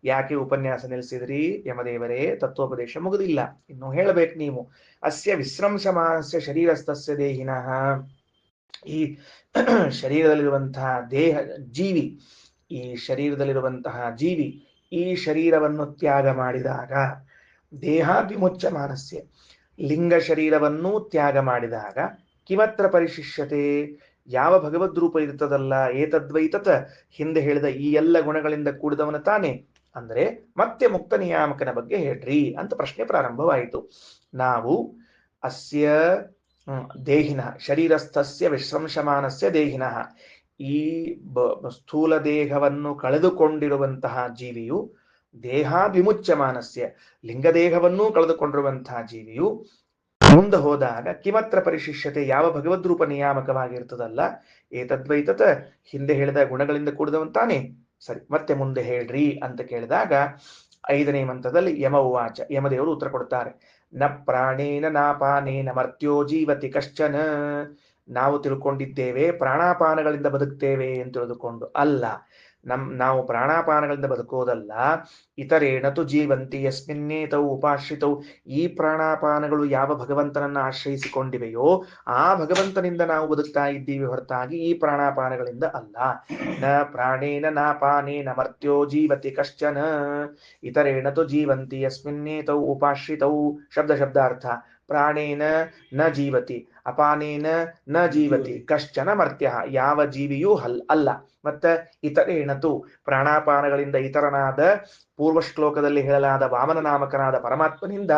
ಯಾಕೆ ಉಪನ್ಯಾಸ ನಿಲ್ಲಿಸಿದ್ರಿ ಯಮದೇವರೇ? ತತ್ವೋಪದೇಶ ಮುಗುದಿಲ್ಲ, ಇನ್ನು ಹೇಳಬೇಕು ನೀವು. ಅಸ್ಯ ವಿಸ್ರಂಸಮಾನಸ್ಯ ಶರೀರಸ್ಥಸ್ಯ ದೇಹಿನಃ, ಈ ಶರೀರದಲ್ಲಿರುವಂತಹ ದೇಹ ಜೀವಿ, ಈ ಶರೀರದಲ್ಲಿರುವಂತಹ ಜೀವಿ ಈ ಶರೀರವನ್ನು ತ್ಯಾಗ ಮಾಡಿದಾಗ, ದೇಹಾದ್ವಿಮುಚ್ಚ ಮಾನಸ್ಯ ಲಿಂಗ ಶರೀರವನ್ನು ತ್ಯಾಗ ಮಾಡಿದಾಗ, ಕಿಮತ್ರ ಪರಿಶಿಷ್ಯತೆ ಯಾವ ಭಗವದ್ ರೂಪ ಇರ್ತದಲ್ಲ, ಏತದ್ವೈತತ ಹಿಂದೆ ಹೇಳಿದ ಈ ಎಲ್ಲ ಗುಣಗಳಿಂದ ಕೂಡಿದವನ ತಾನೆ, ಅಂದ್ರೆ ಮತ್ತೆ ಮುಕ್ತ ನಿಯಾಮಕನ ಬಗ್ಗೆ ಹೇಳ್ರಿ ಅಂತ ಪ್ರಶ್ನೆ ಪ್ರಾರಂಭವಾಯಿತು. ನಾವು ಅಸ್ಯ ದೇಹಿನಃ ಶರೀರಸ್ಥಸ್ಯ ವಿಶ್ರಂಶಮಾನಸ್ಯ ದೇಹಿನಃ, ಈ ಸ್ಥೂಲ ದೇಹವನ್ನು ಕಳೆದುಕೊಂಡಿರುವಂತಹ ಜೀವಿಯು, ದೇಹ ವಿಮುಚ್ಯಮಾನಸ್ಯ ಲಿಂಗದೇಹವನ್ನೂ ಕಳೆದುಕೊಂಡಿರುವಂತಹ ಜೀವಿಯು ಮುಂದೆ ಹೋದಾಗ ಕಿಮತ್ರ ಪರಿಶಿಷ್ಯತೆ ಯಾವ ಭಗವದ್ರೂಪ ನಿಯಾಮಕವಾಗಿರ್ತದಲ್ಲ, ಏತದ್ವೈತತ ಹಿಂದೆ ಹೇಳಿದ ಗುಣಗಳಿಂದ ಕೂಡಿದವಂತಾನೆ, ಸರಿ ಮತ್ತೆ ಮುಂದೆ ಹೇಳ್ರಿ ಅಂತ ಕೇಳಿದಾಗ 5ನೇ ಮಂತ್ರದಲ್ಲಿ ಯಮ ಉವಾಚ, ಯಮದೇವರು ಉತ್ತರ ಕೊಡ್ತಾರೆ. ನ ಪ್ರಾಣೇನ ನಾಪಾನೇನ ಮರ್ತ್ಯೋ ಜೀವತಿ ಕಶ್ಚನ. ನಾವು ತಿಳ್ಕೊಂಡಿದ್ದೇವೆ ಪ್ರಾಣಾಪಾನಗಳಿಂದ ಬದುಕ್ತೇವೆ ಅಂತ ತಿಳಿದುಕೊಂಡು, ಅಲ್ಲ, ನಾವು ಪ್ರಾಣಾಪಾನಗಳಿಂದ ಬದುಕೋದಲ್ಲ. ಇತರೇಣತು ಜೀವಂತಿ ಯಸ್ಮಿನ್ನೇತವು ಉಪಾಶ್ರಿತವು. ಈ ಪ್ರಾಣಾಪಾನಗಳು ಯಾವ ಭಗವಂತನನ್ನ ಆಶ್ರಯಿಸಿಕೊಂಡಿವೆಯೋ ಆ ಭಗವಂತನಿಂದ ನಾವು ಬದುಕ್ತಾ ಇದ್ದೀವಿ ಹೊರತಾಗಿ ಈ ಪ್ರಾಣಾಪಾನಗಳಿಂದ ಅಲ್ಲ. ನ ಪ್ರಾಣೇನ ನಾಪಾನೇನ ಮರ್ತ್ಯೋ ಜೀವತಿ ಕಶ್ಚನ ಇತರೇಣತು ಜೀವಂತಿ ಯಸ್ಮಿನ್ನೇತವು ಉಪಾಶ್ರಿತವು. ಶಬ್ದಾರ್ಥ, ಪ್ರಾಣೇನ ನ ಜೀವತಿ, ಅಪಾನೇನ ನ ಜೀವತಿ, ಕಶ್ಚನ ಮರ್ತ್ಯ ಯಾವ ಜೀವಿಯೂ ಅಲ್ಲ. ಮತ್ತ ಇತರೇಣತು ಪ್ರಾಣಾಪಾನಗಳಿಂದ ಇತರನಾದ ಪೂರ್ವ ಶ್ಲೋಕದಲ್ಲಿ ಹೇಳಲಾದ ವಾಮನ ನಾಮಕನಾದ ಪರಮಾತ್ಮನಿಂದ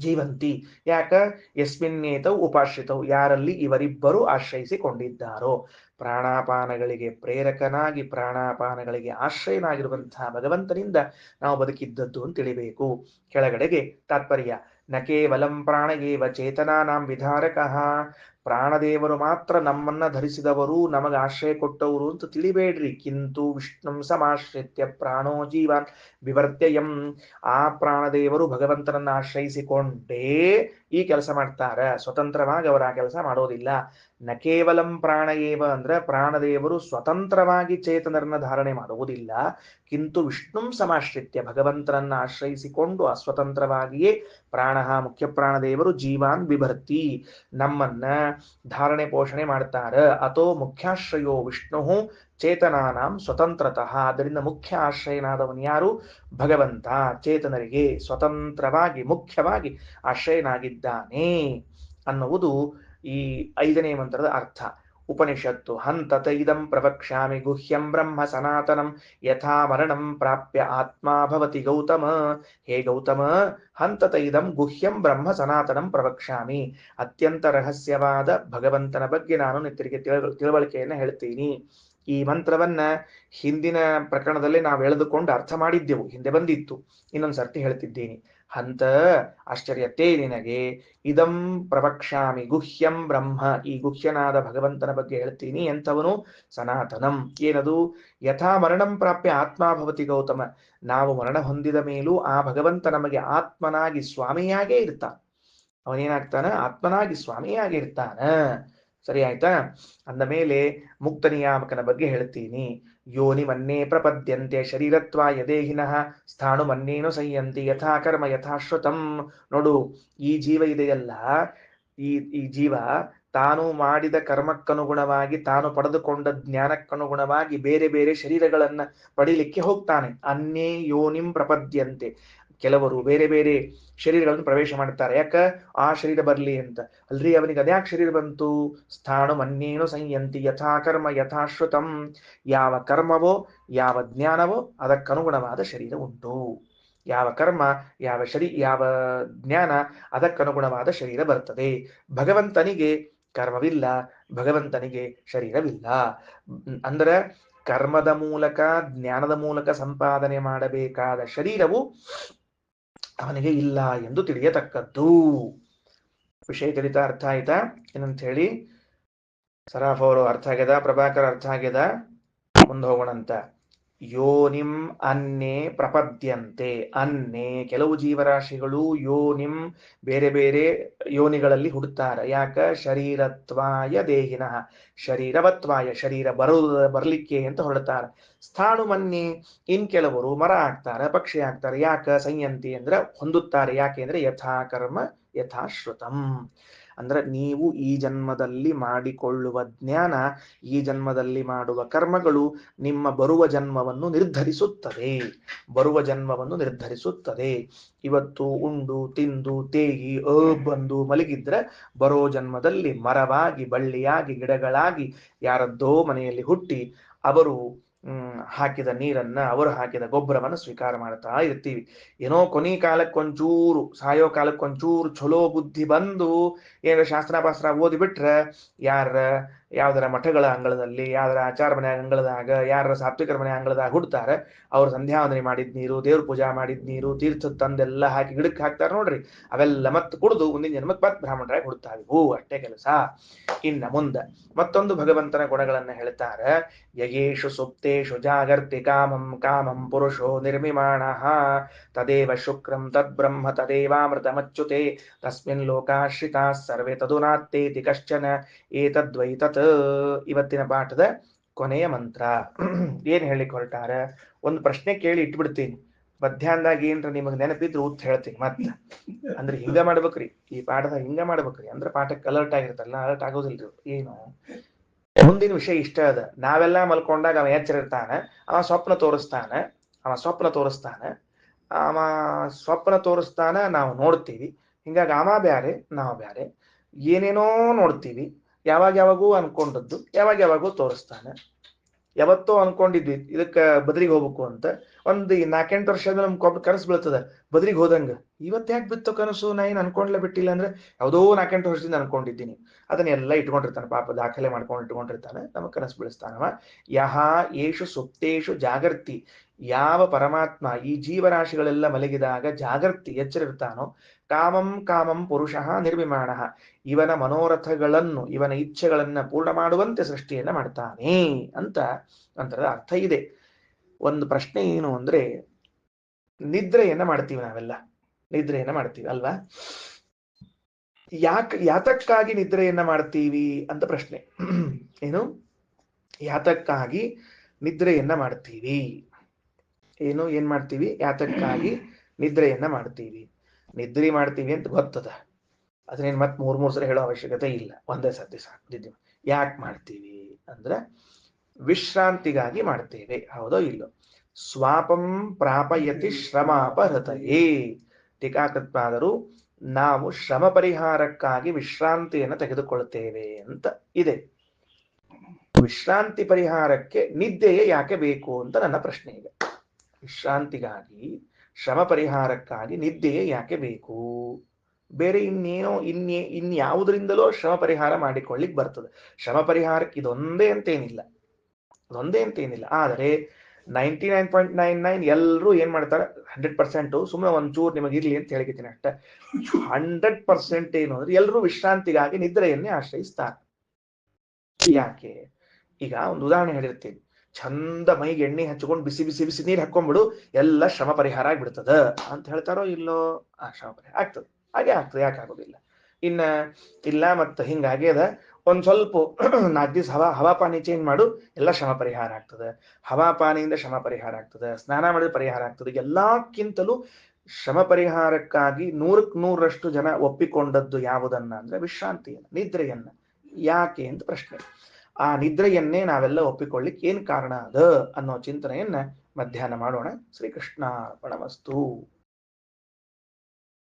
ಜೀವಂತಿ, ಯಾಕ ಯಸ್ಮಿನ್ನೇತವು ಉಪಾಶ್ರಿತವು ಯಾರಲ್ಲಿ ಇವರಿಬ್ಬರು ಆಶ್ರಯಿಸಿಕೊಂಡಿದ್ದಾರೋ. ಪ್ರಾಣಾಪಾನಗಳಿಗೆ ಪ್ರೇರಕನಾಗಿ ಪ್ರಾಣಾಪಾನಗಳಿಗೆ ಆಶ್ರಯನಾಗಿರುವಂತಹ ಭಗವಂತನಿಂದ ನಾವು ಬದುಕಿದ್ದದ್ದು ಅಂತ ತಿಳಿಬೇಕು. ಕೆಳಗಡೆಗೆ ತಾತ್ಪರ್ಯ, ನ ಕೇವಲಂ ಪ್ರಾಣಯೇವ ಚೇತನಾನಾಂ ವಿಧಾರಕಃ. ಪ್ರಾಣದೇವರು ಮಾತ್ರ ನಮ್ಮನ್ನ ಧರಿಸಿದವರು, ನಮಗೆ ಆಶ್ರಯ ಕೊಟ್ಟವರು ಅಂತ ತಿಳಿಬೇಡ್ರಿ. ಕಿಂತು ವಿಷ್ಣುಂ ಸಮಾಶ್ರಿತ್ಯ ಪ್ರಾಣೋ ಜೀವಾನ್ ವಿವರ್ತ್ಯಯಂ. ಆ ಪ್ರಾಣದೇವರು ಭಗವಂತನನ್ನ ಆಶ್ರಯಿಸಿಕೊಂಡೇ ಈ ಕೆಲಸ ಮಾಡ್ತಾರ, ಸ್ವತಂತ್ರವಾಗಿ ಅವರ ಆ ಕೆಲಸ ಮಾಡೋದಿಲ್ಲ. ನ ಕೇವಲಂ ಪ್ರಾಣಯೇವ ಅಂದ್ರೆ ಪ್ರಾಣದೇವರು ಸ್ವತಂತ್ರವಾಗಿ ಚೇತನರನ್ನ ಧಾರಣೆ ಮಾಡುವುದಿಲ್ಲ. ಕಿಂತು ವಿಷ್ಣುಂ ಸಮಾಶ್ರಿತ್ಯ ಭಗವಂತನನ್ನ ಆಶ್ರಯಿಸಿಕೊಂಡು ಅಸ್ವತಂತ್ರವಾಗಿಯೇ ಪ್ರಾಣ ಮುಖ್ಯ ಪ್ರಾಣದೇವರು ಜೀವಾನ್ ಬಿಭರ್ತಿ ನಮ್ಮನ್ನ ಧಾರಣೆ ಪೋಷಣೆ ಮಾಡ್ತಾರ. ಅಥೋ ಮುಖ್ಯಾಶ್ರಯೋ ವಿಷ್ಣು ಚೇತನಾನಾಂ ಸ್ವತಂತ್ರತಃ. ಆದ್ದರಿಂದ ಮುಖ್ಯ ಆಶ್ರಯನಾದವನು ಯಾರು? ಭಗವಂತ ಚೇತನರಿಗೆ ಸ್ವತಂತ್ರವಾಗಿ ಮುಖ್ಯವಾಗಿ ಆಶ್ರಯನಾಗಿದ್ದಾನೆ ಅನ್ನುವುದು ಈ 5ನೇ ಮಂತ್ರದ ಅರ್ಥ. ಉಪನಿಷತ್ತು ಹಂತತ ಇದಂ ಪ್ರವಕ್ಷ್ಯಾಮಿ ಗುಹ್ಯಂ ಬ್ರಹ್ಮ ಸನಾತನಂ ಯಥಾ ಮರಣಂ ಪ್ರಾಪ್ಯ ಆತ್ಮಾ ಭವತಿ ಗೌತಮ. ಹೇ ಗೌತಮ, ಹಂತತ ಇದಂ ಗುಹ್ಯಂ ಬ್ರಹ್ಮ ಸನಾತನಂ ಪ್ರವಕ್ಷ್ಯಾಮಿ. ಅತ್ಯಂತ ರಹಸ್ಯವಾದ ಭಗವಂತನ ಬಗ್ಗೆ ನಾನು ನಿತ್ಯರಿಗೆ ತಿಳುವಳಿಕೆಯನ್ನು ಹೇಳ್ತೀನಿ. ಈ ಮಂತ್ರವನ್ನ ಹಿಂದಿನ ಪ್ರಕರಣದಲ್ಲಿ ನಾವು ಎಳೆದುಕೊಂಡು ಅರ್ಥ ಮಾಡಿದ್ದೆವು, ಹಿಂದೆ ಬಂದಿತ್ತು, ಇನ್ನೊಂದ್ಸರ್ತಿ ಹೇಳ್ತಿದ್ದೀನಿ. ಹಂತ ಆಶ್ಚರ್ಯತೆ ನಿನಗೆ, ಇದಂ ಪ್ರವಕ್ಷ್ಯಾಮಿ ಗುಹ್ಯಂ ಬ್ರಹ್ಮ, ಈ ಗುಹ್ಯನಾದ ಭಗವಂತನ ಬಗ್ಗೆ ಹೇಳ್ತೀನಿ. ಎಂಥವನು? ಸನಾತನಂ. ಏನದು? ಯಥಾ ಮರಣಂ ಪ್ರಾಪ್ಯ ಆತ್ಮ ಭವತಿ ಗೌತಮ. ನಾವು ಮರಣ ಹೊಂದಿದ ಮೇಲೂ ಆ ಭಗವಂತ ನಮಗೆ ಆತ್ಮನಾಗಿ ಸ್ವಾಮಿಯಾಗೇ ಇರ್ತಾನ. ಅವನೇನಾಗ್ತಾನ? ಆತ್ಮನಾಗಿ ಸ್ವಾಮಿಯಾಗಿ ಇರ್ತಾನ. ಸರಿ ಆಯ್ತಾ? ಅಂದ ಮೇಲೆ ಮುಕ್ತ ನಿಯಾಮಕನ ಬಗ್ಗೆ ಹೇಳ್ತೀನಿ. ಯೋನಿ ಮನ್ನೇ ಪ್ರಪದ್ಯಂತೆ ಶರೀರತ್ವಾಯ ದೇಹಿನಃ ಸ್ಥಾಣು ಮನ್ನೇನು ಸಂಯಂತಿ ಯಥಾ ಕರ್ಮ ಯಥಾಶ್ರುತಂ. ನೋಡು, ಈ ಜೀವ ಇದೆಯಲ್ಲ, ಈ ಜೀವ ತಾನು ಮಾಡಿದ ಕರ್ಮಕ್ಕನುಗುಣವಾಗಿ, ತಾನು ಪಡೆದುಕೊಂಡ ಜ್ಞಾನಕ್ಕನುಗುಣವಾಗಿ ಬೇರೆ ಬೇರೆ ಶರೀರಗಳನ್ನ ಪಡಿಲಿಕ್ಕೆ ಹೋಗ್ತಾನೆ. ಅನ್ನೇ ಯೋನಿಂ ಪ್ರಪದ್ಯಂತೆ. ಕೆಲವರು ಬೇರೆ ಬೇರೆ ಶರೀರಗಳನ್ನು ಪ್ರವೇಶ ಮಾಡ್ತಾರೆ. ಯಾಕ? ಆ ಶರೀರ ಬರ್ಲಿ ಅಂತ. ಅಲ್ರಿ, ಅವನಿಗೆ ಅದ್ಯಾಕೆ ಶರೀರ ಬಂತು? ಸ್ಥಾಣು ಮನ್ನೇನು ಸಂಯಂತಿ ಯಥಾ ಕರ್ಮ ಯಥಾಶ್ರುತಂ. ಯಾವ ಕರ್ಮವೋ ಯಾವ ಜ್ಞಾನವೋ ಅದಕ್ಕನುಗುಣವಾದ ಶರೀರ ಉಂಟು. ಯಾವ ಕರ್ಮ ಯಾವ ಜ್ಞಾನ ಅದಕ್ಕನುಗುಣವಾದ ಶರೀರ ಬರ್ತದೆ. ಭಗವಂತನಿಗೆ ಕರ್ಮವಿಲ್ಲ, ಭಗವಂತನಿಗೆ ಶರೀರವಿಲ್ಲ. ಅಂದ್ರೆ ಕರ್ಮದ ಮೂಲಕ ಜ್ಞಾನದ ಮೂಲಕ ಸಂಪಾದನೆ ಮಾಡಬೇಕಾದ ಶರೀರವು ಅವನಿಗೆ ಇಲ್ಲ ಎಂದು ತಿಳಿಯತಕ್ಕದ್ದು. ವಿಷಯ ತಿಳಿತಾ? ಅರ್ಥ ಆಯ್ತಾ ಏನಂತ ಹೇಳಿ? ಸರಾಫ್ ಅವರು ಅರ್ಥ ಆಗ್ಯದ? ಪ್ರಭಾಕರ್ ಅರ್ಥ ಆಗ್ಯದ? ಮುಂದೆ ಹೋಗೋಣಂತ. ಯೋನಿಂ ಅನ್ನೇ ಪ್ರಪದ್ಯಂತೆ. ಅನ್ನೇ ಕೆಲವು ಜೀವರಾಶಿಗಳು ಯೋನಿಂ ಬೇರೆ ಬೇರೆ ಯೋನಿಗಳಲ್ಲಿ ಹುಡುತ್ತಾರೆ. ಯಾಕ? ಶರೀರತ್ವಾಯ ದೇಹಿನಃ, ಶರೀರವತ್ವಾಯ ಶರೀರ ಬರ್ಲಿಕ್ಕೆ ಅಂತ ಹೊರಡ್ತಾರೆ. ಸ್ಥಾಣು ಮನ್ಯೆ ಇನ್ ಕೆಲವರು ಮರ ಆಗ್ತಾರೆ, ಪಕ್ಷಿ ಆಗ್ತಾರೆ. ಯಾಕ? ಸಂಯಂತಿ ಅಂದ್ರೆ ಹೊಂದುತ್ತಾರೆ. ಯಾಕೆ ಅಂದ್ರೆ ಯಥಾ ಕರ್ಮ ಯಥಾಶ್ರುತಂ, ಅಂದ್ರೆ ನೀವು ಈ ಜನ್ಮದಲ್ಲಿ ಮಾಡಿಕೊಳ್ಳುವ ಜ್ಞಾನ, ಈ ಜನ್ಮದಲ್ಲಿ ಮಾಡುವ ಕರ್ಮಗಳು ನಿಮ್ಮ ಬರುವ ಜನ್ಮವನ್ನು ನಿರ್ಧರಿಸುತ್ತದೆ. ಬರುವ ಜನ್ಮವನ್ನು ನಿರ್ಧರಿಸುತ್ತದೆ. ಇವತ್ತು ಉಂಡು ತಿಂದು ತೇಗಿ ಬಂದು ಮಲಗಿದ್ರೆ ಬರೋ ಜನ್ಮದಲ್ಲಿ ಮರವಾಗಿ, ಬಳ್ಳಿಯಾಗಿ, ಗಿಡಗಳಾಗಿ ಯಾರದ್ದೋ ಮನೆಯಲ್ಲಿ ಹುಟ್ಟಿ ಅವರು ಹಾಕಿದ ನೀರನ್ನ, ಅವರು ಹಾಕಿದ ಗೊಬ್ಬರವನ್ನು ಸ್ವೀಕಾರ ಮಾಡ್ತಾ ಇರ್ತೀವಿ. ಏನೋ ಕೊನೆ ಕಾಲಕ್ಕೊಂಚೂರು, ಸಾಯೋ ಕಾಲಕ್ಕೊಂಚೂರು ಚಲೋ ಬುದ್ಧಿ ಬಂದು ಏನಾರ ಶಾಸ್ತ್ರ ಓದಿಬಿಟ್ರೆ ಯಾವ್ದರ ಮಠಗಳ ಅಂಗಳದಲ್ಲಿ, ಯಾವ್ದರ ಆಚಾರ ಮನೆ ಅಂಗಳದಾಗ, ಯಾರ ಸಾತ್ವಿಕರ ಮನೆ ಅಂಗಳದಾಗ ಹುಡ್ತಾರೆ, ಅವ್ರು ಸಂಧ್ಯಾವಂದನೆ ಮಾಡಿದ ನೀರು, ದೇವ್ರ ಪೂಜಾ ಮಾಡಿದ ನೀರು, ತೀರ್ಥದ ತಂದೆಲ್ಲ ಹಾಕಿ ಗಿಡಕ್ಕೆ ಹಾಕ್ತಾರೆ ನೋಡ್ರಿ, ಅವೆಲ್ಲ ಮತ್ತೆ ಕುಡಿದು ಮುಂದಿನ ಜನ್ಮಕ್ಕೆ ಮತ್ತೆ ಬ್ರಾಹ್ಮಣರಾಗಿ ಹುಡ್ತಾವೆ. ಅಷ್ಟೇ ಕೆಲಸ. ಇನ್ನ ಮುಂದೆ ಮತ್ತೊಂದು ಭಗವಂತನ ಗುಣಗಳನ್ನ ಹೇಳ್ತಾರೆ. ಯಗೇಶು ಸುಪ್ತೇಶು ಜಾಗರ್ತಿ ಕಾಮಂ ಕಾಮಂ ಪುರುಷೋ ನಿರ್ಮಿಮಾಣಃ ತದೇವ ಶುಕ್ರಂ ತದ್ಬ್ರಹ್ಮ ತದೇವಾಮೃತಮಚ್ಯುತೆ ತಸ್ಮಿನ್ ಲೋಕಾಶ್ರಿತಾ ಸರ್ವೇ ತದುನಾತ್ತೇತಿ ಕಶ್ಚನ ಏತದ್ವೈ ತತ್. ಇವತ್ತಿನ ಪಾಠದ ಕೊನೆಯ ಮಂತ್ರ. ಏನ್ ಹೇಳಿಕ್ ಹೊರಟಾರ? ಒಂದು ಪ್ರಶ್ನೆ ಕೇಳಿ ಇಟ್ಬಿಡ್ತೀನಿ, ಮಧ್ಯಾಹ್ನದಾಗ ಏನ್ರ ನಿಮಗ್ ನೆನಪಿದ್ರು ಉತ್ತರ ಹೇಳ್ತೀನಿ ಮತ್ತೆ. ಅಂದ್ರೆ ಹಿಂಗ ಮಾಡ್ಬೇಕ್ರಿ, ಈ ಪಾಠದಾಗ ಹಿಂಗ ಮಾಡ್ಬೇಕ್ರಿ, ಅಂದ್ರೆ ಪಾಠಕ್ಕೆ ಅಲರ್ಟ್ ಆಗಿರ್ತಾರಲ್ಲ, ಅಲರ್ಟ್ ಆಗೋದಿಲ್ರಿ. ಏನು ಮುಂದಿನ ವಿಷಯ ಇಷ್ಟ ಅದ. ನಾವೆಲ್ಲ ಮಲ್ಕೊಂಡಾಗ ಅವ ಎಚ್ಚರ ಇರ್ತಾನೆ, ಅವ ಸ್ವಪ್ನ ತೋರಿಸ್ತಾನೆ, ನಾವು ನೋಡ್ತೀವಿ. ಹಿಂಗಾಗಿ ಅವ ಬ್ಯಾರೆ ನಾವು ಬ್ಯಾರೆ, ಏನೇನೋ ನೋಡ್ತೀವಿ. ಯಾವಾಗೂ ಅನ್ಕೊಂಡದ್ದು ಯಾವಾಗೂ ತೋರಿಸ್ತಾನೆ. ಯಾವತ್ತೋ ಅನ್ಕೊಂಡಿದ್ವಿ ಇದಕ್ಕ ಬದ್ರಿಗೆ ಹೋಗ್ಬೇಕು ಅಂತ, ಒಂದು 4-8 ವರ್ಷದ ನಮ್ಗೆ ಕನಸು ಬೀಳ್ತದ ಬದ್ರಿಗೆ ಹೋದಂಗ. ಇವತ್ತು ಯಾಕೆ ಬಿತ್ತೋ ಕನಸು? ನಾ ಏನು ಅನ್ಕೊಂಡ್ಲೇ ಬಿಟ್ಟಿಲ್ಲ. ಅಂದ್ರೆ ಯಾವುದೋ 4-8 ವರ್ಷದಿಂದ ಅನ್ಕೊಂಡಿದ್ದೀನಿ. ಅದನ್ನೆಲ್ಲ ಇಟ್ಕೊಂಡಿರ್ತಾನೆ ಪಾಪ, ದಾಖಲೆ ಮಾಡ್ಕೊಂಡು ಇಟ್ಕೊಂಡಿರ್ತಾನೆ, ನಮಗ್ ಕನಸು ಬೀಳಿಸ್ತಾನವ. ಯಹ ಯೇಷು ಸುಪ್ತೇಶು ಜಾಗರ್ತಿ, ಯಾವ ಪರಮಾತ್ಮ ಈ ಜೀವರಾಶಿಗಳೆಲ್ಲ ಮಲಗಿದಾಗ ಜಾಗರ್ತಿ ಎಚ್ಚರಿರ್ತಾನೋ, ಕಾಮಂ ಕಾಮಂ ಪುರುಷಃ ನಿರ್ವಿಮಾಣ, ಇವನ ಮನೋರಥಗಳನ್ನು, ಇವನ ಇಚ್ಛೆಗಳನ್ನ ಪೂರ್ಣ ಮಾಡುವಂತೆ ಸೃಷ್ಟಿಯನ್ನ ಮಾಡ್ತಾನೆ ಅಂತ ನಂತರದ ಅರ್ಥ ಇದೆ. ಒಂದು ಪ್ರಶ್ನೆ ಏನು ಅಂದ್ರೆ, ನಿದ್ರೆಯನ್ನ ಮಾಡ್ತೀವಿ ನಾವೆಲ್ಲ, ನಿದ್ರೆಯನ್ನ ಮಾಡ್ತೀವಿ ಅಲ್ವಾ? ಯಾತಕ್ಕಾಗಿ ನಿದ್ರೆಯನ್ನ ಮಾಡ್ತೀವಿ ಅಂತ ಪ್ರಶ್ನೆ. ಏನು ಯಾತಕ್ಕಾಗಿ ನಿದ್ರೆಯನ್ನ ಮಾಡ್ತೀವಿ? ಏನ್ ಮಾಡ್ತೀವಿ? ಯಾತಕ್ಕಾಗಿ ನಿದ್ರೆಯನ್ನ ಮಾಡ್ತೀವಿ? ನಿದ್ರೆ ಮಾಡ್ತೀವಿ ಅಂತ ಗೊತ್ತದ, ಅದನ್ನೇನು ಮತ್ತೆ 3 ಸಲ ಹೇಳೋ ಅವಶ್ಯಕತೆ ಇಲ್ಲ, ಒಂದೇ ಸರ್ತಿ ಸಾಕು. ಯಾಕೆ ಮಾಡ್ತೀವಿ ಅಂದ್ರೆ ವಿಶ್ರಾಂತಿಗಾಗಿ ಮಾಡ್ತೇವೆ, ಹೌದೋ ಇಲ್ಲೋ? ಸ್ವಾಪಂ ಪ್ರಾಪಯತಿ ಶ್ರಮಾಪಹೃತಯೇ. ಟೀಕಾಕೃತ್ಪಾದರು ನಾವು ಶ್ರಮ ಪರಿಹಾರಕ್ಕಾಗಿ ವಿಶ್ರಾಂತಿಯನ್ನು ತೆಗೆದುಕೊಳ್ತೇವೆ ಅಂತ ಇದೆ. ವಿಶ್ರಾಂತಿ ಪರಿಹಾರಕ್ಕೆ ನಿದ್ದೆಯೇ ಯಾಕೆ ಬೇಕು ಅಂತ ನನ್ನ ಪ್ರಶ್ನೆ ಇದೆ. ವಿಶ್ರಾಂತಿಗಾಗಿ, ಶ್ರಮ ಪರಿಹಾರಕ್ಕಾಗಿ ನಿದ್ದೆಯೇ ಯಾಕೆ ಬೇಕು? ಬೇರೆ ಇನ್ನೇನೋ ಇನ್ಯಾವುದರಿಂದಲೋ ಶ್ರಮ ಪರಿಹಾರ ಮಾಡಿಕೊಳ್ಳಿಕ್ ಬರ್ತದೆ. ಶ್ರಮ ಪರಿಹಾರಕ್ಕೆ ಇದೊಂದೇ ಅಂತೇನಿಲ್ಲ, ಆದರೆ 99.99 ಎಲ್ಲರೂ ಏನ್ ಮಾಡ್ತಾರೆ, 100% ಸುಮ್ಮನೆ ಒಂಚೂರು ನಿಮಗೆ ಇರ್ಲಿ ಅಂತ ಹೇಳಿದ್ದೀನಿ ಅಷ್ಟೇ. 100% ಏನು ಅಂದ್ರೆ ಎಲ್ಲರೂ ವಿಶ್ರಾಂತಿಗಾಗಿ ನಿದ್ರೆಯನ್ನೇ ಆಶ್ರಯಿಸ್ತಾರೆ. ಯಾಕೆ? ಈಗ ಒಂದು ಉದಾಹರಣೆ ಹೇಳಿರ್ತೀನಿ. ಚಂದ ಮೈಗೆ ಎಣ್ಣೆ ಹಚ್ಕೊಂಡು ಬಿಸಿ ಬಿಸಿ ಬಿಸಿ ನೀರು ಹಾಕೊಂಡ್ಬಿಡು, ಎಲ್ಲ ಶ್ರಮ ಪರಿಹಾರ ಆಗ್ಬಿಡ್ತದ ಅಂತ ಹೇಳ್ತಾರೋ ಇಲ್ಲೋ? ಆ ಶ್ರಮ ಪರಿಹಾರ ಆಗ್ತದೆ, ಹಾಗೆ ಆಗ್ತದೆ, ಯಾಕೆ ಆಗೋದಿಲ್ಲ? ಇಲ್ಲ ಮತ್ತೆ ಹಿಂಗಾಗ್ಯದ, ಒಂದ್ ಸ್ವಲ್ಪ 4 ದಿವಸ ಹವಾಪಾನಿ ಚೇಂಜ್ ಮಾಡು, ಎಲ್ಲ ಶ್ರಮ ಪರಿಹಾರ ಆಗ್ತದೆ. ಹವಾಪಾನಿಯಿಂದ ಶ್ರಮ ಪರಿಹಾರ ಆಗ್ತದೆ, ಸ್ನಾನ ಮಾಡಿದ ಪರಿಹಾರ ಆಗ್ತದೆ. ಎಲ್ಲಕ್ಕಿಂತಲೂ ಶ್ರಮ ಪರಿಹಾರಕ್ಕಾಗಿ 100% ಜನ ಒಪ್ಪಿಕೊಂಡದ್ದು ಯಾವುದನ್ನ ಅಂದ್ರೆ ವಿಶ್ರಾಂತಿಯನ್ನ, ನಿದ್ರೆಯನ್ನ. ಯಾಕೆ ಅಂತ ಪ್ರಶ್ನೆ. ಆ ನಿದ್ರೆಯನ್ನೇ ನಾವೆಲ್ಲ ಒಪ್ಪಿಕೊಳ್ಳಿಕ್ಕೆ ಏನ್ ಕಾರಣ ಅದ ಅನ್ನೋ ಚಿಂತನೆಯನ್ನ ಮಧ್ಯಾಹ್ನ ಮಾಡೋಣ. ಶ್ರೀಕೃಷ್ಣಾರ್ಪಣಮಸ್ತು.